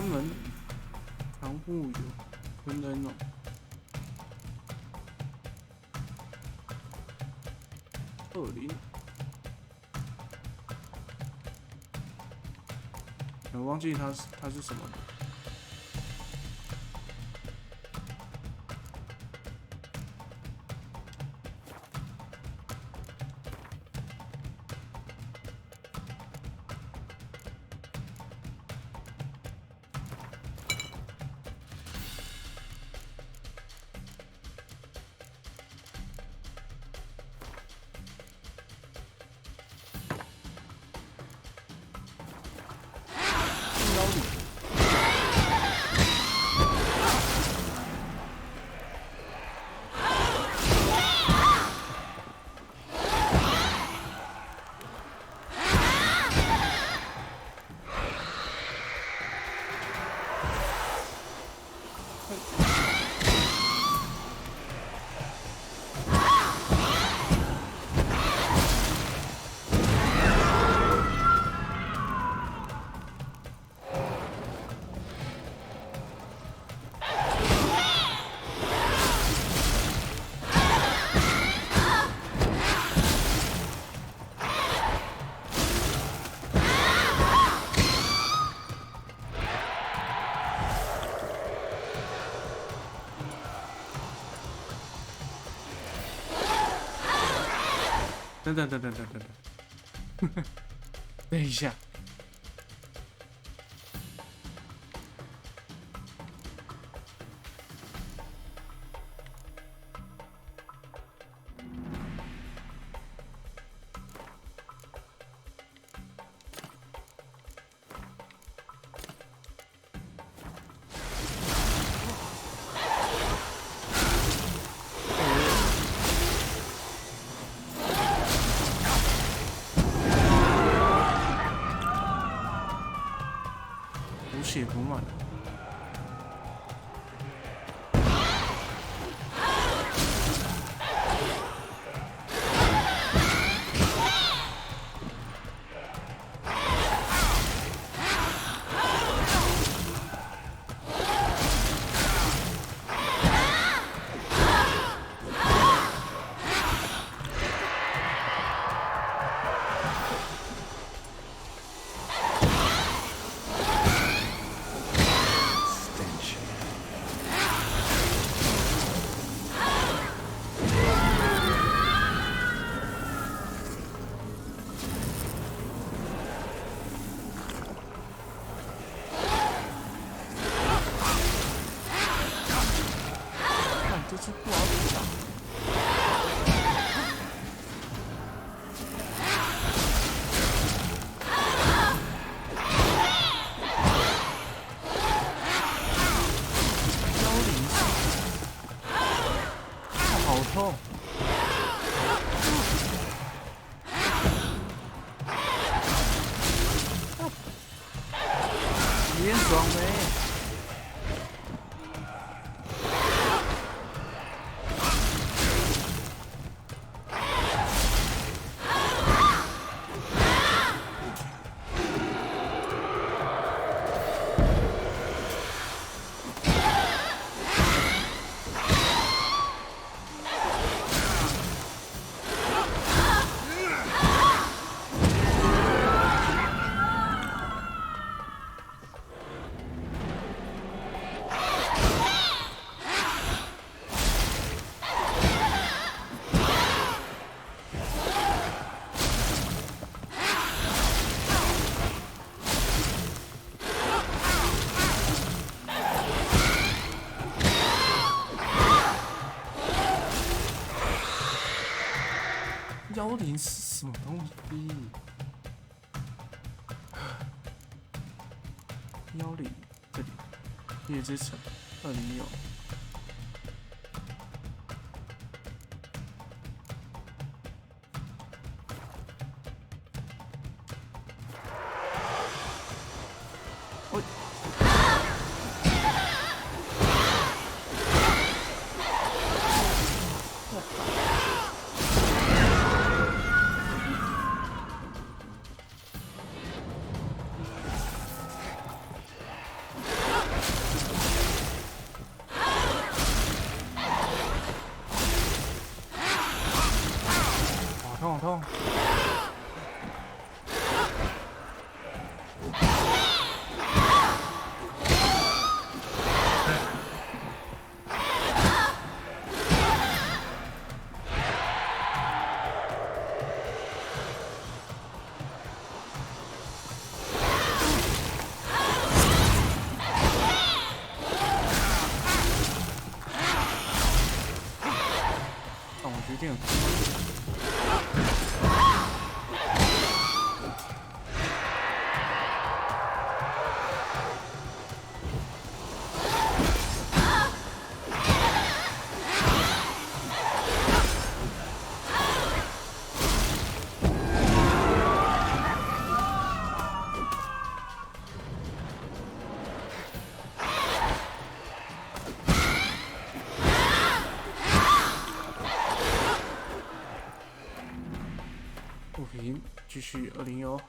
他们防护有喷人哦。20，我忘记它是什么了。等，等一下，血补满了。这只不好打。妖灵好痛！体验爽没？ 妖灵是什么东西？妖灵这里，夜之城201。喂。 好痛！我决定。 不平，继续201哦。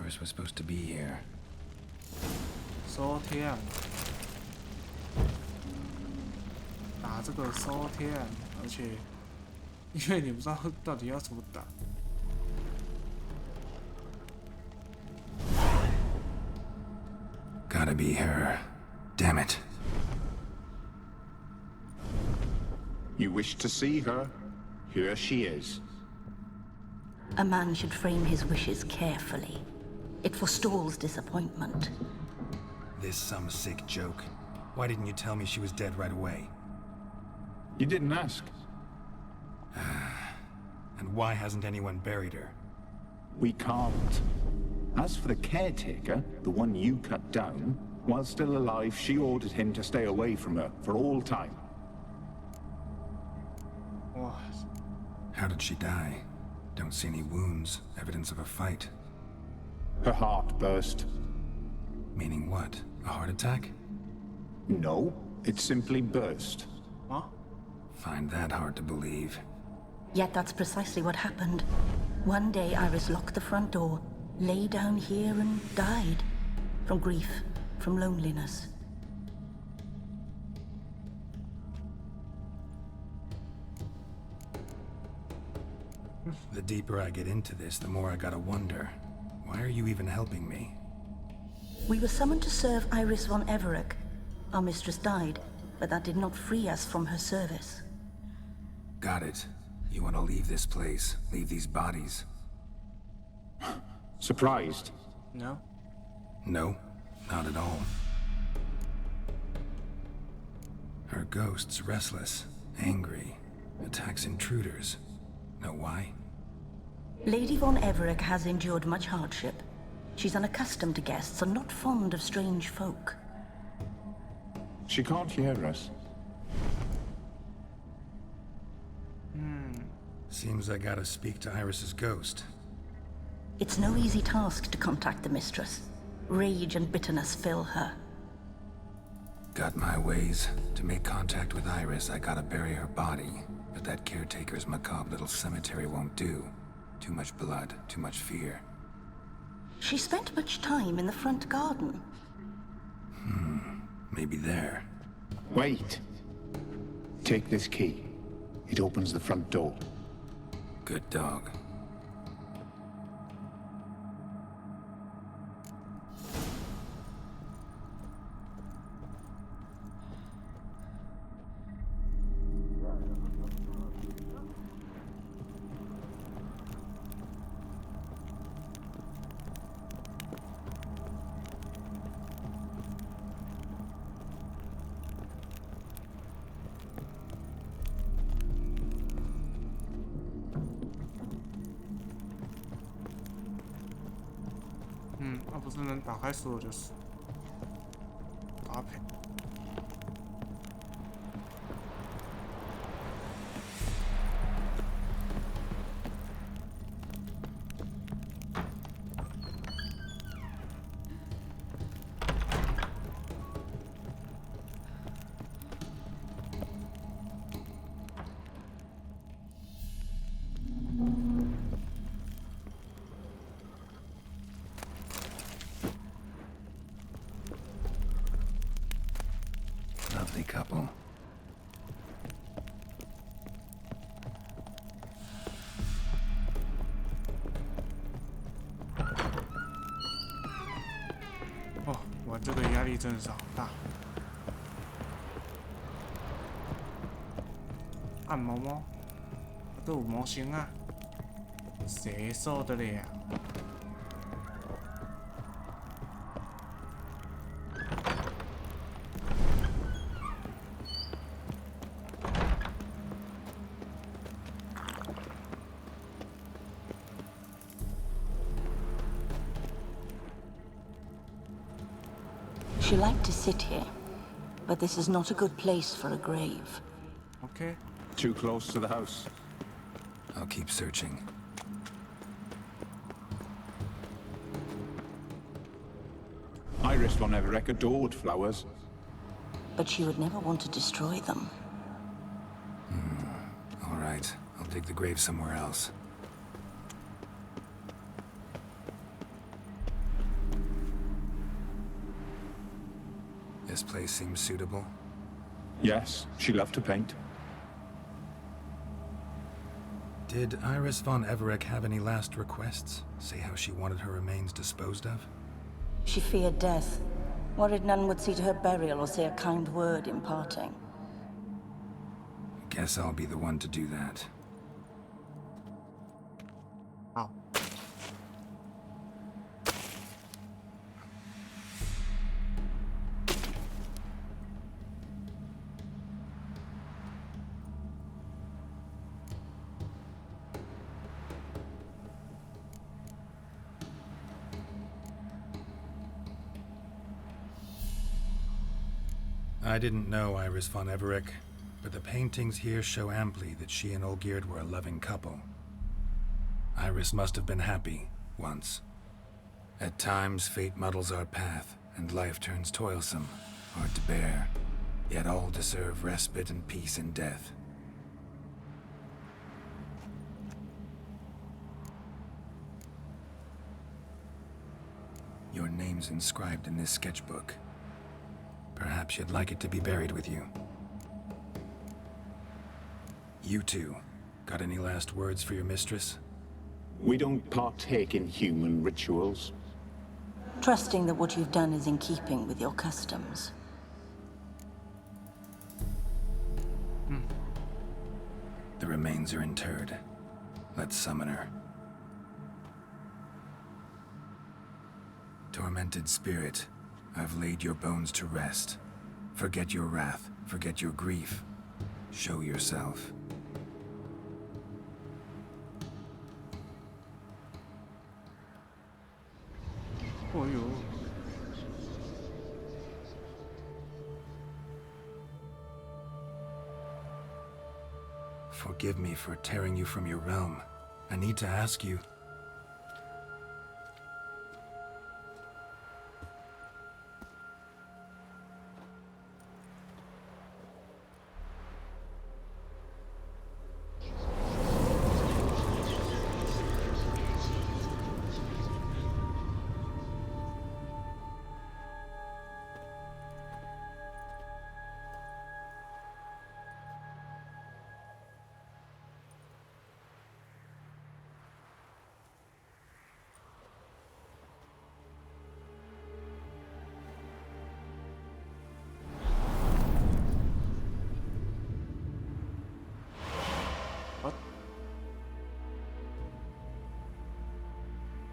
Iris was supposed to be here. 收天，打这个收天，而且因为你不知道到底要怎么打。Gotta be her. Damn it. You wish to see her? Here she is. A man should frame his wishes carefully. It forestalls disappointment. This some sick joke. Why didn't you tell me she was dead right away? You didn't ask. And why hasn't anyone buried her? We can't. As for the caretaker, the one you cut down, while still alive, she ordered him to stay away from her for all time. What? How did she die? Don't see any wounds, evidence of a fight. Her heart burst. Meaning what? A heart attack? No, it simply burst. Huh? Find that hard to believe. Yet that's precisely what happened. One day Iris locked the front door, lay down here and died. From grief, from loneliness. The deeper I get into this, the more I gotta wonder. Why are you even helping me? We were summoned to serve Iris von Everec. Our mistress died, but that did not free us from her service. Got it. You want to leave this place, leave these bodies. Surprised? No. No, not at all. Her ghost's restless, angry, attacks intruders. Know why? Lady von Everec has endured much hardship. She's unaccustomed to guests and not fond of strange folk. She can't hear us. Seems I gotta speak to Iris's ghost. It's no easy task to contact the mistress. Rage and bitterness fill her. Got my ways. To make contact with Iris, I gotta bury her body. But that caretaker's macabre little cemetery won't do. Too much blood, too much fear. She spent much time in the front garden. Maybe there. Wait. Take this key. It opens the front door. Good dog.不是能打开所有就是搭配。Lovely couple.哦，玩这个压力真的是好大。按摩猫，都有模型啊，谁受得了？She liked to sit here, but this is not a good place for a grave. Okay. Too close to the house. I'll keep searching. Iris von Everec adored flowers. But she would never want to destroy them. All right, I'll dig the grave somewhere else. This place seems suitable. Yes, she loved to paint. Did Iris von Everec have any last requests? Say how she wanted her remains disposed of? She feared death, worried none would see to her burial or say a kind word in parting. Guess I'll be the one to do that. Oh. I didn't know Iris von Everec, but the paintings here show amply that she and Olgierd were a loving couple. Iris must have been happy, once. At times, fate muddles our path, and life turns toilsome, hard to bear. Yet all deserve respite and peace in death. Your name's inscribed in this sketchbook. Perhaps you'd like it to be buried with you. You two, got any last words for your mistress? We don't partake in human rituals. Trusting that what you've done is in keeping with your customs. The remains are interred. Let's summon her. Tormented spirit, I've laid your bones to rest. Forget your wrath, forget your grief. Show yourself. Oh, yo. Forgive me for tearing you from your realm. I need to ask you.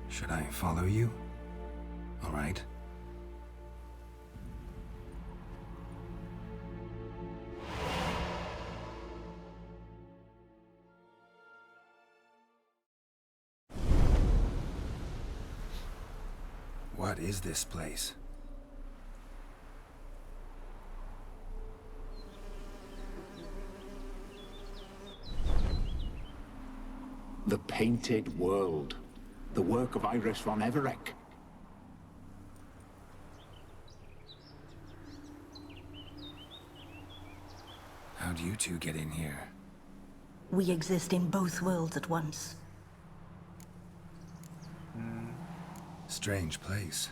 Should I follow you? All right. What is this place? The Painted World. The work of Iris von Everec. How'd you two get in here? We exist in both worlds at once. Strange place.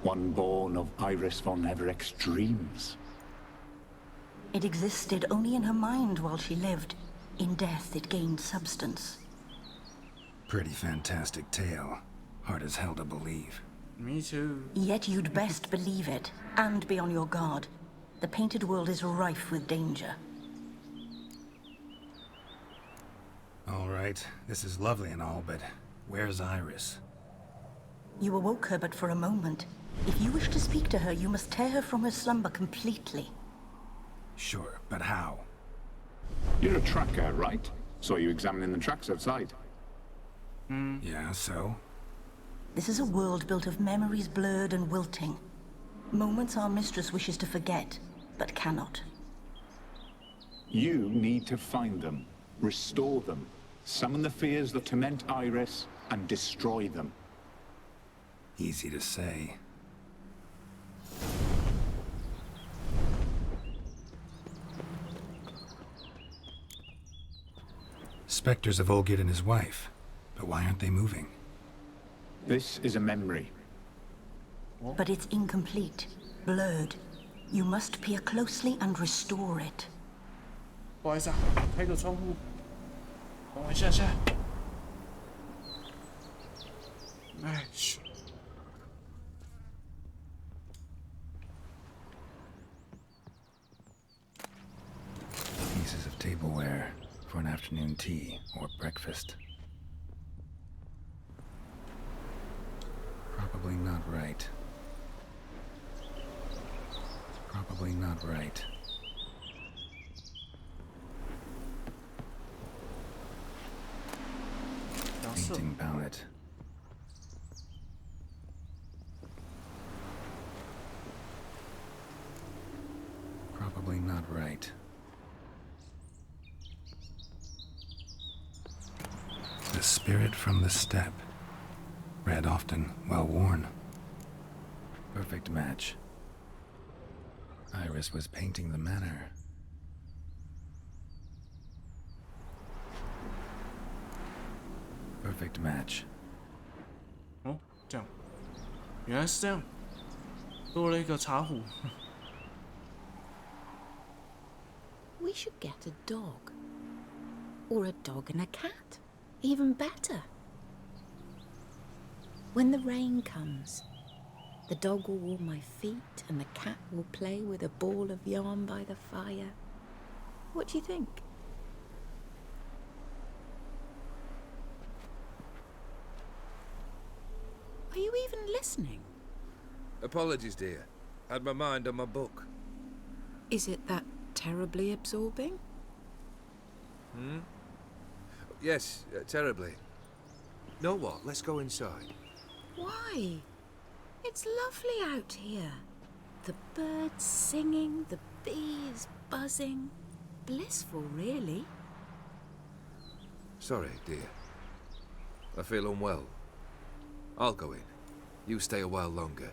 One born of Iris von Everec's dreams. It existed only in her mind while she lived. In death, it gained substance. Pretty fantastic tale. Hard as hell to believe. Me too. Yet you'd best believe it, and be on your guard. The Painted World is rife with danger. All right, this is lovely and all, but where's Iris? You awoke her but for a moment. If you wish to speak to her, you must tear her from her slumber completely. Sure, but how? You're a tracker, right? Saw you examining the tracks outside. Yeah, so? This is a world built of memories blurred and wilting. Moments our mistress wishes to forget, but cannot. You need to find them, restore them, summon the fears that torment Iris, and destroy them. Easy to say. Spectres of Olgierd and his wife. But why aren't they moving? This is a memory. But it's incomplete. blurred. You must peer closely and restore it. 不好意思啊，开个窗户，等我一下下。哎，嘘。 Pieces of tableware for an afternoon tea or breakfast. Probably not right. Probably not right. Painting palette. Probably not right. The spirit from the steppe. Red often, well worn. Perfect match. Iris was painting the manor. Perfect match. 哦，这样，原来是这样，多了一个茶壶。We should get a dog. Or a dog and a cat. Even better. When the rain comes, the dog will warm my feet and the cat will play with a ball of yarn by the fire. What do you think? Are you even listening? Apologies, dear. Had my mind on my book. Is it that terribly absorbing? Hmm? Yes, terribly. Know what? Let's go inside. Why? It's lovely out here. The birds singing, the bees buzzing. Blissful, really. Sorry, dear. I feel unwell. I'll go in. You stay a while longer.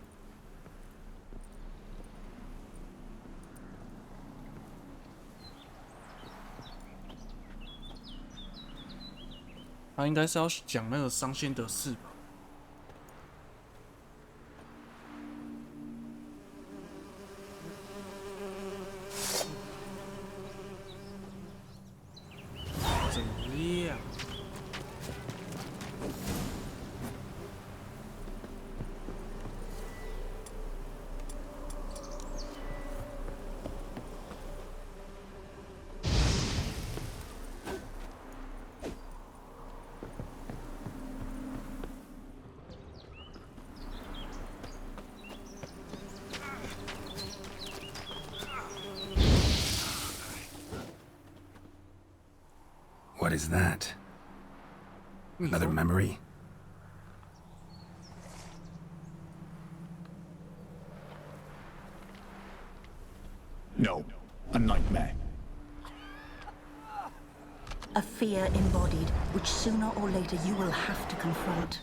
他应该是要讲那个伤心的事吧？怎么样？ What is that? Another memory? No, a nightmare. A fear embodied, which sooner or later you will have to confront.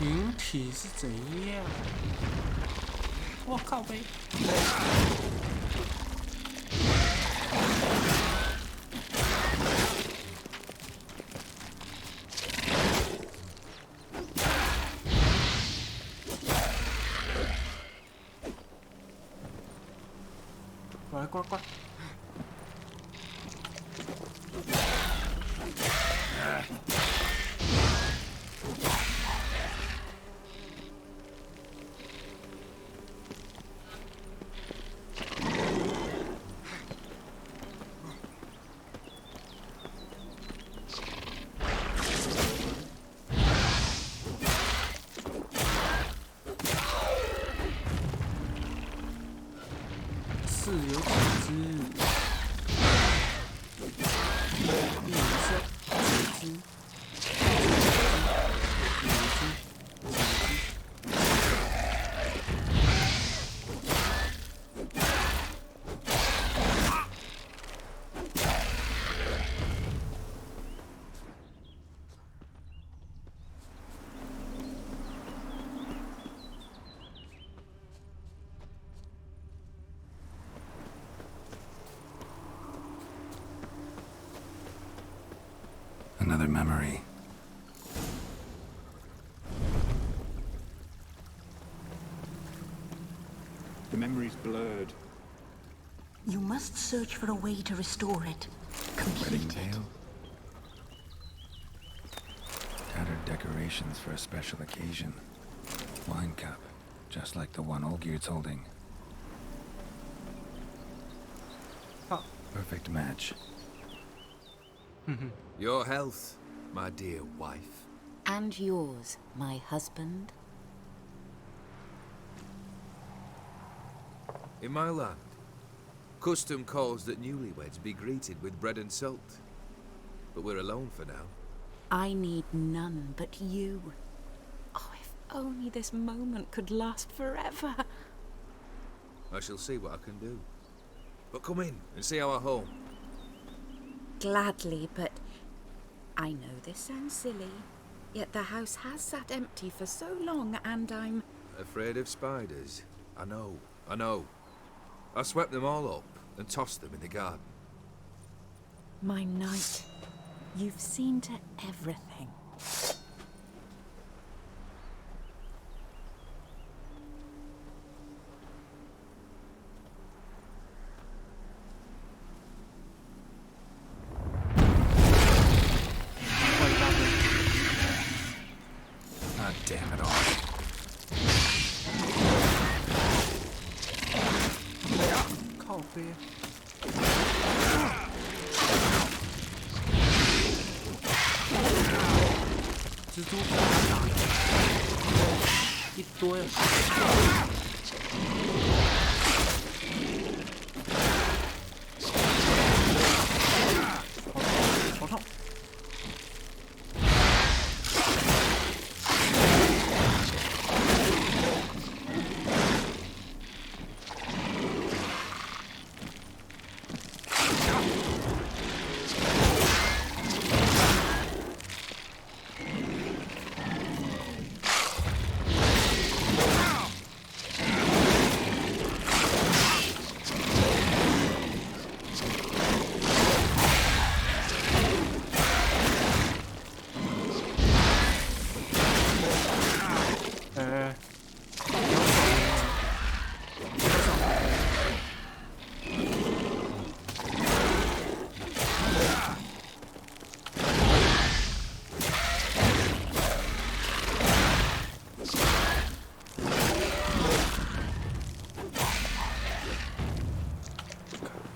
灵体是怎样？我靠呗！过来，过来，过来！是有几只，一只，几只。another memory. The memory's blurred. You must search for a way to restore it. Wedding Complete it. veil? Tattered decorations for a special occasion. Wine cup, just like the one Olgierd's holding. Huh. Perfect match. Your health, my dear wife. And yours, my husband. In my land, custom calls that newlyweds be greeted with bread and salt. But we're alone for now. I need none but you. Oh, if only this moment could last forever. I shall see what I can do. But come in and see our home. Gladly, but I know this sounds silly, yet the house has sat empty for so long and I'm... Afraid of spiders? I know. I swept them all up and tossed them in the garden. My knight, you've seen to everything. Ah, damn it all.靠背。蜘蛛比较难打，一堆。好痛！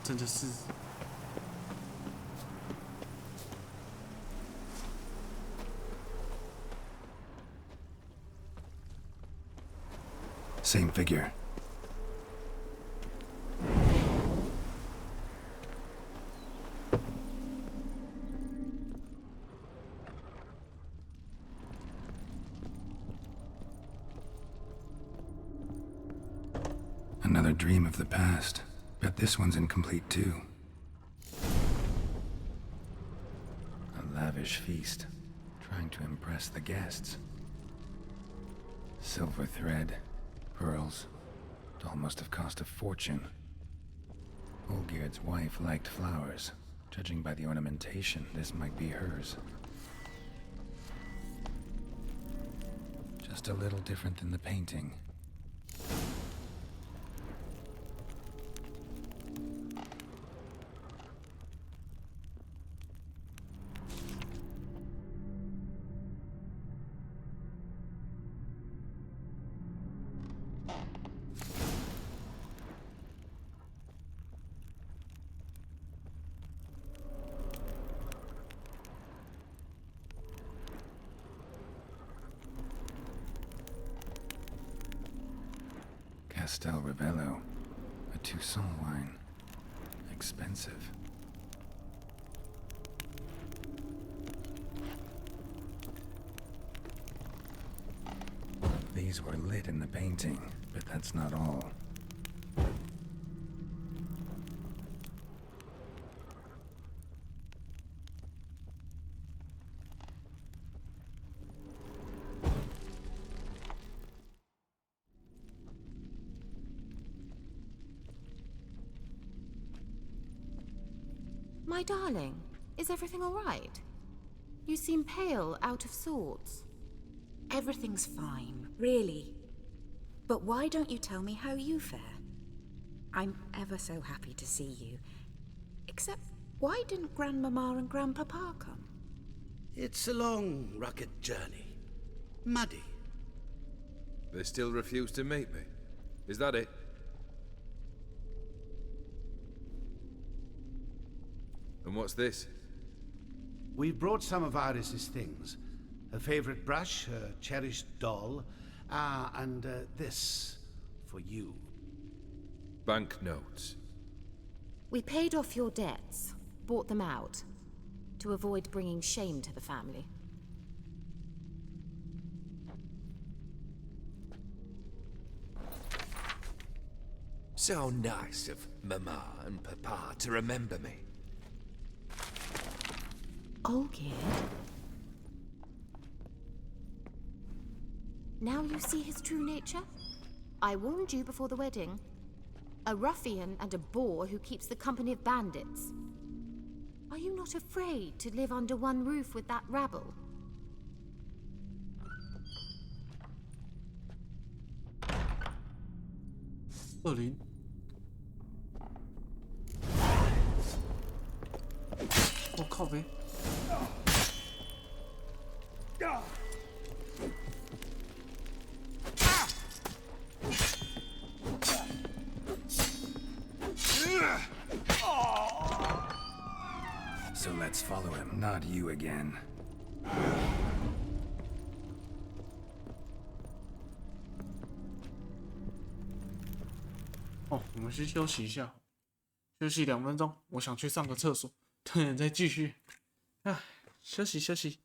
真的是。Same figure. Another dream of the past. Bet this one's incomplete too. A lavish feast, trying to impress the guests. Silver thread, pearls. Doll must have cost a fortune. Olgierd's wife liked flowers. Judging by the ornamentation, this might be hers. Just a little different than the painting. Castel Ravello, a Toussaint wine. Expensive. These were lit in the painting, but that's not all. My darling, is everything all right? You seem pale, out of sorts. Everything's fine, really. But why don't you tell me how you fare? I'm ever so happy to see you. Except, why didn't Grandmama and Grandpapa come? It's a long, rugged journey. Muddy. They still refuse to meet me. Is that it? And what's this? We've brought some of Iris's things. Her favorite brush, her cherished doll, and this for you. Banknotes. We paid off your debts, bought them out, to avoid bringing shame to the family. So nice of Mama and Papa to remember me. Olgierd? Now you see his true nature? I warned you before the wedding. A ruffian and a boor who keeps the company of bandits. Are you not afraid to live under one roof with that rabble?20.我靠呗！ So let's follow him, not you again. 哦，我们先休息一下，休息2分钟，我想去上个厕所，等人再继续。啊，休息休息。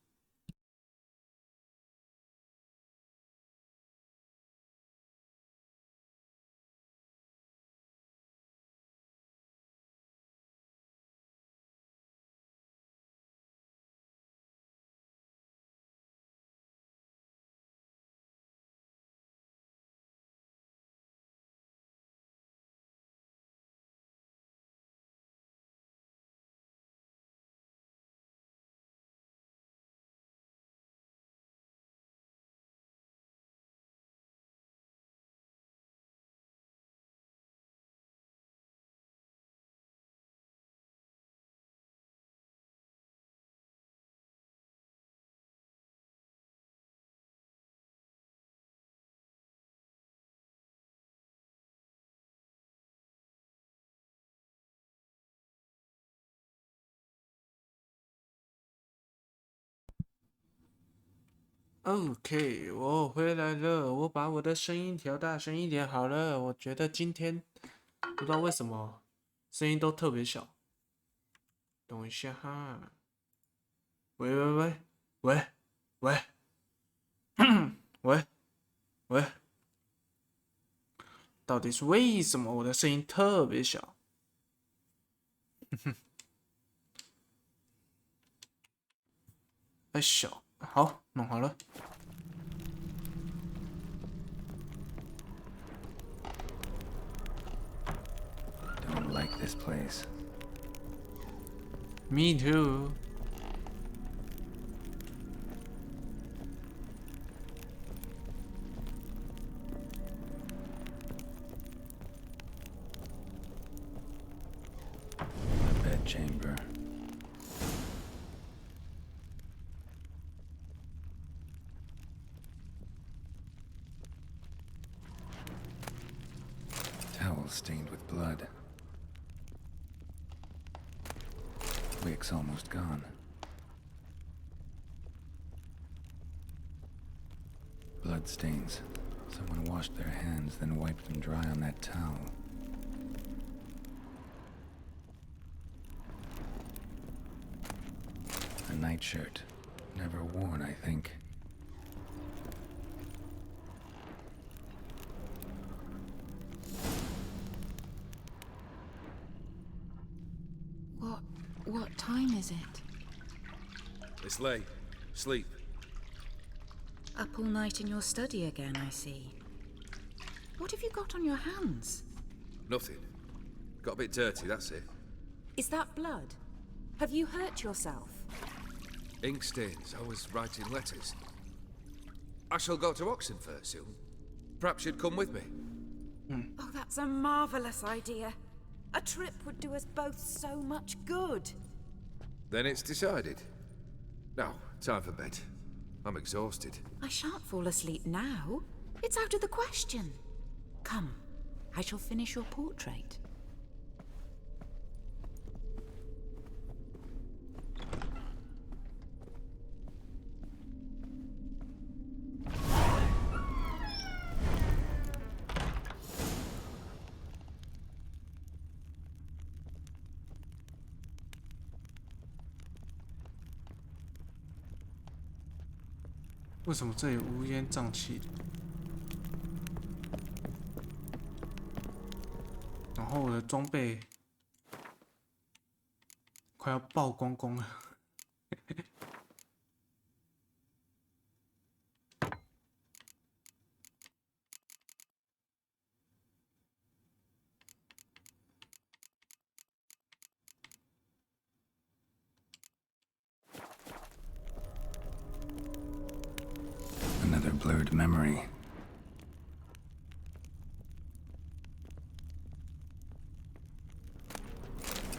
OK， 我回来了，我把我的声音调大声一点好了。我觉得今天不知道为什么声音都特别小。等一下哈，喂喂喂喂喂喂喂，到底是为什么我的声音特别小？太小，好，弄好了。 Don't like this place. Me too. The bedchamber. Towel stained with blood. Wick's almost gone. Blood stains. Someone washed their hands, then wiped them dry on that towel. A nightshirt. Never worn, I think. What time is it? It's late. Sleep. Up all night in your study again, I see. What have you got on your hands? Nothing. Got a bit dirty, that's it. Is that blood? Have you hurt yourself? Ink stains. I was writing letters. I shall go to Oxenfurt soon. Perhaps you'd come with me. Oh, that's a marvellous idea. A trip would do us both so much good. Then it's decided. Now, time for bed. I'm exhausted. I shan't fall asleep now. It's out of the question. Come, I shall finish your portrait.为什么这里乌烟瘴气的？然后我的装备快要曝光光了。Another blurred memory.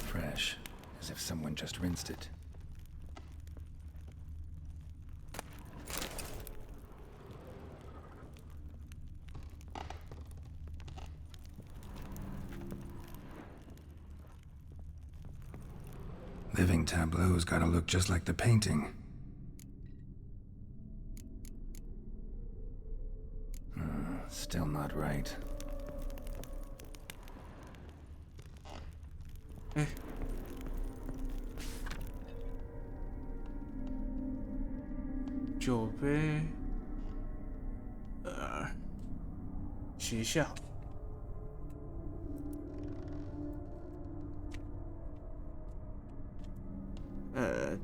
Fresh, as if someone just rinsed it. Living tableau's gotta look just like the painting. Still not right. 酒杯，洗一下。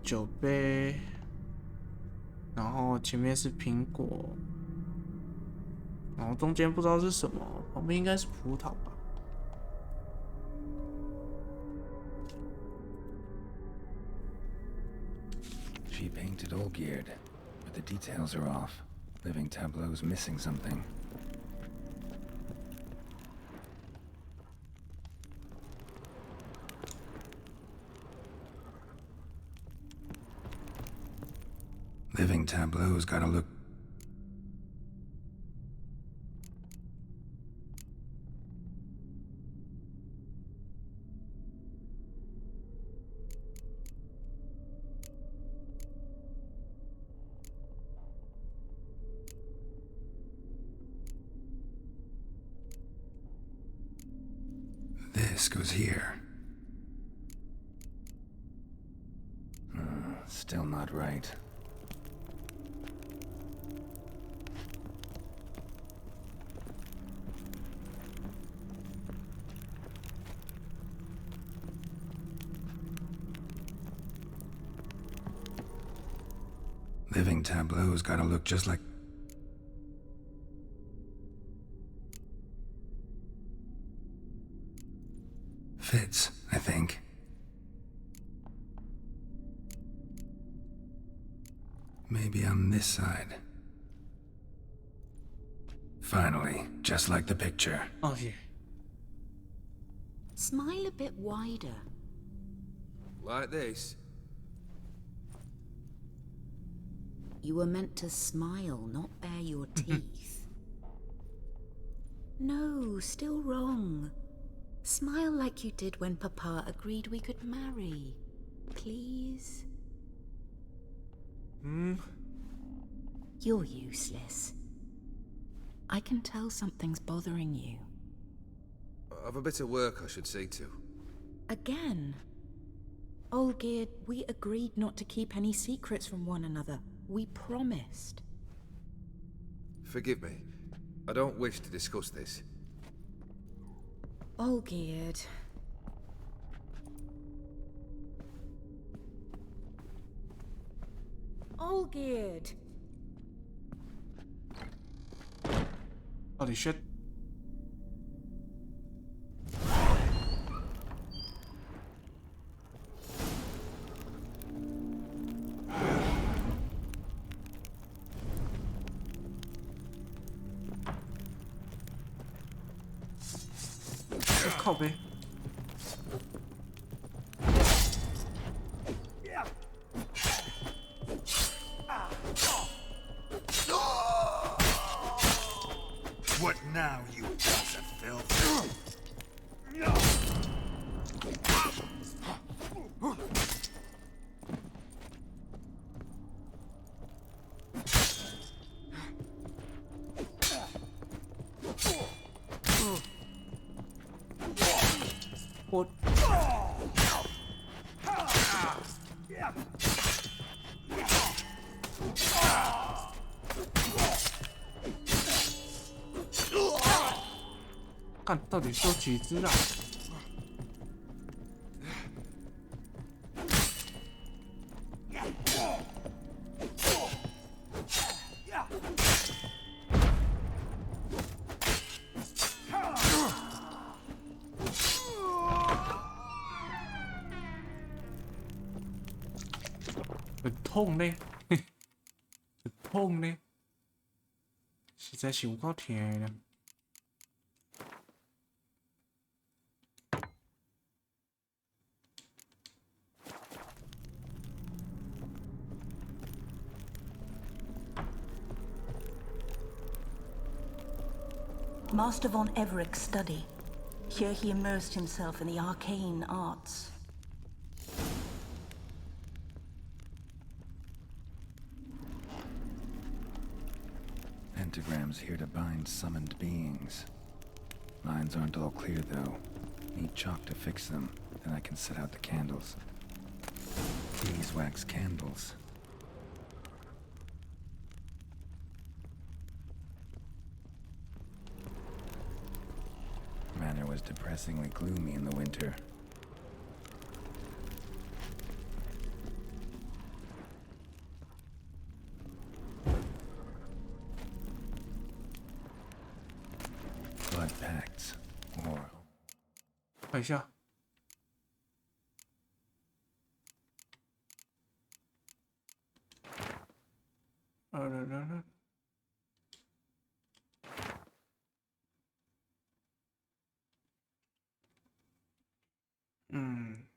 酒杯，然后前面是苹果。然后中间不知道是什么，旁边应该是葡萄吧。She painted all geared, but the details are off. Living tableau's missing something. Living tableau's gotta look. This goes here. Still not right. Living tableau's gotta look just like. Fits, I think. Maybe on this side. Finally, just like the picture. Oh, yeah. Smile a bit wider. Like this? You were meant to smile, not bare your teeth. No, still wrong. Smile like you did when Papa agreed we could marry. Please? You're useless. I can tell something's bothering you. I've a bit of work I should see to. Again? Olgierd, we agreed not to keep any secrets from one another. We promised. Forgive me. I don't wish to discuss this. Olgierd. Olgierd. Holy shit. 靠背。What now, you piece of filth? 我看到底收几只啊？很痛呢，很痛呢，实在是有够痛的。Master von Everett's study. Here he immersed himself in the arcane arts. Pentagrams here to bind summoned beings. Lines aren't all clear, though. Need chalk to fix them, then I can set out the candles. Beeswax candles. Manor was depressingly gloomy in the winter. Blood pacts, or 看一下，嗯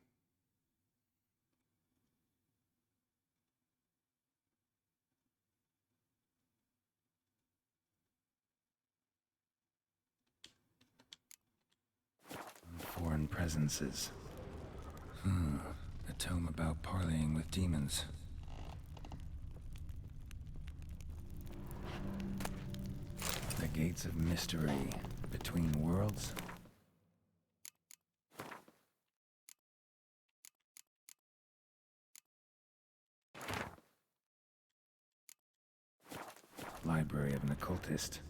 ，foreign presences. A tome about parleying with demons. The gates of mystery between worlds. Library of an occultist.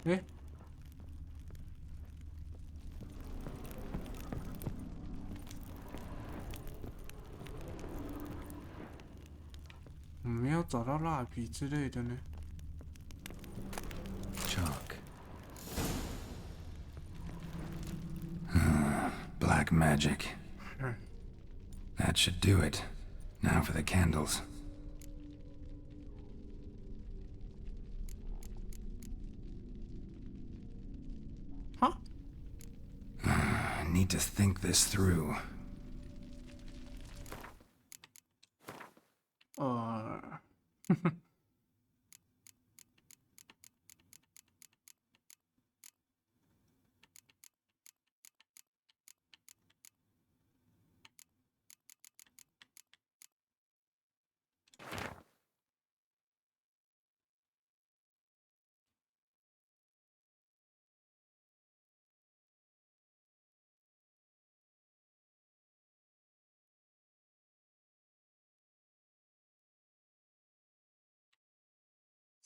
Eh? 没有找到蜡笔之类的呢。Chalk. Black magic. That should do it. Now for the candles. Huh? Need to think this through.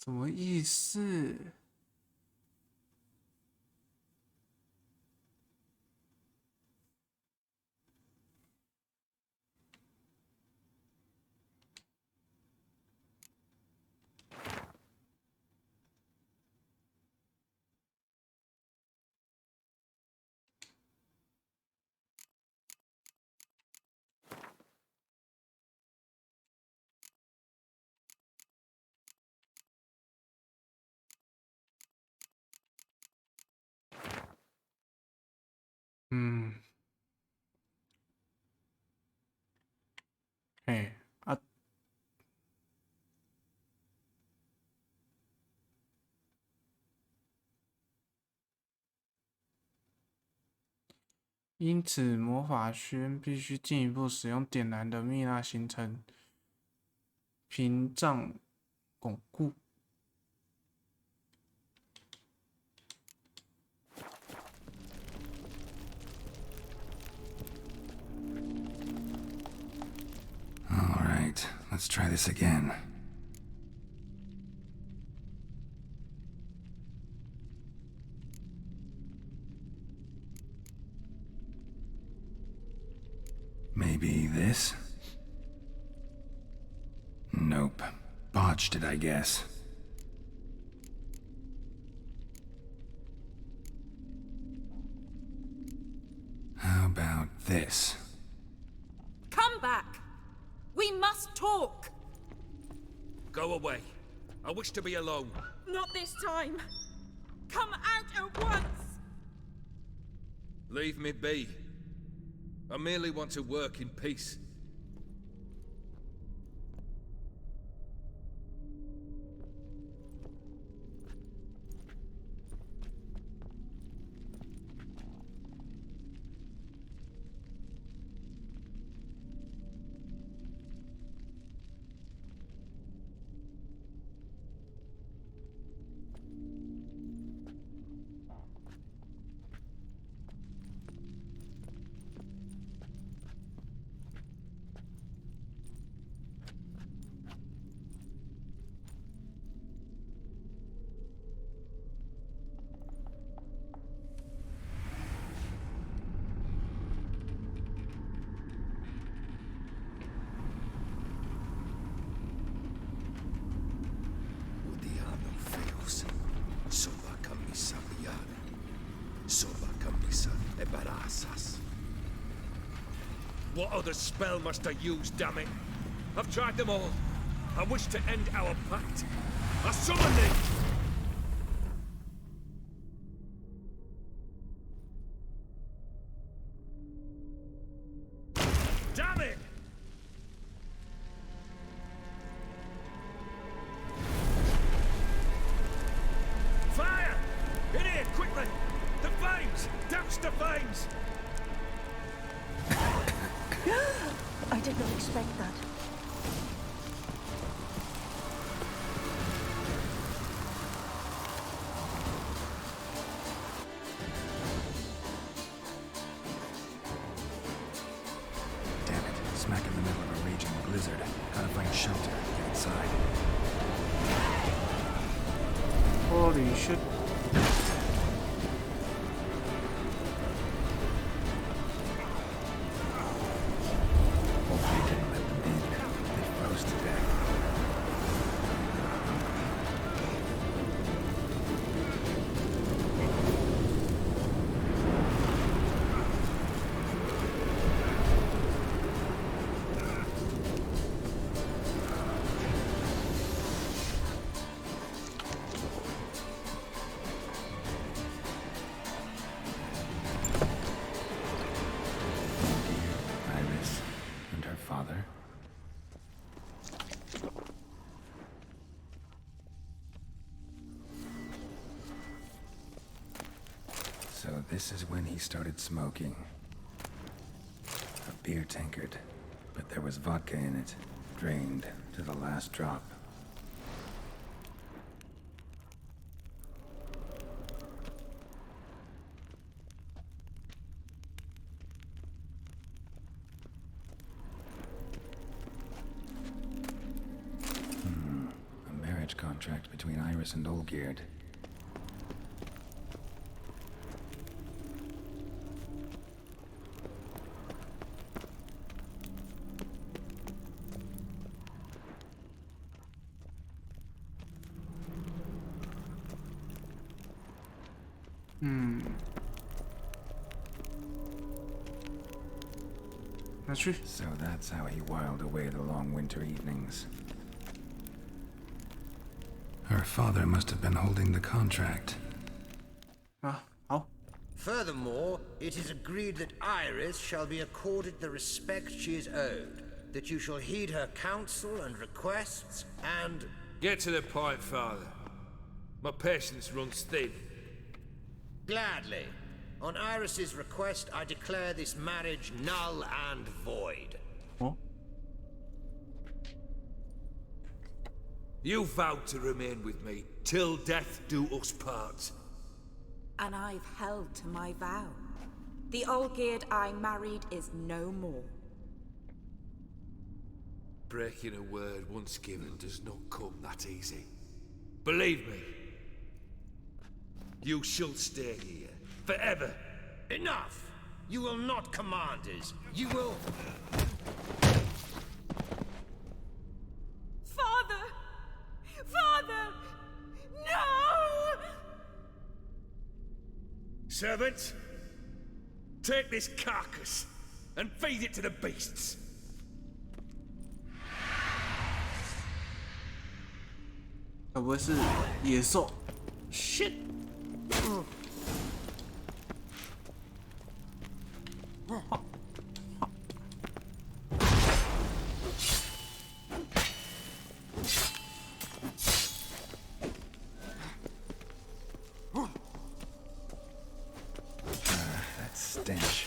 什么意思？嗯，哎啊，因此魔法轩必须进一步使用点燃的蜜蜡形成屏障巩固。All right, let's try this again. Maybe this? Nope. Botched it, I guess. How about this? Come back! We must talk! Go away. I wish to be alone. Not this time! Come out at once! Leave me be. I merely want to work in peace. What other spell must I use, damn it? I've tried them all. I wish to end our pact. I summon thee! Damn it! Fire! In here, quickly! The flames! Douse the flames! I did not expect that. Damn it. Smack in the middle of a raging blizzard. Gotta find shelter. Get inside. Holy shit. So this is when he started smoking. A beer tankard, but there was vodka in it, drained to the last drop. A marriage contract between Iris and Olgierd. So that's how he whiled away the long winter evenings. Her father must have been holding the contract. Furthermore, it is agreed that Iris shall be accorded the respect she is owed, that you shall heed her counsel and requests, and... Get to the point, Father. My patience runs thin. Gladly. On Iris's request, I declare this marriage null and void. Huh? You vowed to remain with me till death do us part. And I've held to my vow. The Olgierd I married is no more. Breaking a word once given does not come that easy. Believe me. You shall stay here. Forever. Enough! You will not command us. You will... Father! Father! No! Servants, take this carcass and feed it to the beasts.该不会是野兽 ？Shit！ That stench.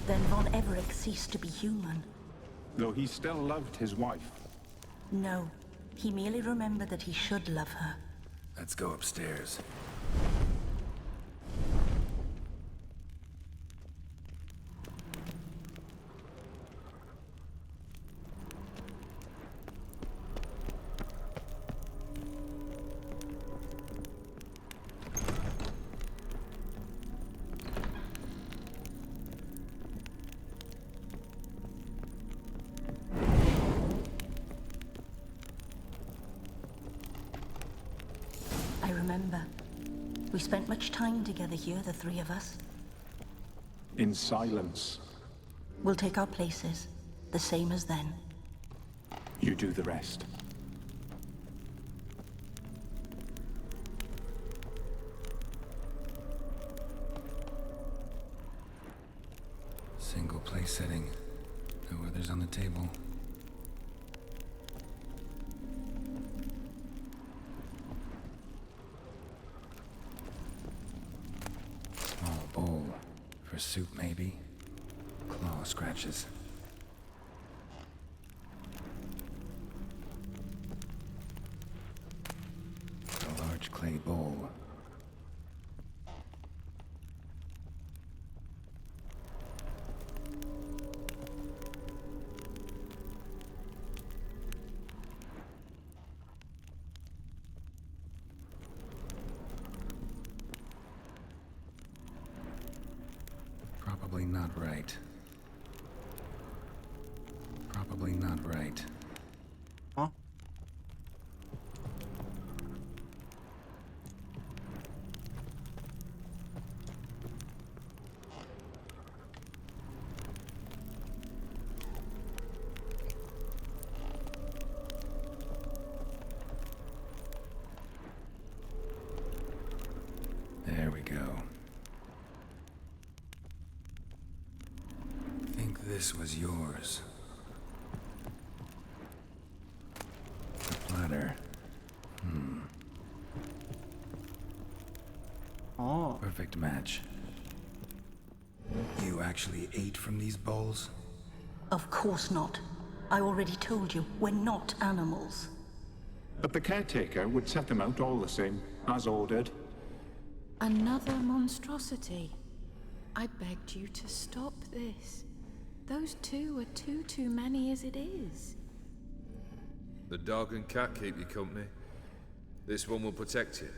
Then Von Everett ceased to be human. Though he still loved his wife. No, he merely remembered that he should love her. Let's go upstairs. I remember. We spent much time together here, the three of us. In silence. We'll take our places, the same as then. You do the rest. Single place setting. No others on the table. Small bowl. For soup, maybe? Claw scratches. A large clay bowl. Probably not right. Probably not right. Huh? There we go. Think this was yours. The platter. Oh. Perfect match. You actually ate from these bowls? Of course not. I already told you, we're not animals. But the caretaker would set them out all the same, as ordered. Another monstrosity. I begged you to stop this. Those two are too many as it is. The dog and cat keep you company. This one will protect you.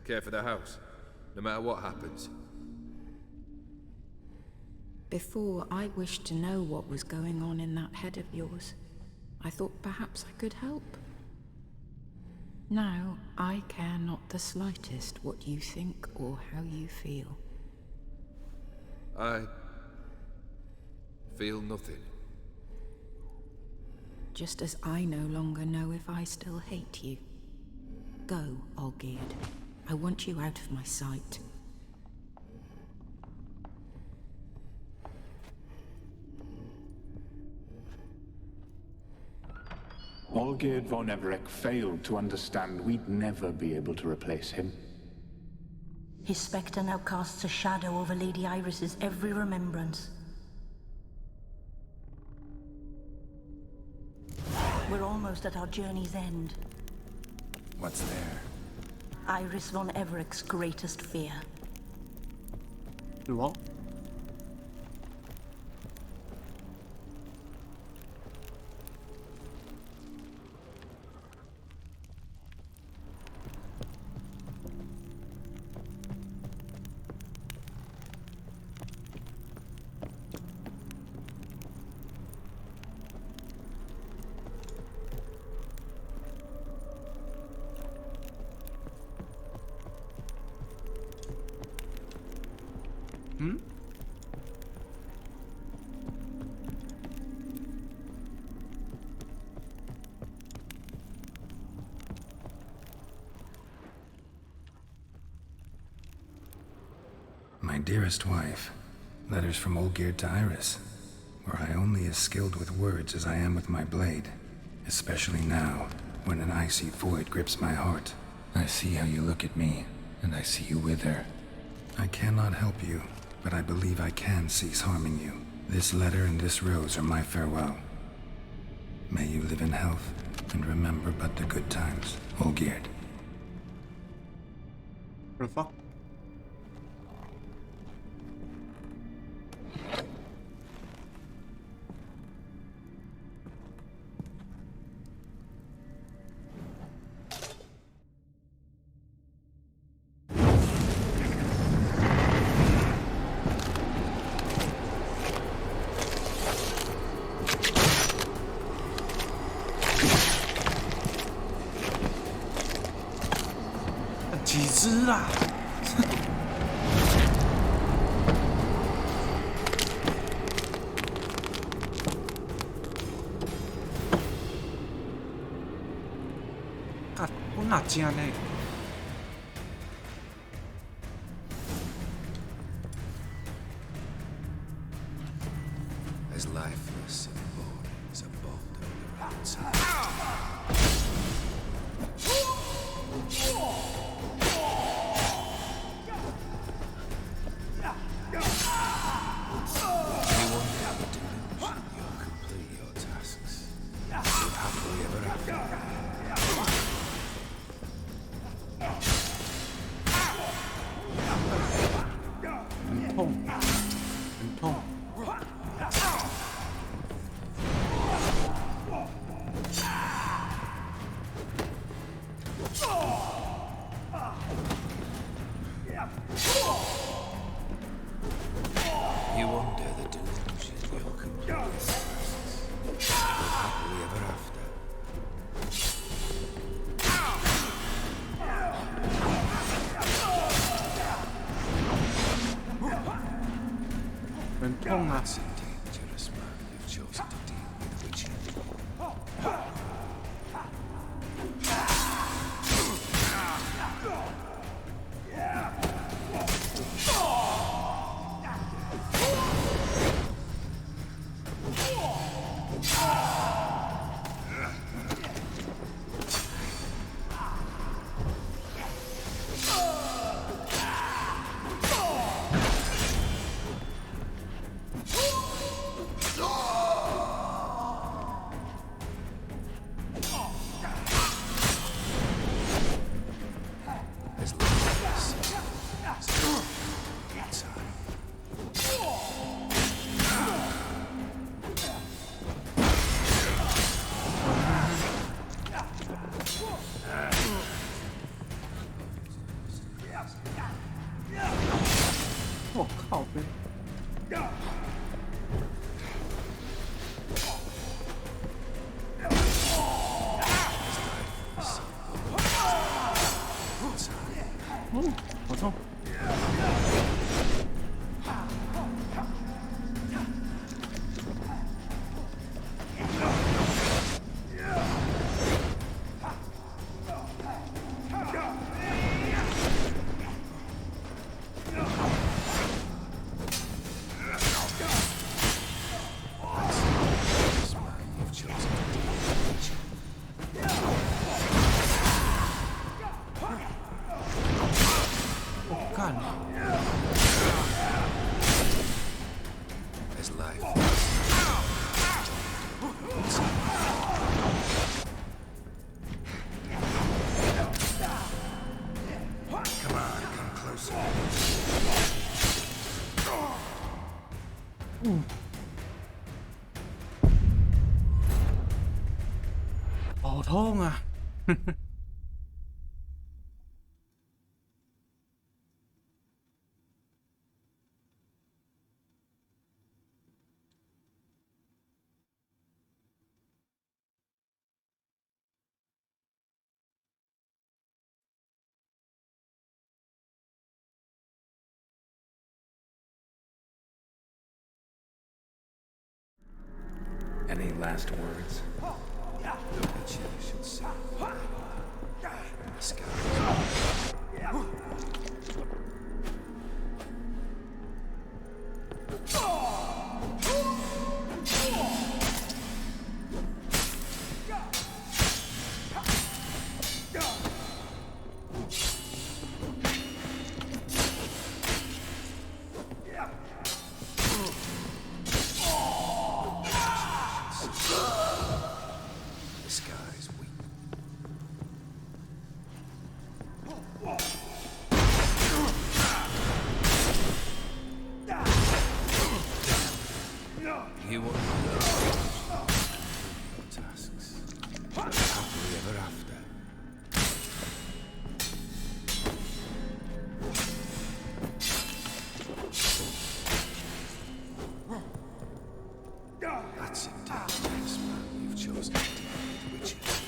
Care for the house. No matter what happens. Before, I wished to know what was going on in that head of yours. I thought perhaps I could help. Now, I care not the slightest what you think or how you feel. I feel nothing. just as I no longer know if I still hate you. Go, Olgierd. I want you out of my sight. Olgierd von Everec failed to understand we'd never be able to replace him. His spectre now casts a shadow over Lady Iris's every remembrance. We're almost at our journey's end. What's there? Iris von Everec's greatest fear. What? Hmm? My dearest wife, letters from Olgierd to Iris. Were I only as skilled with words as I am with my blade, especially now, when an icy void grips my heart. I see how you look at me, and I see you wither. I cannot help you, but I believe I can cease harming you. This letter and this rose are my farewell. May you live in health, and remember but the good times, Olgierd. What the fuck?几只啊？我哪只呢？ As lifeless and born as a boulder outside. You wonder the delusion you're completely live happily ever after. It's a dangerous man you've chosen to deal with, Witcher.我靠呗！好痛！ There's life. Come on, come closer. 好痛啊！Any last words? Each other should say. The sky. The sky's weak. You won't your tasks. Happily ever after. That's it, dangerous man. You've chosen to deal with witches.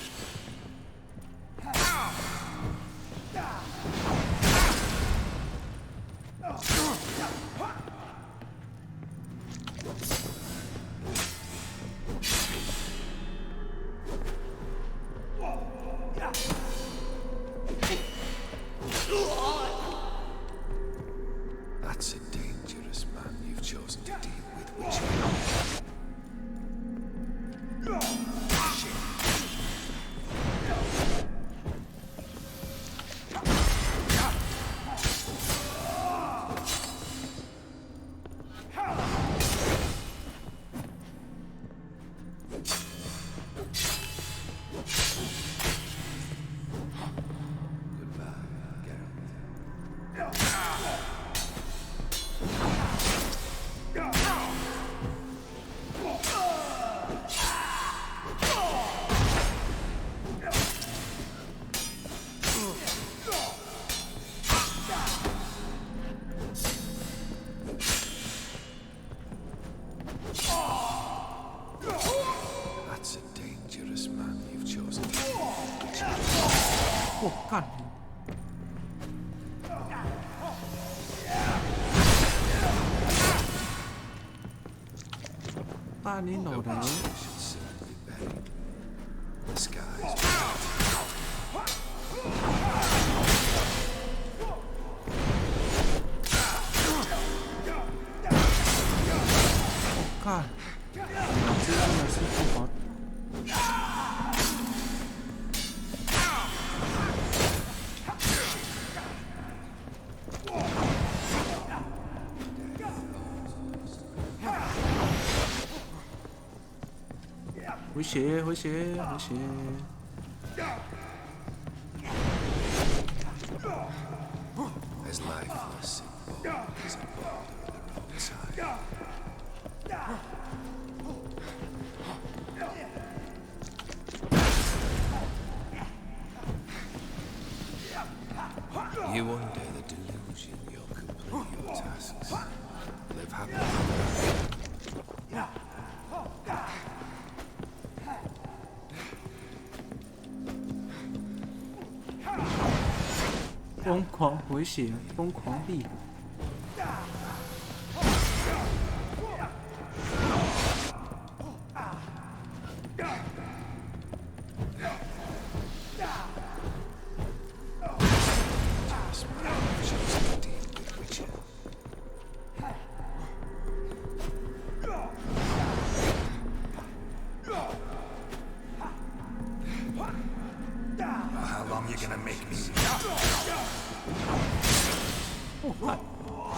That's a dangerous man. You've chosen to deal with witches. That's a dangerous man. You've chosen to deal with witches. 我干！大你脑袋！ Should certainly be buried. The sky's God， 这真的是不好。回血，回血，回血！ as lifeless and bold as a boulder of the roadside. You under the delusion you'll complete your tasks. Live happily. 疯狂回血，疯狂地补。How long you gonna make me? Oh,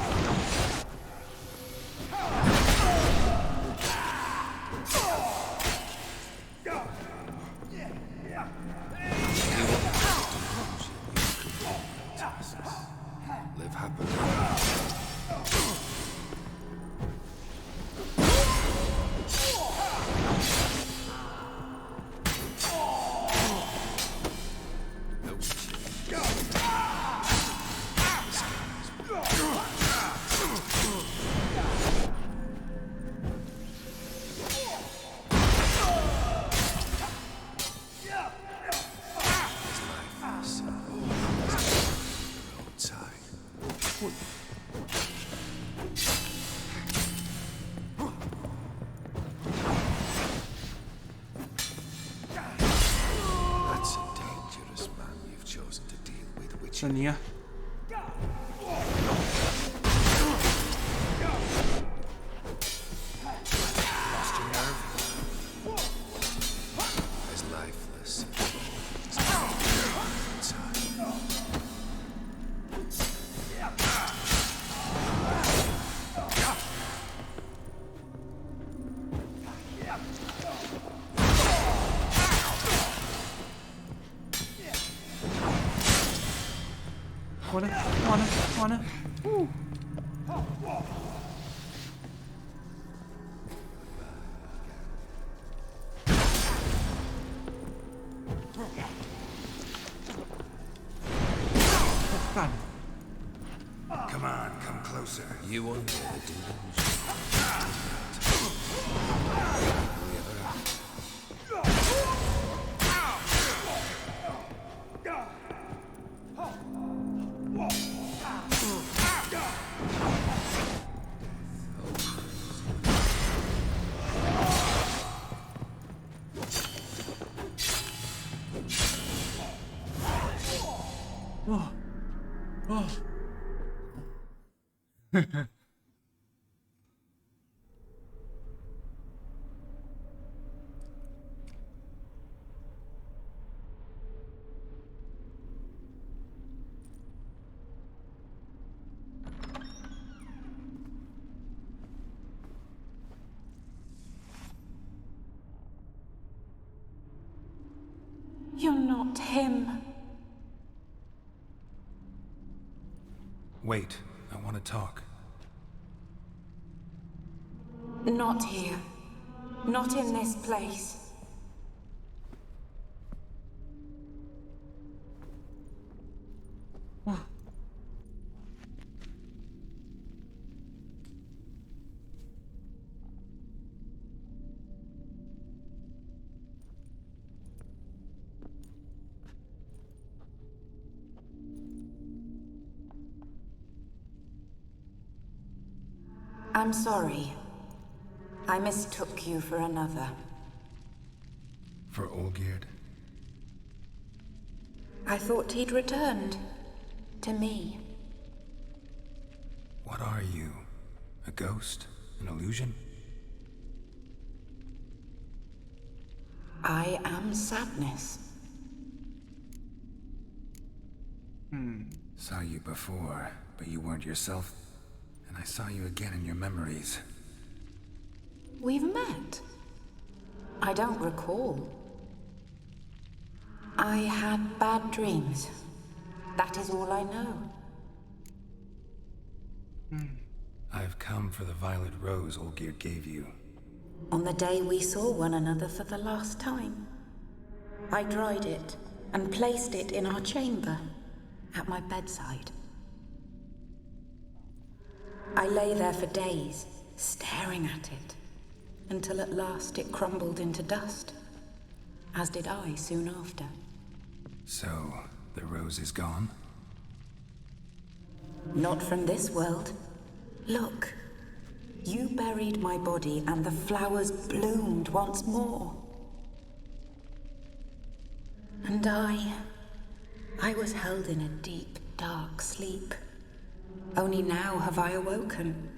That's a dangerous man you've chosen to deal with, Witcher. 是你啊！ Lost your nerve? As lifeless as inside. Wanna. Ooh. Come on, come closer. You under the delusion. Oh. Oh. You're not him. Wait, I want to talk. Not here. Not in this place. I'm sorry. I mistook you for another. For Olgierd? I thought he'd returned. To me. What are you? A ghost? An illusion? I am sadness. Saw you before, but you weren't yourself. And I saw you again in your memories. We've met. I don't recall. I had bad dreams. That is all I know. I've come for the violet rose Olgierd gave you. On the day we saw one another for the last time, I dried it and placed it in our chamber, at my bedside. I lay there for days, staring at it, until at last it crumbled into dust, as did I soon after. So, the rose is gone? Not from this world. Look, you buried my body and the flowers bloomed once more. And I was held in a deep, dark sleep. Only now have I awoken,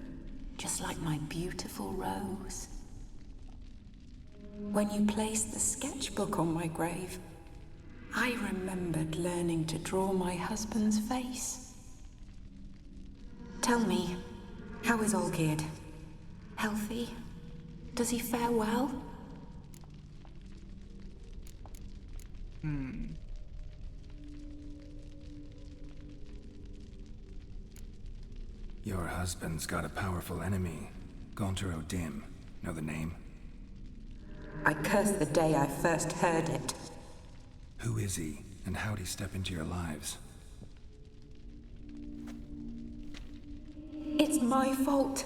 just like my beautiful rose. When you placed the sketchbook on my grave, I remembered learning to draw my husband's face. Tell me, how is Olgierd? Healthy? Does he fare well? Your husband's got a powerful enemy. Gaunter O'Dim. Know the name? I curse the day I first heard it. Who is he, and how'd he step into your lives? It's my fault.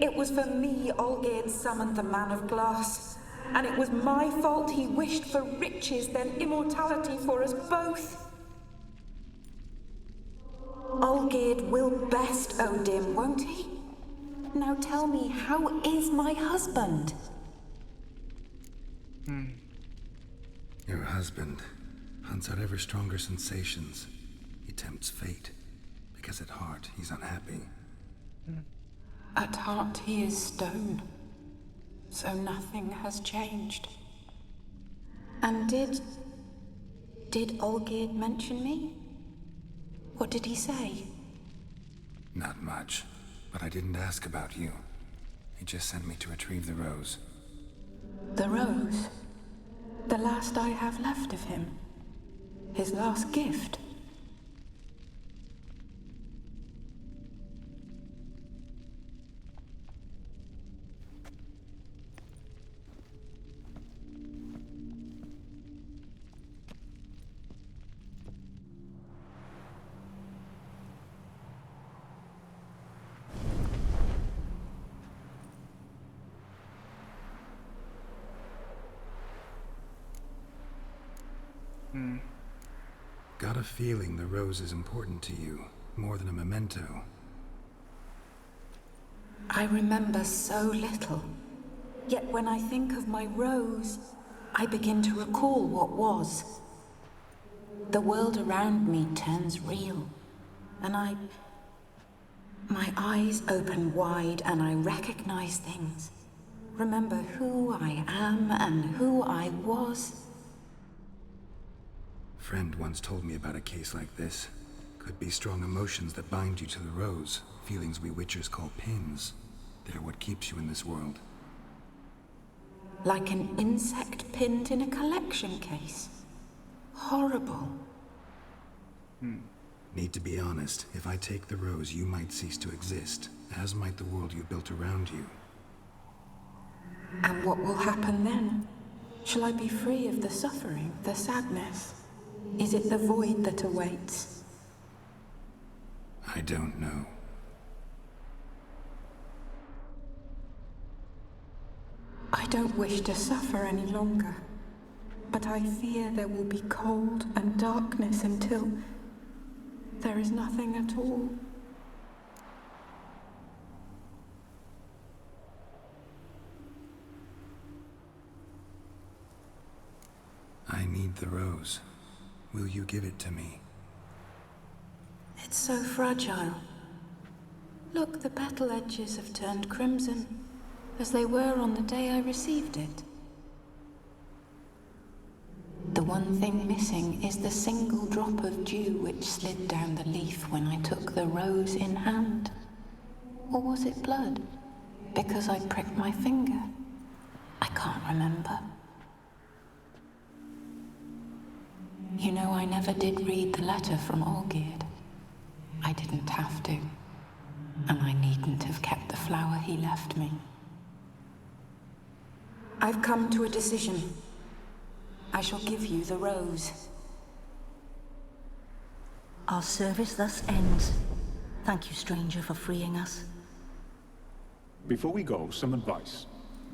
It was for me Olgierd summoned the Man of Glass. And it was my fault he wished for riches, then immortality for us both. Olgierd Olgierd will best Odin, won't he? Now tell me, how is my husband? Your husband hunts out ever stronger sensations. He tempts fate, because at heart he's unhappy. At heart he is stone, so nothing has changed. And did Olgierd mention me? What did he say? Not much, but I didn't ask about you. He just sent me to retrieve the rose. The rose? The last I have left of him? His last gift? Got a feeling the rose is important to you, more than a memento. I remember so little. Yet when I think of my rose, I begin to recall what was. The world around me turns real, and my eyes open wide and I recognize things. Remember who I am and who I was. Friend once told me about a case like this. Could be strong emotions that bind you to the rose. Feelings we witchers call pins. They're what keeps you in this world. Like an insect pinned in a collection case. Horrible. Need to be honest. If I take the rose, you might cease to exist, as might the world you built around you. And what will happen then? Shall I be free of the suffering, the sadness? Is it the void that awaits? I don't know. I don't wish to suffer any longer, but I fear there will be cold and darkness until there is nothing at all. I need the rose. Will you give it to me? It's so fragile. Look, the petal edges have turned crimson, as they were on the day I received it. The one thing missing is the single drop of dew which slid down the leaf when I took the rose in hand. Or was it blood? Because I pricked my finger? I can't remember. You know, I never did read the letter from Olgierd. I didn't have to. And I needn't have kept the flower he left me. I've come to a decision. I shall give you the rose. Our service thus ends. Thank you, stranger, for freeing us. Before we go, some advice.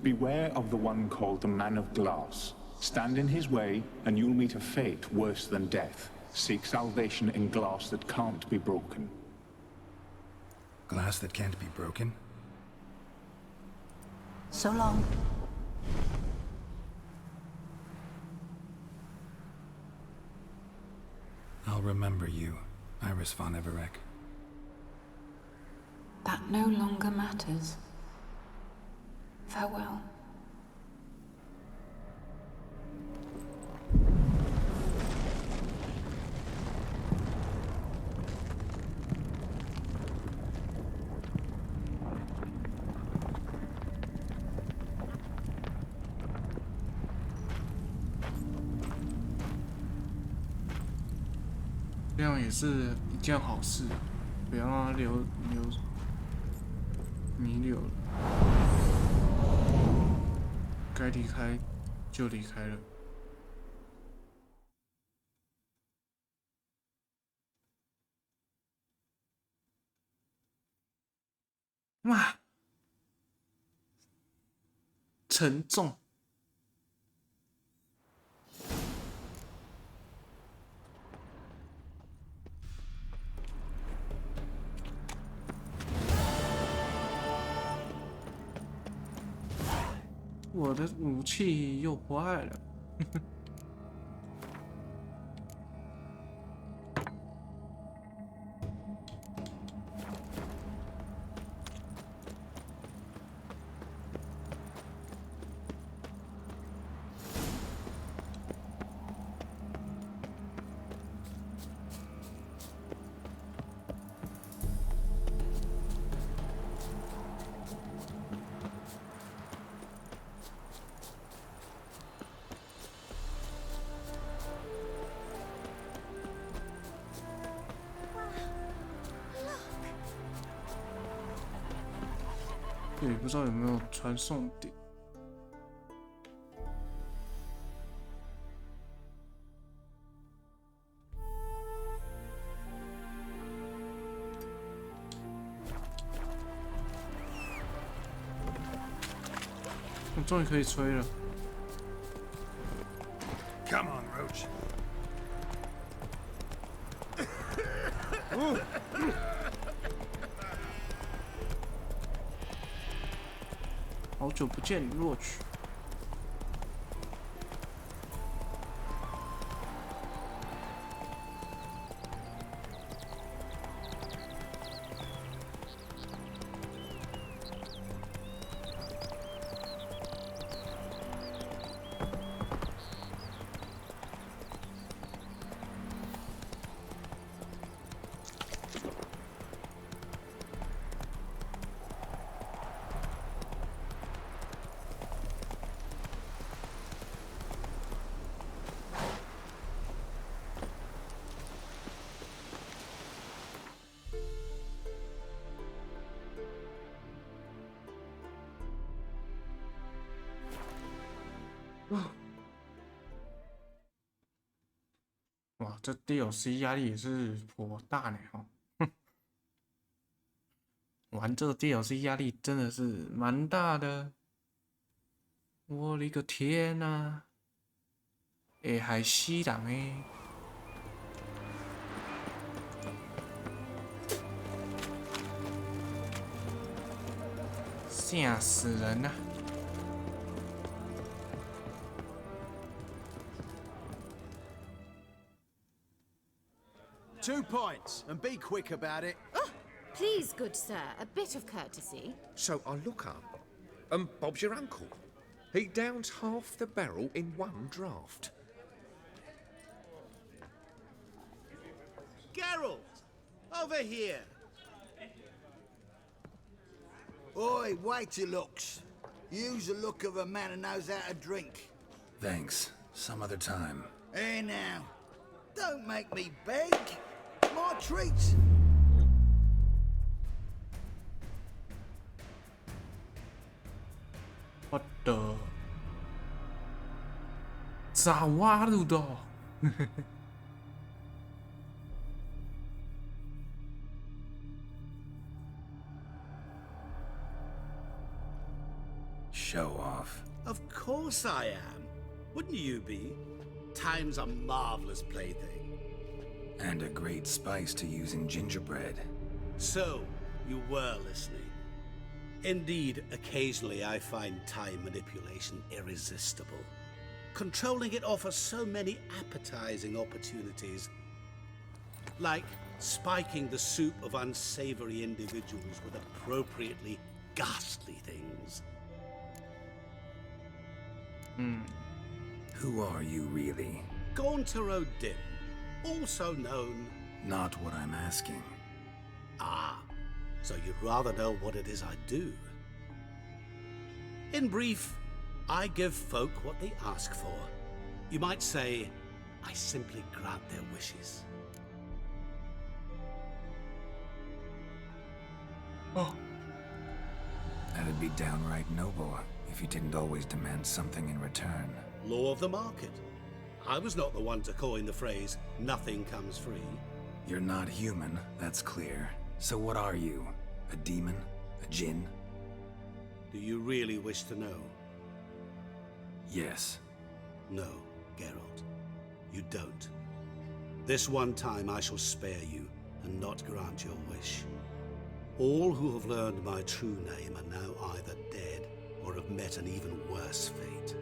Beware of the one called the Man of Glass. Stand in his way, and you'll meet a fate worse than death. Seek salvation in glass that can't be broken. Glass that can't be broken? So long. I'll remember you, Iris von Everec. That no longer matters. Farewell.这样也是一件好事，不要让他弥留了。该离开就离开了。哇，沉重。我的武器又坏了。对，不知道有没有传送点。我终于可以吹了。Come on, Roach. 好久不见，若曲。哇，这 DLC 压力也是颇大呢哈！玩这个 DLC 压力真的是蛮大的。我的个天呐！会害死人诶！吓死人呐！ 2 points, and be quick about it. Oh, please, good sir, a bit of courtesy. So I look up, and Bob's your uncle. He downs half the barrel in one draft. Geralt, over here. Oi, wait your looks. Use the look of a man who knows how to drink. Thanks. Some other time. Hey now, don't make me beg. My treat. What the？ 咋挖的都？Show off. Of course I am. Wouldn't you be? Time's a marvelous plaything. And a great spice to use in gingerbread. So, you were listening. Indeed, occasionally I find time manipulation irresistible. Controlling it offers so many appetizing opportunities. Like spiking the soup of unsavory individuals with appropriately ghastly things. Who are you really? Gauntero Dim, also known... Not what I'm asking. Ah, so you'd rather know what it is I do. In brief, I give folk what they ask for. You might say, I simply grant their wishes. Oh. That'd be downright noble if you didn't always demand something in return. Law of the market. I was not the one to coin the phrase, nothing comes free. You're not human, that's clear. So what are you? A demon? A djinn? Do you really wish to know? Yes. No, Geralt. You don't. This one time I shall spare you and not grant your wish. All who have learned my true name are now either dead or have met an even worse fate.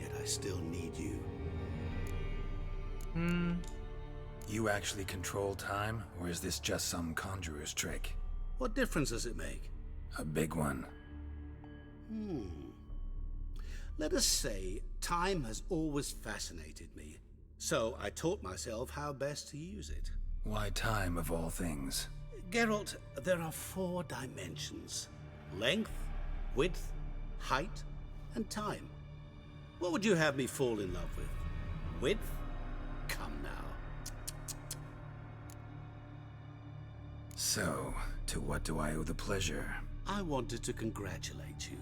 Yet I still need you. You actually control time, or is this just some conjurer's trick? What difference does it make? A big one. Let us say time has always fascinated me, so I taught myself how best to use it. Why time, of all things? Geralt, there are 4 dimensions. Length, width, height, and time. What would you have me fall in love with? Width? Come now. So, to what do I owe the pleasure? I wanted to congratulate you.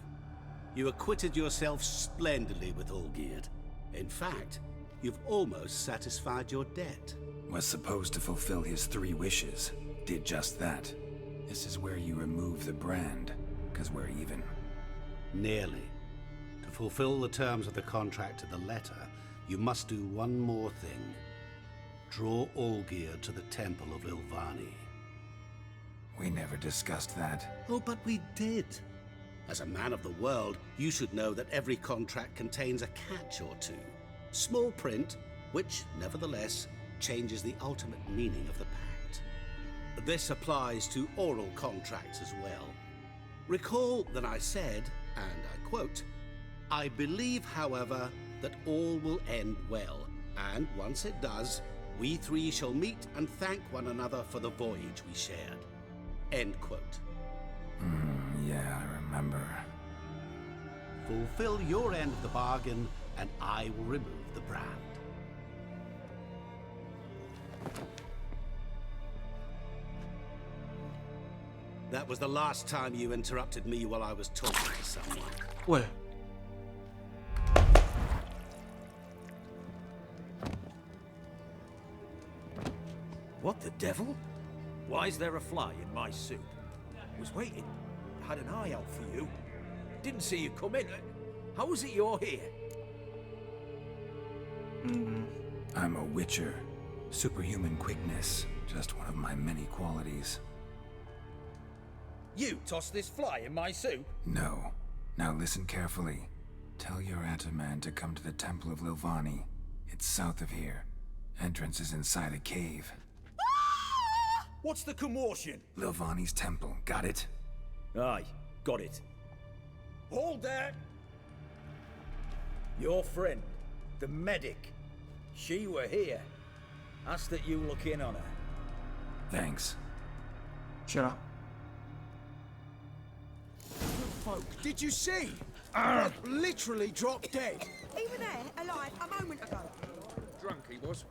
You acquitted yourself splendidly with Olgierd. In fact, you've almost satisfied your debt. Was supposed to fulfill his 3 wishes. Did just that. This is where you remove the brand, 'cause we're even. Nearly. To fulfill the terms of the contract to the letter, you must do one more thing. Draw Olgierd to the Temple of Lilvani. We never discussed that. Oh, but we did. As a man of the world, you should know that every contract contains a catch or two. Small print, which, nevertheless, changes the ultimate meaning of the pact. This applies to oral contracts as well. Recall that I said, and I quote, "I believe, however, that all will end well, and once it does, we 3 shall meet and thank one another for the voyage we shared." End quote. Yeah, I remember. Fulfill your end of the bargain, and I will remove the brand. That was the last time you interrupted me while I was talking to someone. Wait. What the devil? Why is there a fly in my soup? Was waiting. Had an eye out for you. Didn't see you come in. How is it you're here? I'm a witcher. Superhuman quickness. Just one of my many qualities. You tossed this fly in my soup? No. Now listen carefully. Tell your Ataman to come to the Temple of Lilvani. It's south of here. Entrance is inside a cave. What's the commotion? Lilvani's temple. Got it? Aye, got it. Hold there! Your friend, the medic. She were here. Ask that you look in on her. Thanks. Shut up. Folk, did you see? Like, literally dropped dead. He was there, alive, a moment ago. Drunk he was.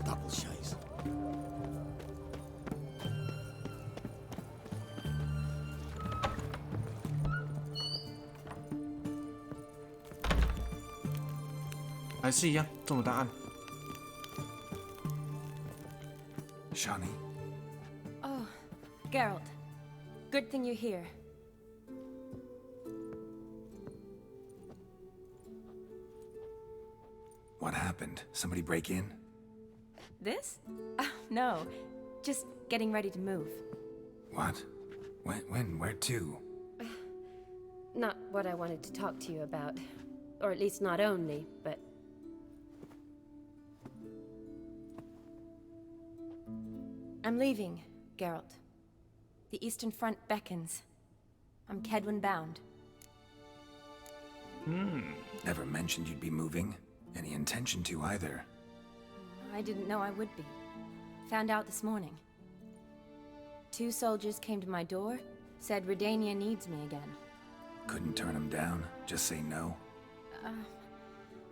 Double chase.还是一样，这种答案。 Shani? Oh, Geralt. Good thing you're here. What happened? Somebody break in? This? No. Just getting ready to move. What? When? Where to? Not what I wanted to talk to you about. Or at least not only, but... I'm leaving, Geralt. The Eastern Front beckons. I'm Kedwin bound. Never mentioned you'd be moving. Any intention to either. I didn't know I would be. Found out this morning. 2 soldiers came to my door, said Redania needs me again. Couldn't turn him down? Just say no?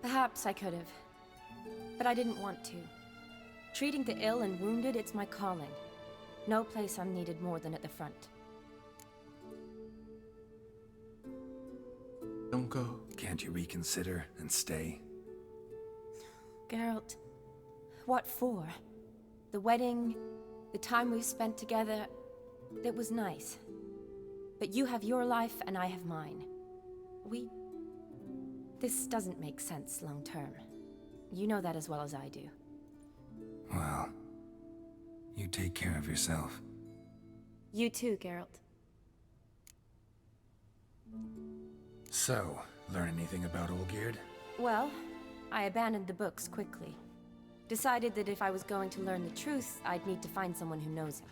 Perhaps I could have. But I didn't want to. Treating the ill and wounded, it's my calling. No place I'm needed more than at the front. Don't go. Can't you reconsider and stay? Geralt, what for? The wedding, the time we've spent together, it was nice. But you have your life and I have mine. This doesn't make sense long term. You know that as well as I do. Well, you take care of yourself. You too, Geralt. So, learn anything about Olgierd? Well, I abandoned the books quickly. Decided that if I was going to learn the truth, I'd need to find someone who knows him.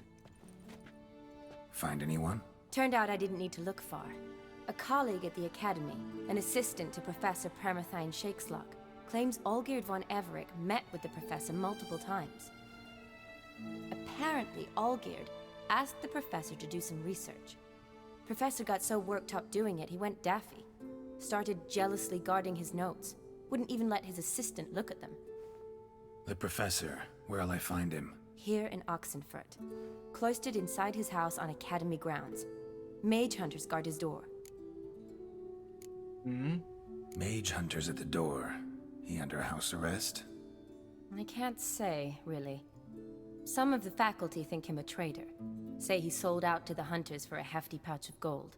Find anyone? Turned out I didn't need to look far. A colleague at the Academy, an assistant to Professor Permathine Shakeslok, claims Olgierd von Everec met with the professor multiple times. Apparently, Olgierd asked the professor to do some research. Professor got so worked up doing it, he went daffy. Started jealously guarding his notes. Wouldn't even let his assistant look at them. The professor. Where'll I find him? Here in Oxenfurt. Cloistered inside his house on Academy grounds. Mage hunters guard his door. Mage hunters at the door. He under house arrest? I can't say, really. Some of the faculty think him a traitor. Say he sold out to the hunters for a hefty pouch of gold.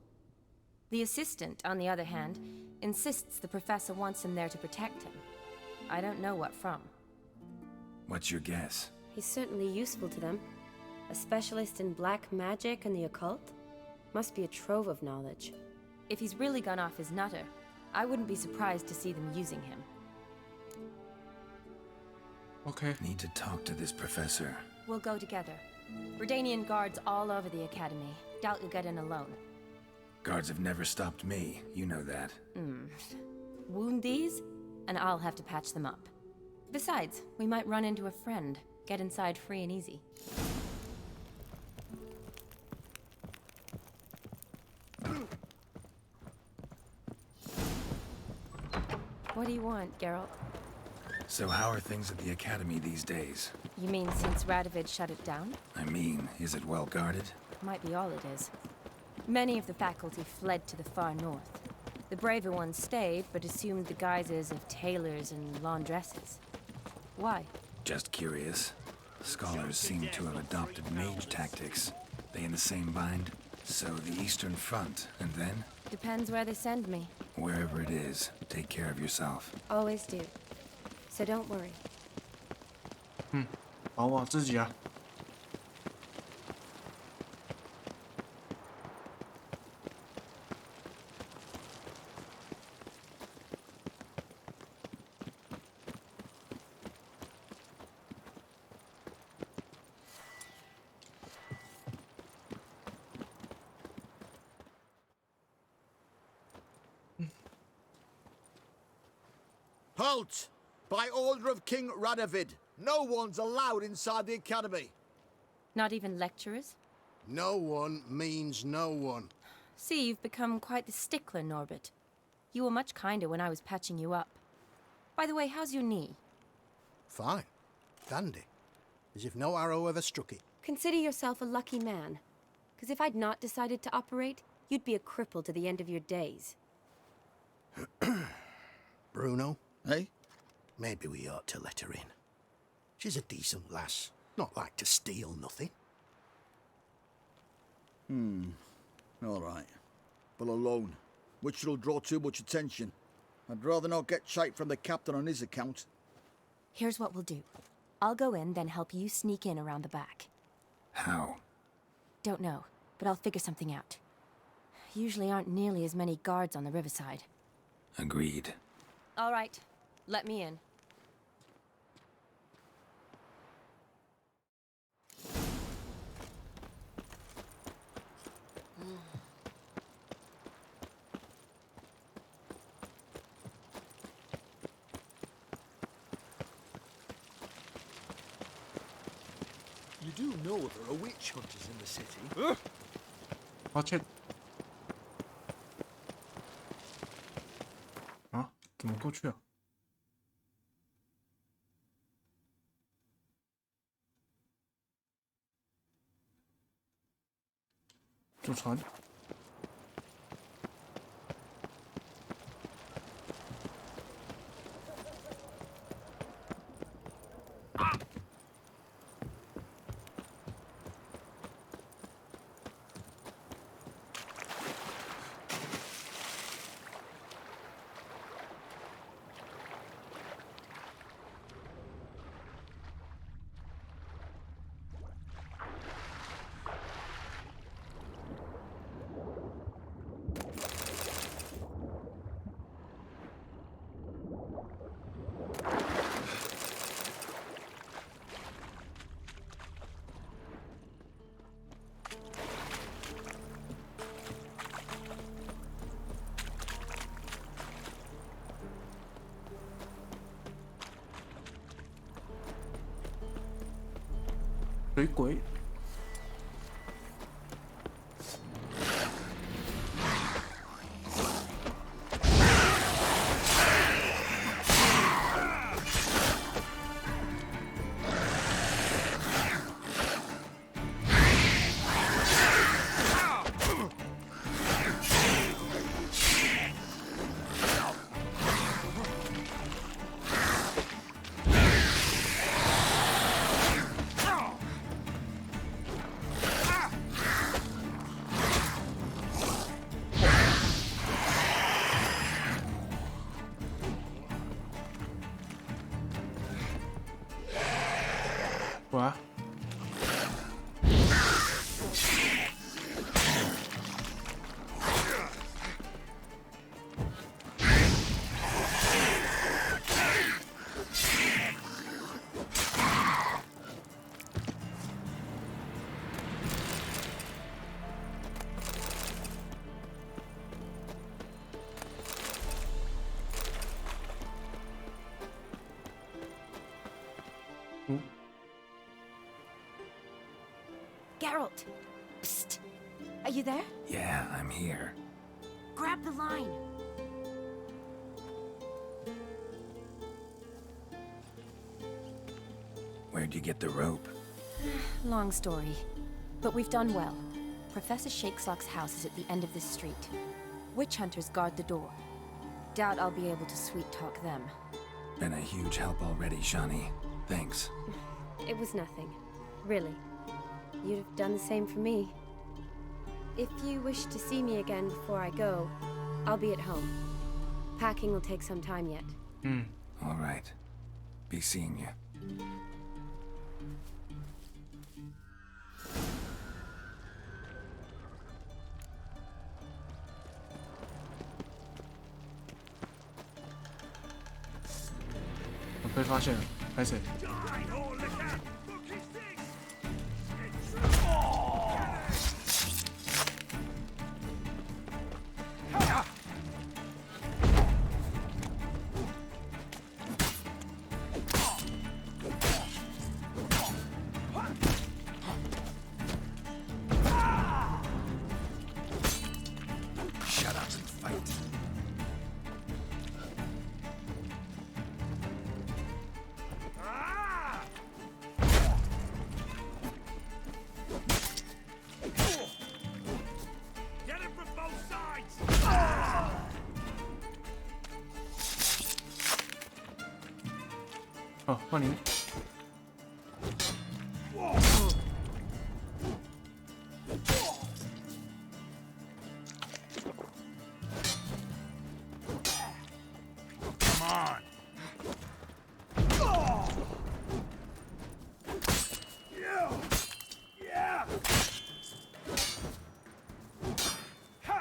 The assistant, on the other hand, insists the professor wants him there to protect him. I don't know what from. What's your guess? He's certainly useful to them. A specialist in black magic and the occult? Must be a trove of knowledge. If he's really gone off his nutter, I wouldn't be surprised to see them using him. Okay. Need to talk to this professor. We'll go together. Redanian guards all over the Academy. Doubt you'll get in alone. Guards have never stopped me, you know that. Wound these, and I'll have to patch them up. Besides, we might run into a friend. Get inside free and easy. What do you want, Geralt? So how are things at the Academy these days? You mean since Radovid shut it down? I mean, is it well guarded? Might be all it is. Many of the faculty fled to the far north. The braver ones stayed, but assumed the guises of tailors and laundresses. Why? Just curious. Scholars seem to have adopted mage tactics. They in the same bind? So the Eastern Front, and then? Depends where they send me. Wherever it is, take care of yourself. Always do. So don't worry. 保护好自己啊。Halt! By order of King Radovid, no one's allowed inside the Academy. Not even lecturers? No one means no one. See, you've become quite the stickler, Norbert. You were much kinder when I was patching you up. By the way, how's your knee? Fine. Dandy. As if no arrow ever struck it. Consider yourself a lucky man. Because if I'd not decided to operate, you'd be a cripple to the end of your days. Bruno? Eh? Maybe we ought to let her in. She's a decent lass. Not like to steal nothing. All right. But alone, which will draw too much attention. I'd rather not get shite from the captain on his account. Here's what we'll do. I'll go in, then help you sneak in around the back. How? Don't know, but I'll figure something out. Usually aren't nearly as many guards on the riverside. Agreed. All right. Let me in. You do know there are witch hunters in the city? 抱歉。啊，怎么过去啊？坐船。水鬼。哇！Geralt! Psst! Are you there? Yeah, I'm here. Grab the line! Where'd you get the rope? Long story. But we've done well. Professor Shakeslock's house is at the end of this street. Witch hunters guard the door. Doubt I'll be able to sweet-talk them. Been a huge help already, Shani. Thanks. It was nothing. Really. You'd have done the same for me. If you wish to see me again before I go, I'll be at home. Packing will take some time yet. All right. Be seeing you.我被发现了，拍谁？ Shut up and fight. Get him from both sides! 哦，换你。 Come on! Yeah! Ha!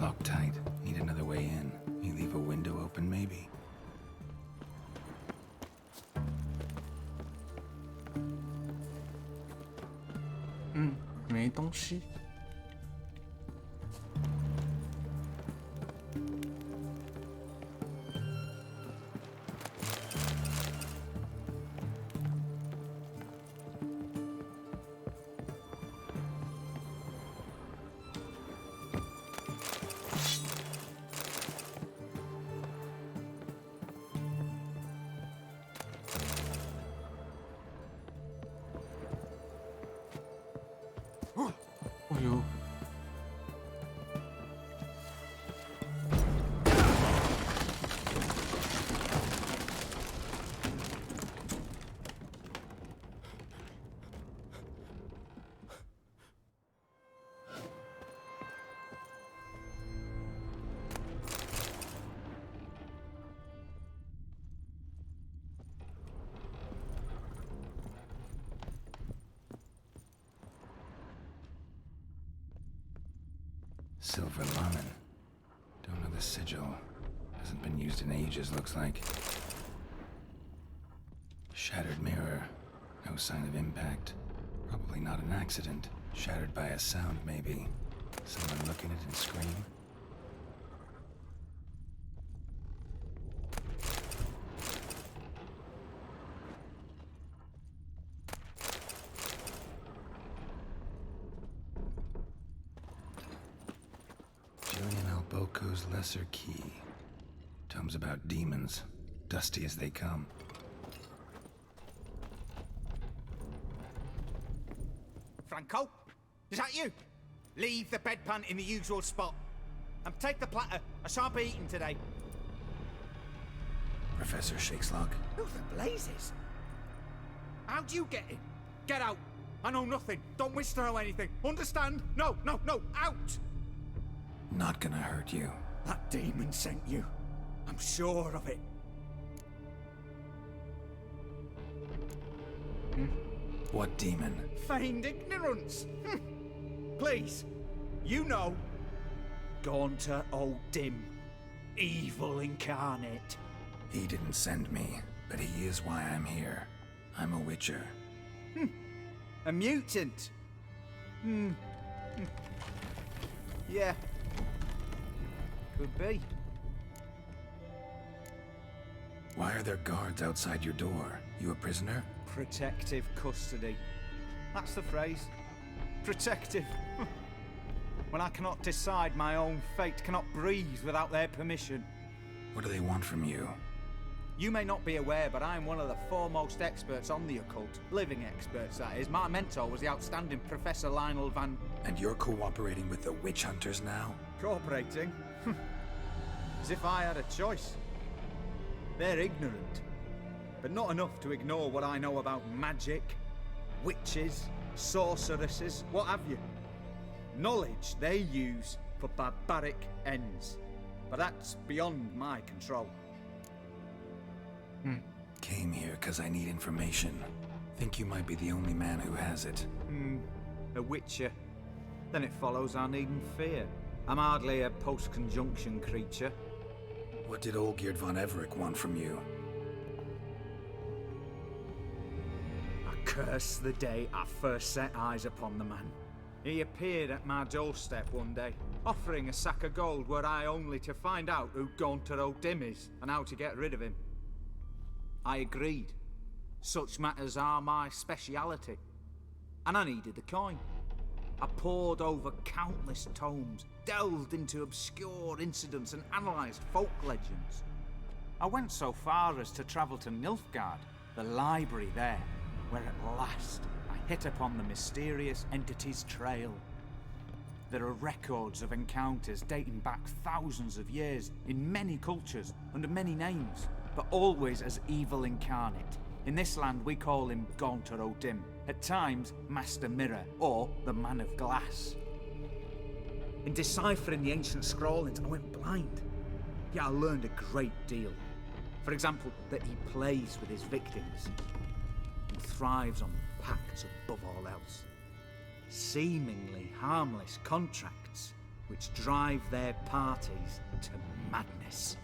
Locked tight. Need another way in. You leave a window open, maybe?嗯，没东西。哎呦！ Silver lemon. Don't know the sigil. Hasn't been used in ages, looks like. Shattered mirror. No sign of impact. Probably not an accident. Shattered by a sound, maybe. Someone look at it and scream. Julian Alboco's Lesser Key. Tomes about demons. Dusty as they come. Franco? Is that you? Leave the bedpan in the usual spot. And take the platter. I shan't be eating today. Professor Shakeslock. Who the blazes? How'd you get in? Get out. I know nothing. Don't wish to know anything. Understand? No, no, no. Out! Not gonna hurt you. That demon sent you. I'm sure of it. What demon? Feigned ignorance. Please, you know. Gaunter O'Dim. Evil incarnate. He didn't send me, but he is why I'm here. I'm a witcher. A mutant. Yeah. Could be. Why are there guards outside your door? You a prisoner? Protective custody. That's the phrase. Protective. When I cannot decide my own fate, cannot breathe without their permission. What do they want from you? You may not be aware, but I am one of the foremost experts on the occult. Living experts, that is. My mentor was the outstanding Professor Lionel Van... And you're cooperating with the witch hunters now? Cooperating? As if I had a choice. They're ignorant, but not enough to ignore what I know about magic, witches, sorceresses, what have you. Knowledge they use for barbaric ends, but that's beyond my control. Came here because I need information. Think you might be the only man who has it. A witcher. Then it follows I needn't fear. I'm hardly a post-conjunction creature. What did Olgierd von Everec want from you? I curse the day I first set eyes upon the man. He appeared at my doorstep one day, offering a sack of gold were I only to find out who Gaunter O'Dim is and how to get rid of him. I agreed. Such matters are my speciality. And I needed the coin. I pored over countless tomes, delved into obscure incidents and analysed folk legends. I went so far as to travel to Nilfgaard, the library there, where at last I hit upon the mysterious entity's trail. There are records of encounters dating back thousands of years in many cultures under many names, but always as evil incarnate. In this land we call him Gaunter O'Dim, at times Master Mirror or the Man of Glass. In deciphering the ancient scrawlings I went blind, yet I learned a great deal. For example, that he plays with his victims and thrives on pacts above all else. Seemingly harmless contracts which drive their parties to madness.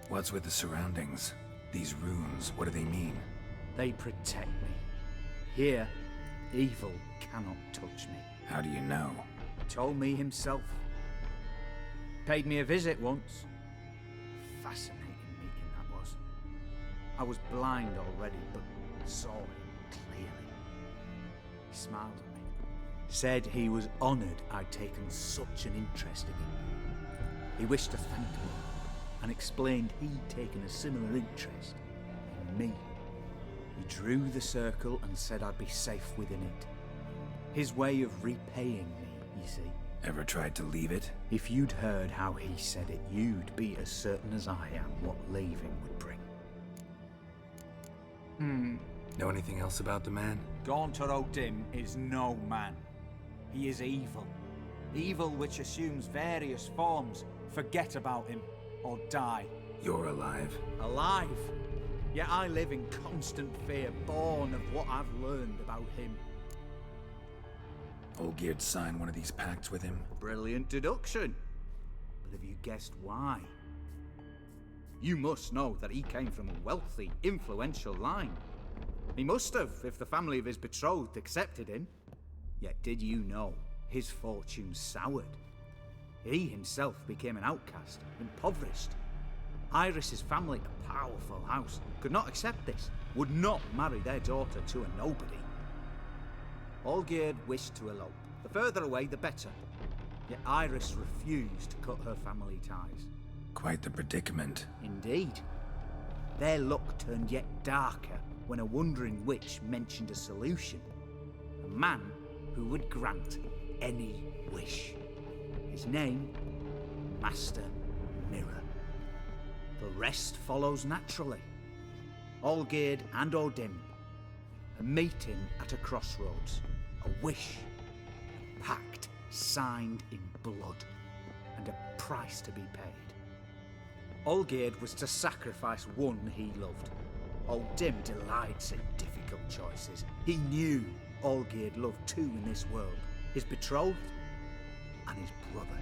What's with the surroundings? These runes, what do they mean? They protect me. Here, evil cannot touch me. How do you know? Told me himself. Paid me a visit once. Fascinating meeting that was. I was blind already, but saw him clearly. He smiled at me. Said he was honoured I'd taken such an interest in him. He wished to thank me and explained he'd taken a similar interest in me. He drew the circle and said I'd be safe within it. His way of repaying me, you see. Ever tried to leave it? If you'd heard how he said it, you'd be as certain as I am what leaving would bring. Know anything else about the man? Gaunter O'Dim is no man. He is evil. Evil which assumes various forms. Forget about him, or die. You're alive. Alive? Yet I live in constant fear, born of what I've learned about him. Olgierd sign one of these pacts with him? Brilliant deduction. But have you guessed why? You must know that he came from a wealthy, influential line. He must have, if the family of his betrothed accepted him. Yet did you know his fortune soured? He himself became an outcast, impoverished. Iris's family, a powerful house, could not accept this, would not marry their daughter to a nobody. Olgierd wished to elope. The further away, the better. Yet Iris refused to cut her family ties. Quite the predicament. Indeed. Their luck turned yet darker when a wandering witch mentioned a solution. A man who would grant any wish. His name, Master Mirror. The rest follows naturally. Olgierd and Odim, a meeting at a crossroads, a wish, a pact signed in blood, and a price to be paid. Olgierd was to sacrifice one he loved. Odim delights in difficult choices. He knew Olgierd loved two in this world, his betrothed and his brother,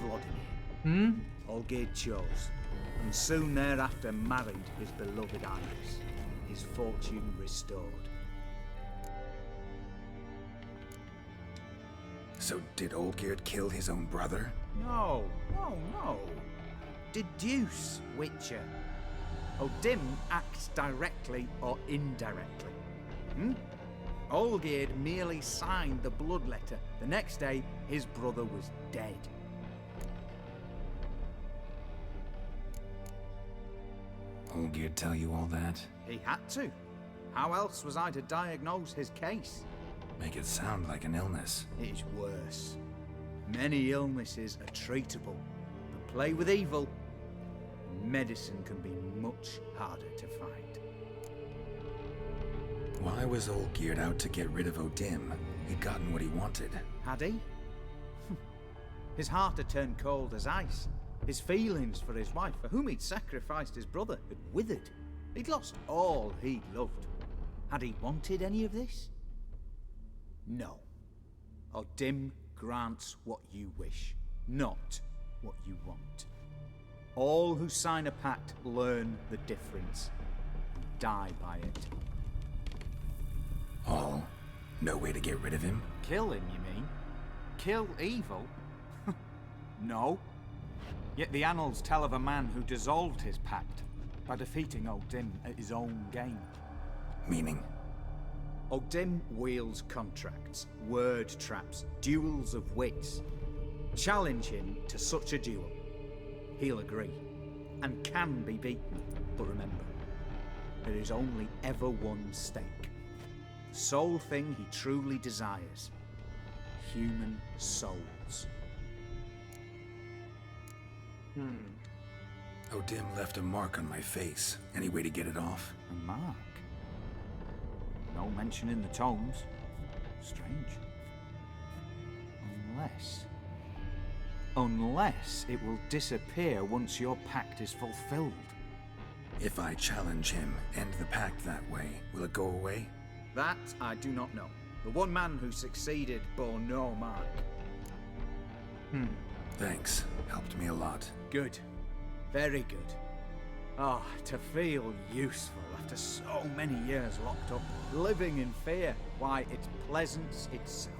Vladimir. Olgierd chose, and soon thereafter married his beloved Iris, his fortune restored. So did Olgierd kill his own brother? No. Deduce, Witcher. Odim acts directly or indirectly. Olgierd merely signed the blood letter. The next day, his brother was dead. Olgierd tell you all that? He had to. How else was I to diagnose his case? Make it sound like an illness. It is worse. Many illnesses are treatable, but play with evil, medicine can be much harder to find. Why was Olgierd out to get rid of Odim? He'd gotten what he wanted. Had he? His heart had turned cold as ice. His feelings for his wife, for whom he'd sacrificed his brother, had withered. He'd lost all he'd loved. Had he wanted any of this? No. Odim grants what you wish, not what you want. All who sign a pact learn the difference and die by it. All? No way to get rid of him? Kill him, you mean? Kill evil? No. Yet the annals tell of a man who dissolved his pact by defeating Odim at his own game. Meaning? Odim wields contracts, word traps, duels of wits. Challenge him to such a duel. He'll agree, and can be beaten. But remember, there is only ever one stake. The sole thing he truly desires. Human souls. Odim left a mark on my face. Any way to get it off? A mark? No mention in the tomes. Strange. Unless it will disappear once your pact is fulfilled. If I challenge him, end the pact that way, will it go away? That I do not know. The one man who succeeded bore no mark. Thanks. Helped me a lot. Good. Very good. Ah, to feel useful after so many years locked up, living in fear. Why, it's pleasance itself.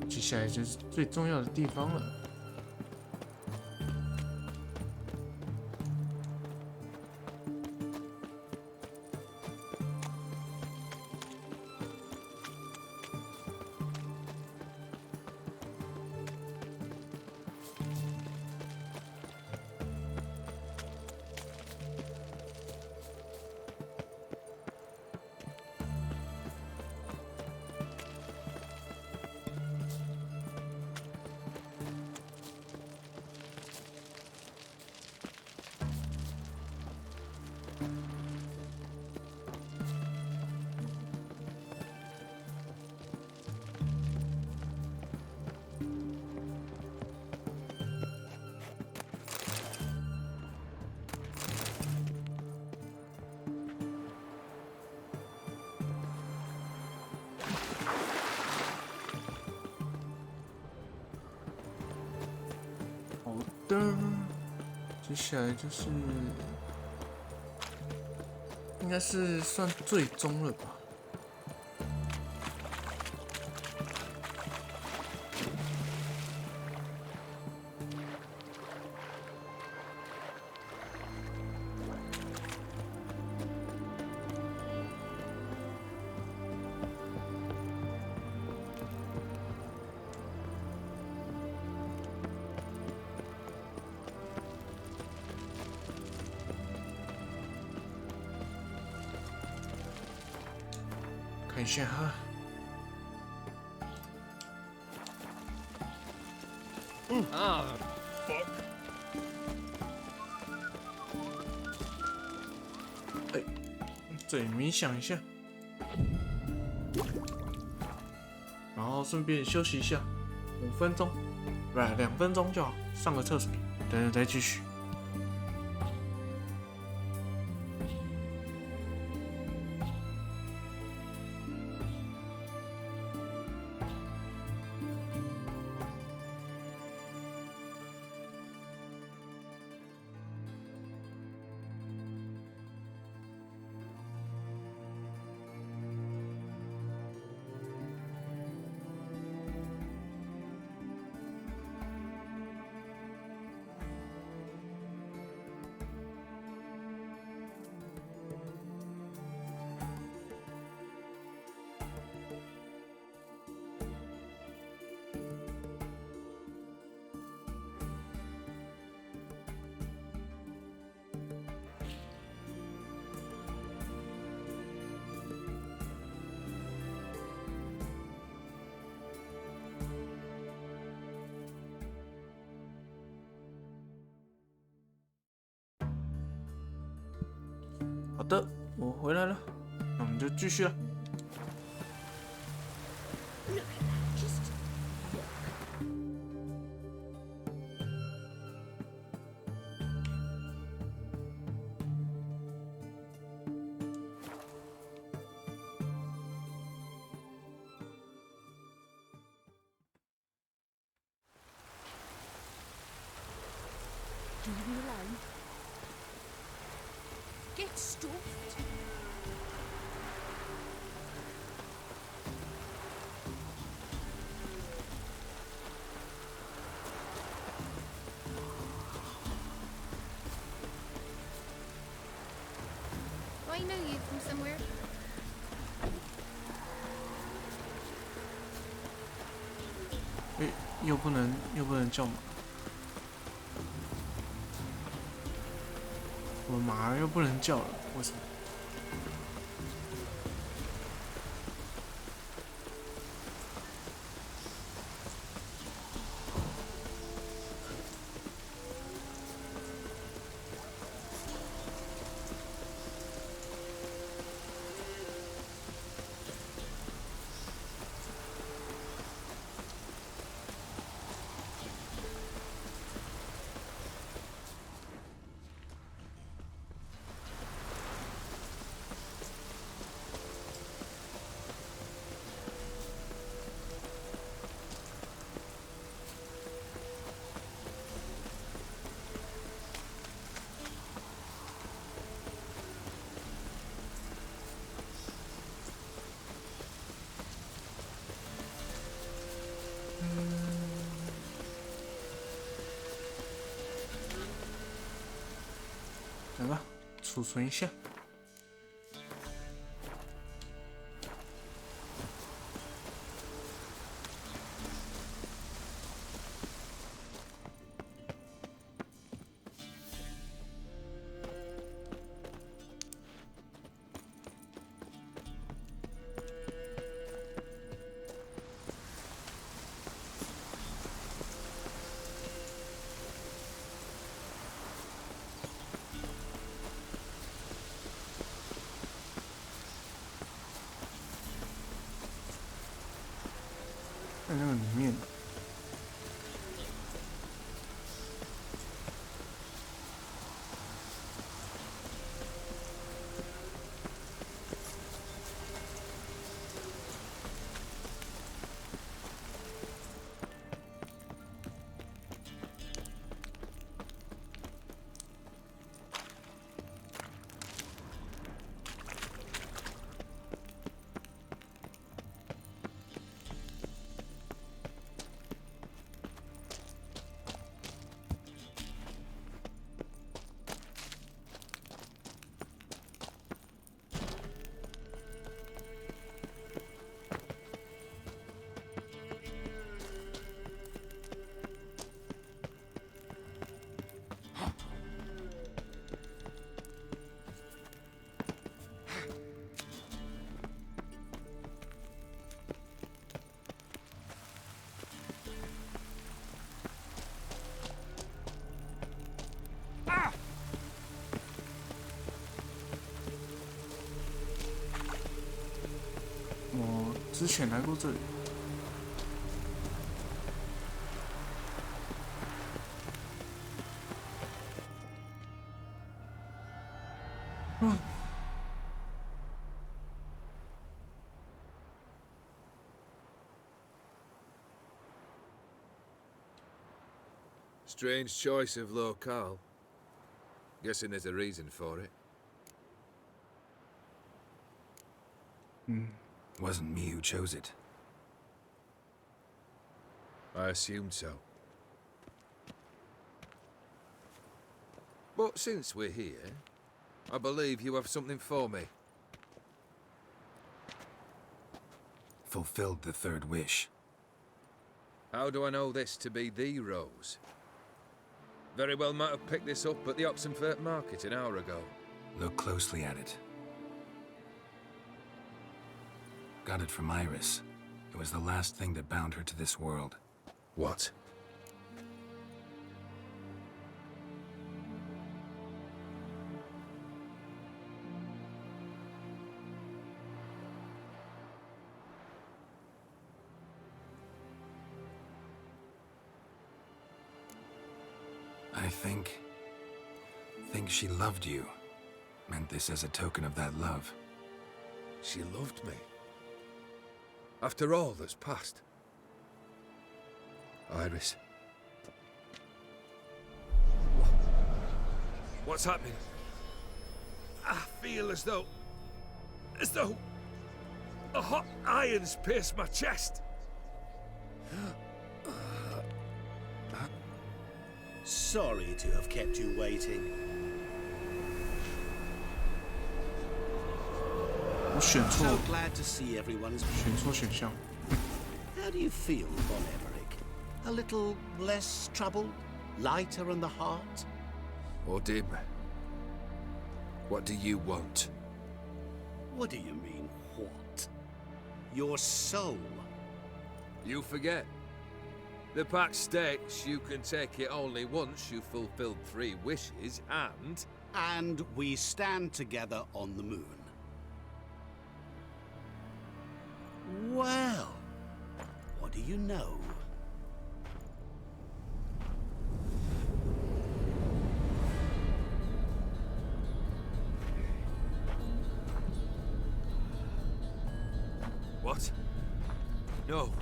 接下来就是最重要的地方了。的，接下来就是应该是算最终了吧。看一下哈，哎，这里冥想一下，然后顺便休息一下，5分钟，不2分钟就好，上个厕所，等等再继续。好的，我回来了，那我们就继续了。Leave me alone. Get stuffed. Do I know you from somewhere? 又不能叫马，我马又不能叫了，为什么？来吧，储存一下。在那个里面。之前来过这里。嗯。Strange choice of locale. Guessing there's a reason for it. Wasn't me who chose it. I assumed so. But since we're here, I believe you have something for me. Fulfilled the third wish. How do I know this to be the rose? Very well might have picked this up at the Oxenfurt market an hour ago. Look closely at it. Got it from Iris. It was the last thing that bound her to this world. What? I think she loved you. Meant this as a token of that love. She loved me. After all that's passed. Iris. What's happening? I feel as though a hot iron's pierced my chest. Sorry to have kept you waiting. 我选错 So glad to see everyone's 选错选项。 How do you feel, Von Emmerich? A little less troubled? Lighter in the heart? Odim, what do you want? What do you mean, what? Your soul. You forget. The pact states you can take it only once you've fulfilled 3 wishes and... And we stand together on the moon. Well, what do you know? What? No.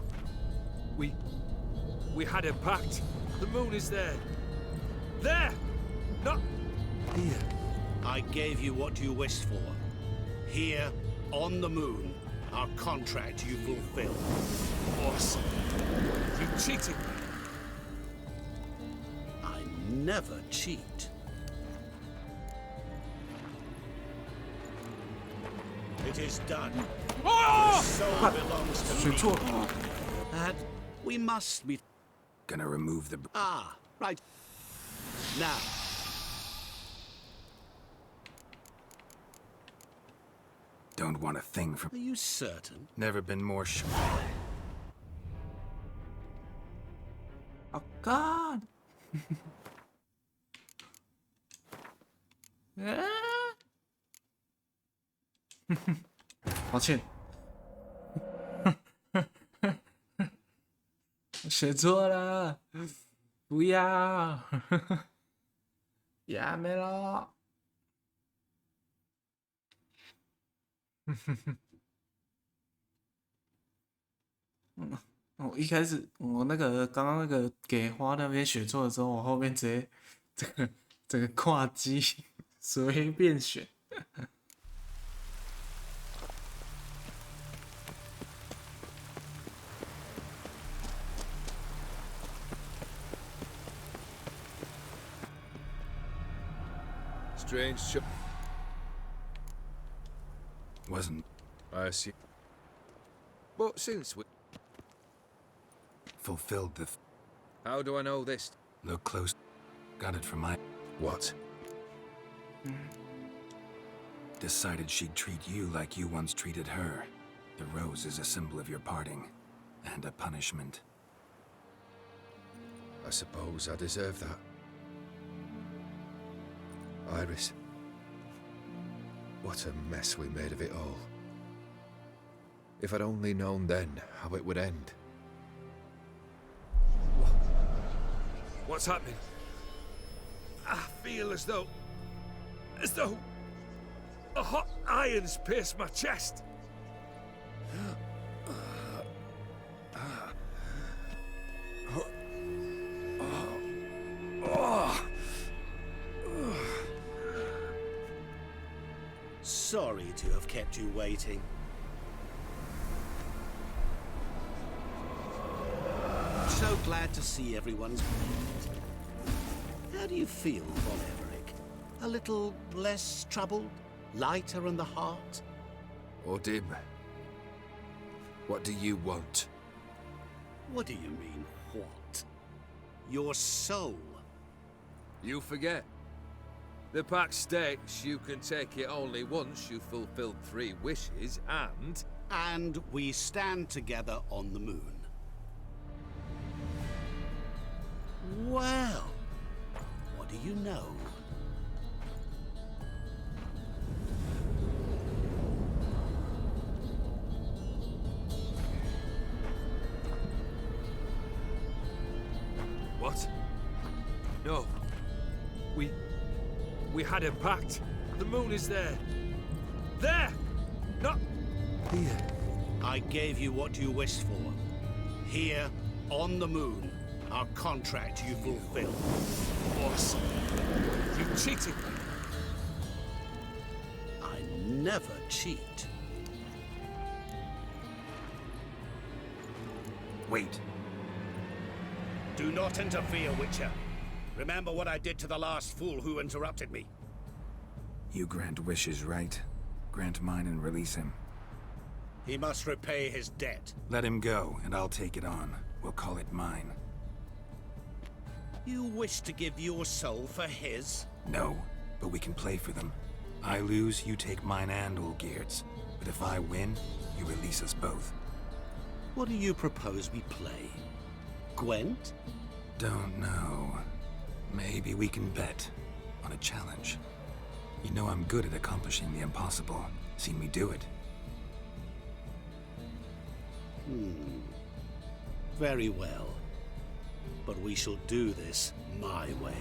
We had a pact. The moon is there. There! Not here. I gave you what you wished for. Here, on the moon, our contract you fulfilled. Awesome. You cheated me. I never cheat. It is done. Oh! The soul belongs to me. 选错。 And we must be... Gonna remove the... Ah, right. Now. Don't want a thing from... Are you certain? Never been more sure. Oh God! 抱歉，选错了，不要，呀没了。我一开始我那个刚刚那个给花那边选错的时候，我后面直接整个跨机随便选。Strange choice. Wasn't... I assume. But since we... Fulfilled the... How do I know this? Look close. Got it from my... What? Decided she'd treat you like you once treated her. The rose is a symbol of your parting. And a punishment. I suppose I deserve that. Iris. What a mess we made of it all. If I'd only known then how it would end. What's happening? I feel as though a hot iron's pierced my chest. Sorry to have kept you waiting. So glad to see everyone's made. How do you feel, Von Everett? A little less troubled? Lighter in the heart? Odim, what do you want? What do you mean, what? Your soul. You forget. The pact states you can take it only once you've fulfilled 3 wishes, and... And we stand together on the moon. Well, what do you know? What? No. We had a pact. The moon is there. There! Not here. I gave you what you wished for. Here, on the moon, our contract you fulfilled. Boss, you cheated me. I never cheat. Wait. Do not interfere, Witcher. Remember what I did to the last fool who interrupted me. You grant wishes, right? Grant mine and release him. He must repay his debt. Let him go, and I'll take it on. We'll call it mine. You wish to give your soul for his? No, but we can play for them. I lose, you take mine and Olgierd's. But if I win, you release us both. What do you propose we play? Gwent? Don't know. Maybe we can bet on a challenge. You know I'm good at accomplishing the impossible. Seen me do it. Very well. But we shall do this my way.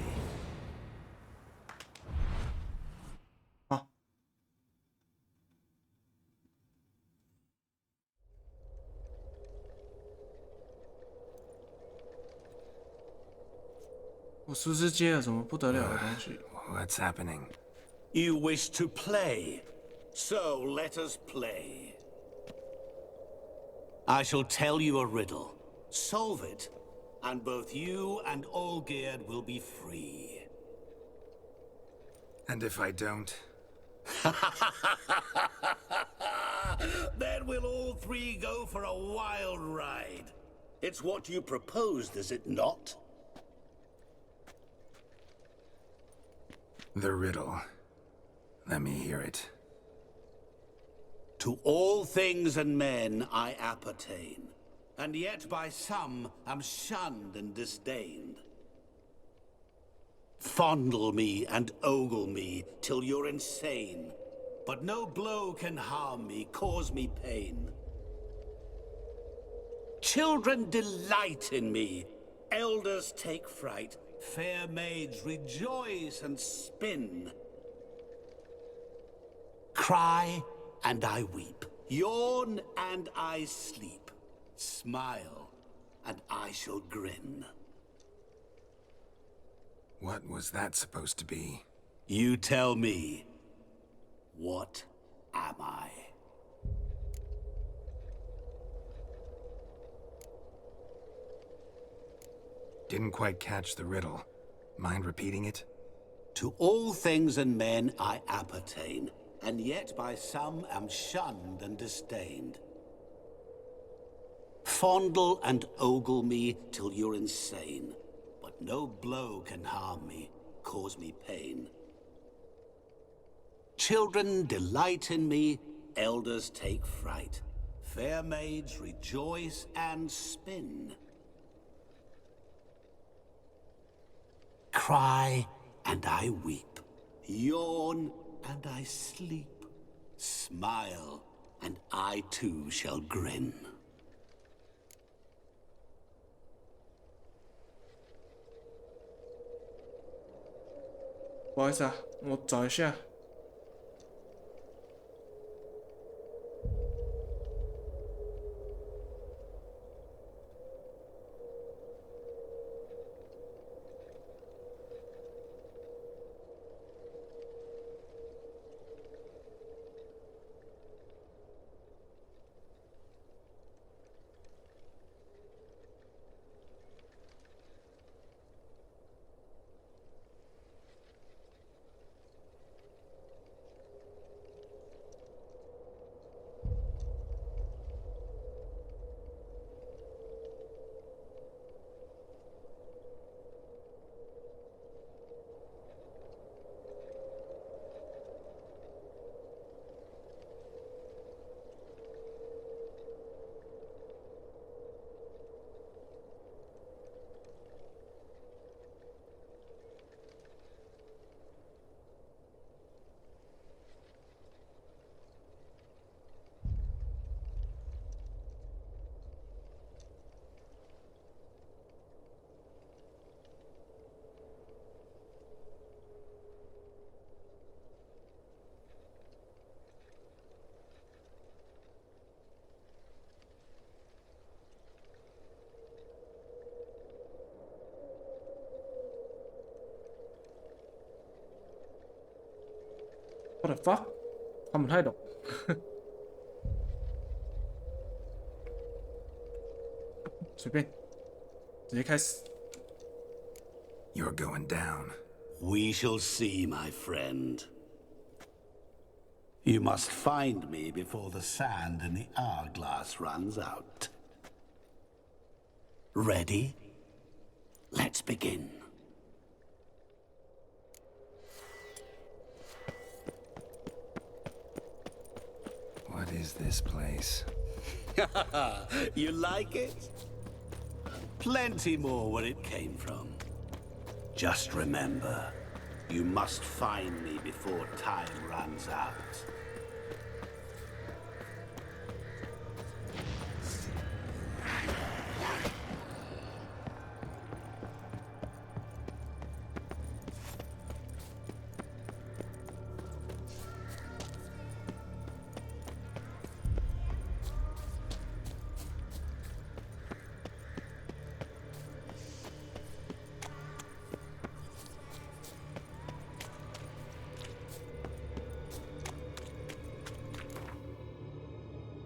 What's happening? You wish to play, so let us play. I shall tell you a riddle. Solve it, and both you and Olgierd will be free. And if I don't? Then we'll all 3 go for a wild ride. It's what you proposed, is it not? The riddle. Let me hear it. To all things and men I appertain, and yet by some am shunned and disdained. Fondle me and ogle me till you're insane, but no blow can harm me, cause me pain. Children delight in me, elders take fright, fair maids rejoice and spin. Cry and I weep, yawn and I sleep, smile and I shall grin. What was that supposed to be? You tell me. What am I? Didn't quite catch the riddle. Mind repeating it? To all things and men I appertain, and yet by some am shunned and disdained. Fondle and ogle me till you're insane, but no blow can harm me, cause me pain. Children delight in me, elders take fright. Fair maids rejoice and spin. Cry and I weep, yawn and I sleep, smile and I too shall grin. 不好意思啊，我找一下。What the fuck？ 看不太懂。随便，直接开始。You're going down. We shall see, my friend. You must find me before the sand in the hourglass runs out. Ready? Let's begin. What is this place? You like it? Plenty more where it came from. Just remember, you must find me before time runs out.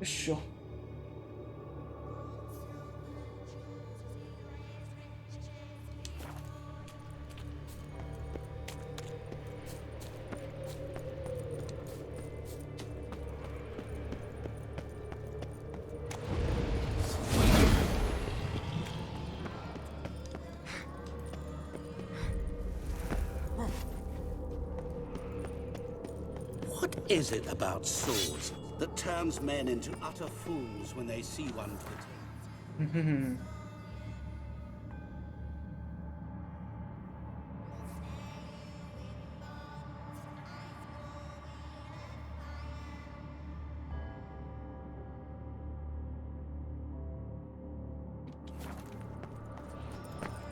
Sure. What is it about swords that turns men into utter fools when they see one fitting?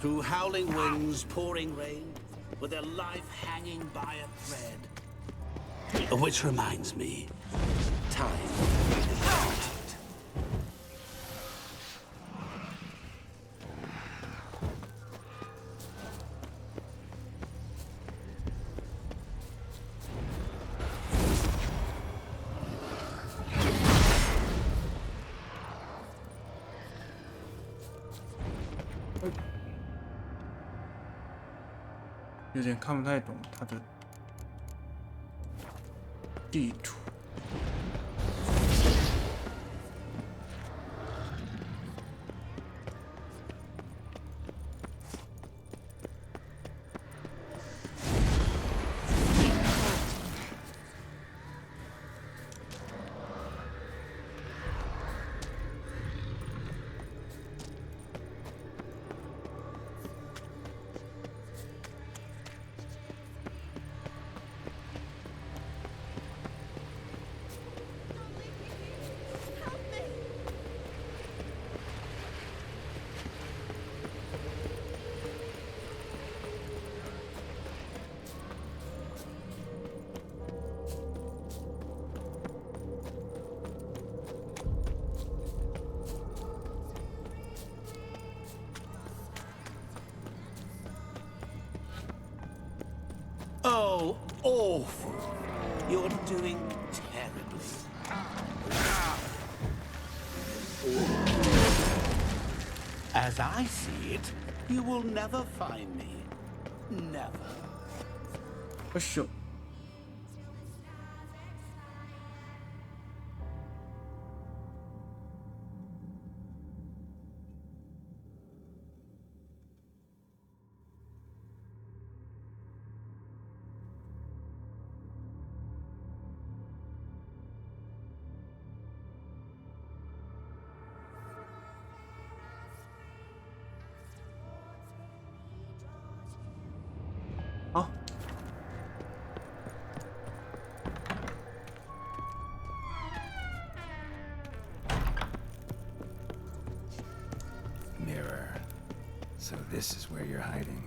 Through howling winds, pouring rain, with their life hanging by a thread. Which reminds me, time is important. Oh. 有点看不太懂它的地图。awful. You're doing terribly. As I see it, you will never find me. Never. For sure. Oh. Mirror. So this is where you're hiding.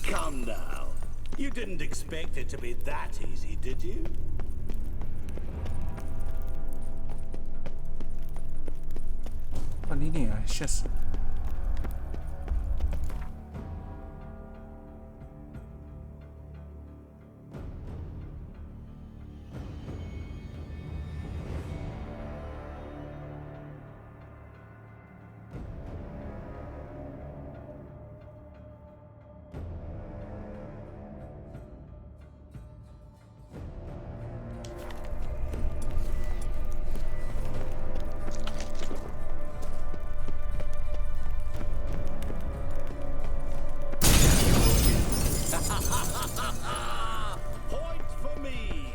Come now. You didn't expect it to be that easy, did you? Oh, 你脸啊，吓死！Point for me.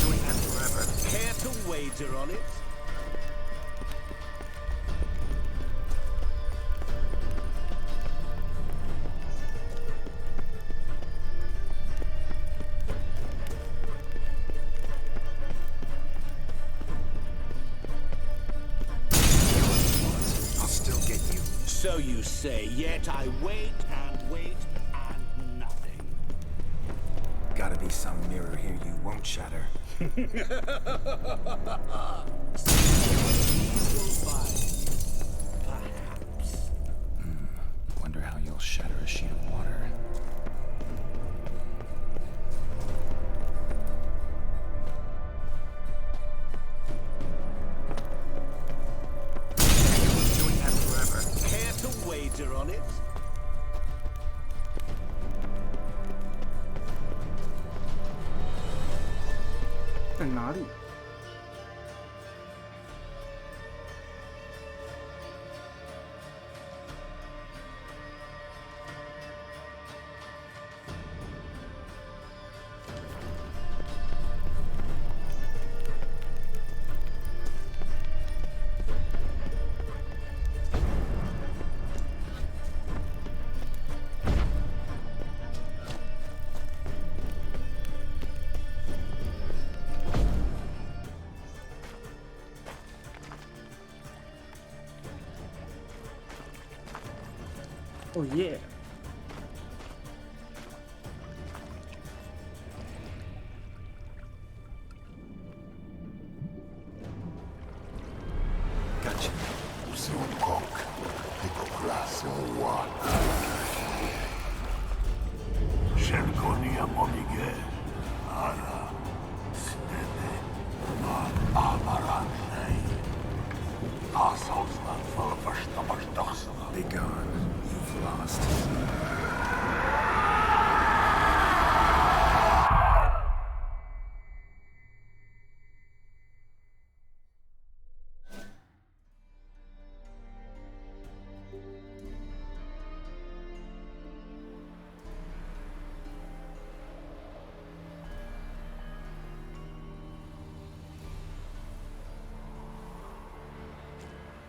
Doing that forever. Care to wager on it? I'll still get you. So you say, yet I wait and wait and nothing. Gotta be some mirror here you won't shatter. Perhaps. Wonder how you'll shatter a sheet of water. Doing that forever. Care to wager on it? "在哪里？" Oh yeah. Gotcha. Be gone. You've lost.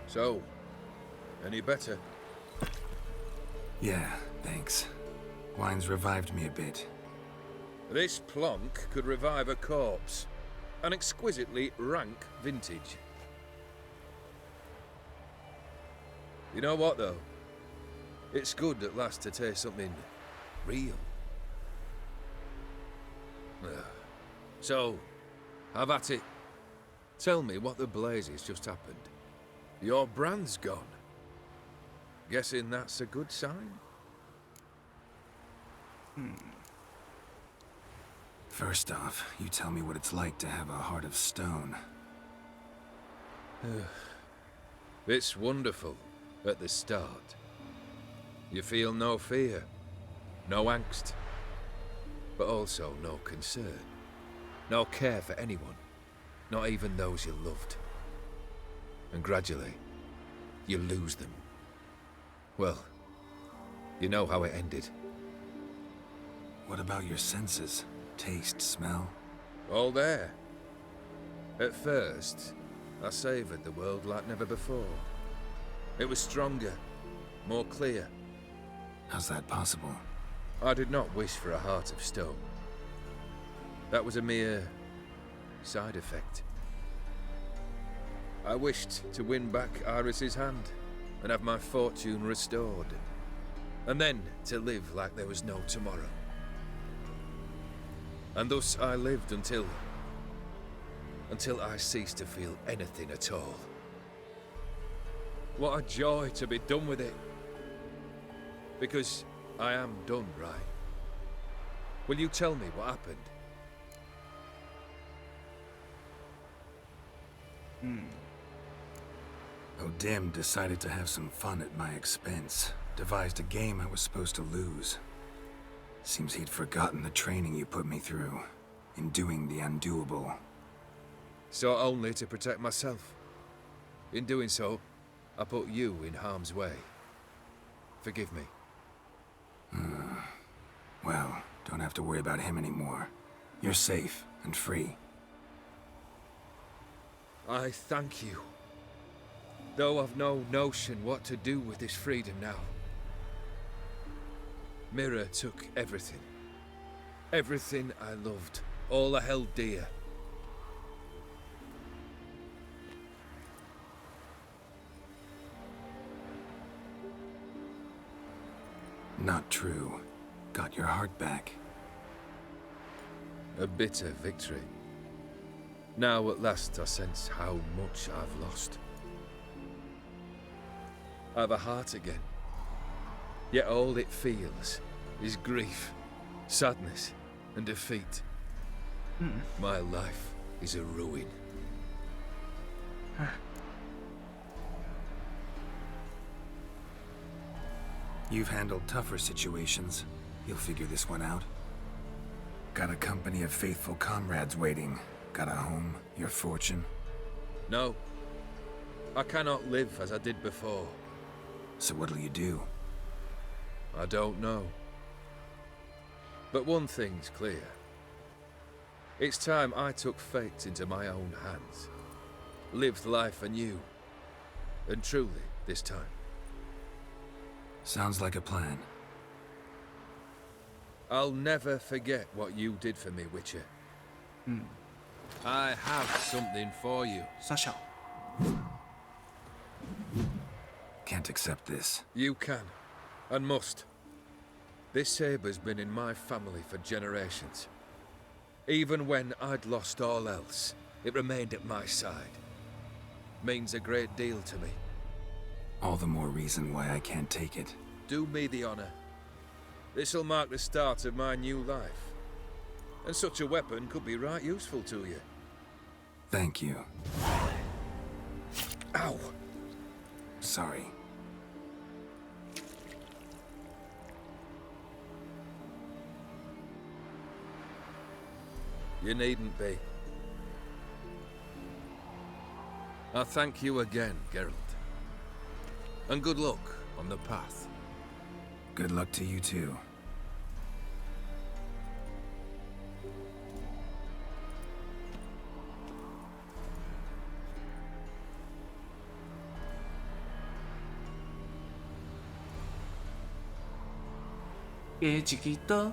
So, any better? Yeah, thanks. Wine's revived me a bit. This plonk could revive a corpse. An exquisitely rank vintage. You know what, though? It's good at last to taste something real. So, have at it. Tell me what the blazes just happened. Your brand's gone. Guessing that's a good sign? First off, you tell me what it's like to have a heart of stone. It's wonderful at the start. You feel no fear, no angst, but also no concern, no care for anyone, not even those you loved. And gradually, you lose them. Well, you know how it ended. What about your senses? Taste, smell? All there. At first, I savoured the world like never before. It was stronger, more clear. How's that possible? I did not wish for a heart of stone. That was a mere side effect. I wished to win back Iris's hand and have my fortune restored. And then to live like there was no tomorrow. And thus I lived until I ceased to feel anything at all. What a joy to be done with it. Because I am done, right? Will you tell me what happened? O'Dim decided to have some fun at my expense. Devised a game I was supposed to lose. Seems he'd forgotten the training you put me through, in doing the undoable. So only to protect myself. In doing so, I put you in harm's way. Forgive me. Well, don't have to worry about him anymore. You're safe and free. I thank you. Though I've no notion what to do with this freedom now. Mira took everything. Everything I loved. All I held dear. Not true. Got your heart back. A bitter victory. Now at last I sense how much I've lost. I've a heart again. Yet all it feels is grief, sadness, and defeat. My life is a ruin. You've handled tougher situations. You'll figure this one out. Got a company of faithful comrades waiting. Got a home, your fortune. No. I cannot live as I did before. So what'll you do? I don't know. But one thing's clear. It's time I took fate into my own hands. Lived life anew. And truly, this time. Sounds like a plan. I'll never forget what you did for me, Witcher. I have something for you. Sasha. Can't accept this. You can, and must. This sabre's been in my family for generations. Even when I'd lost all else, it remained at my side. Means a great deal to me. All the more reason why I can't take it. Do me the honor. This'll mark the start of my new life. And such a weapon could be right useful to you. Thank you. Ow! Sorry. You needn't be. I thank you again, Geralt. And good luck on the path. Good luck to you too.给几个的，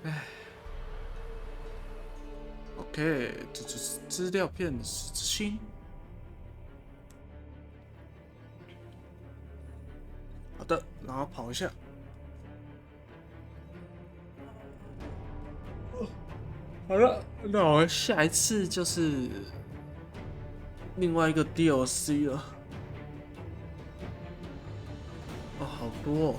唉 ，OK， 这就是资料片的实质性。好的，然后跑一下。好了，那我下一次就是另外一个 DLC 了。哦，好多哦。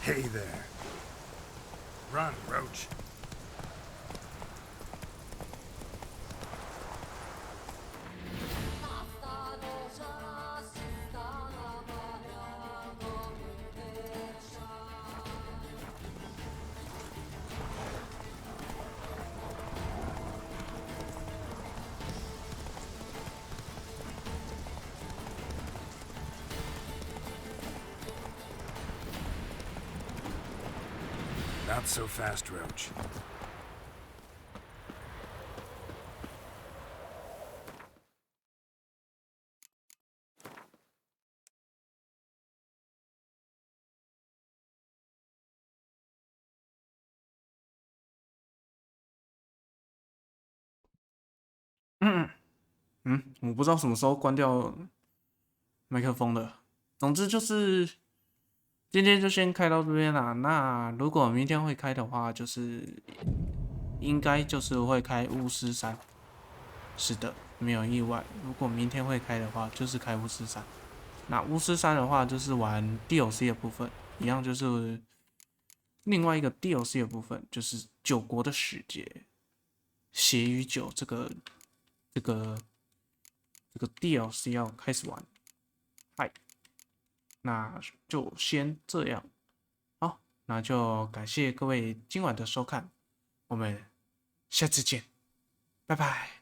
Hey there. Run, Roach. Not so fast, Roach.我不知道什么时候关掉麦克风的。总之就是今天就先开到这边啦。那如果明天会开的话，就是应该就是会开巫师3。是的，没有意外。如果明天会开的话，就是开巫师3。那巫师3的话，就是玩 DLC 的部分，一样就是另外一个 DLC 的部分，就是9国的使节，血与酒这个 DLC 要开始玩。嗨，那就先这样。好，那就感谢各位今晚的收看，我们下次见，拜拜。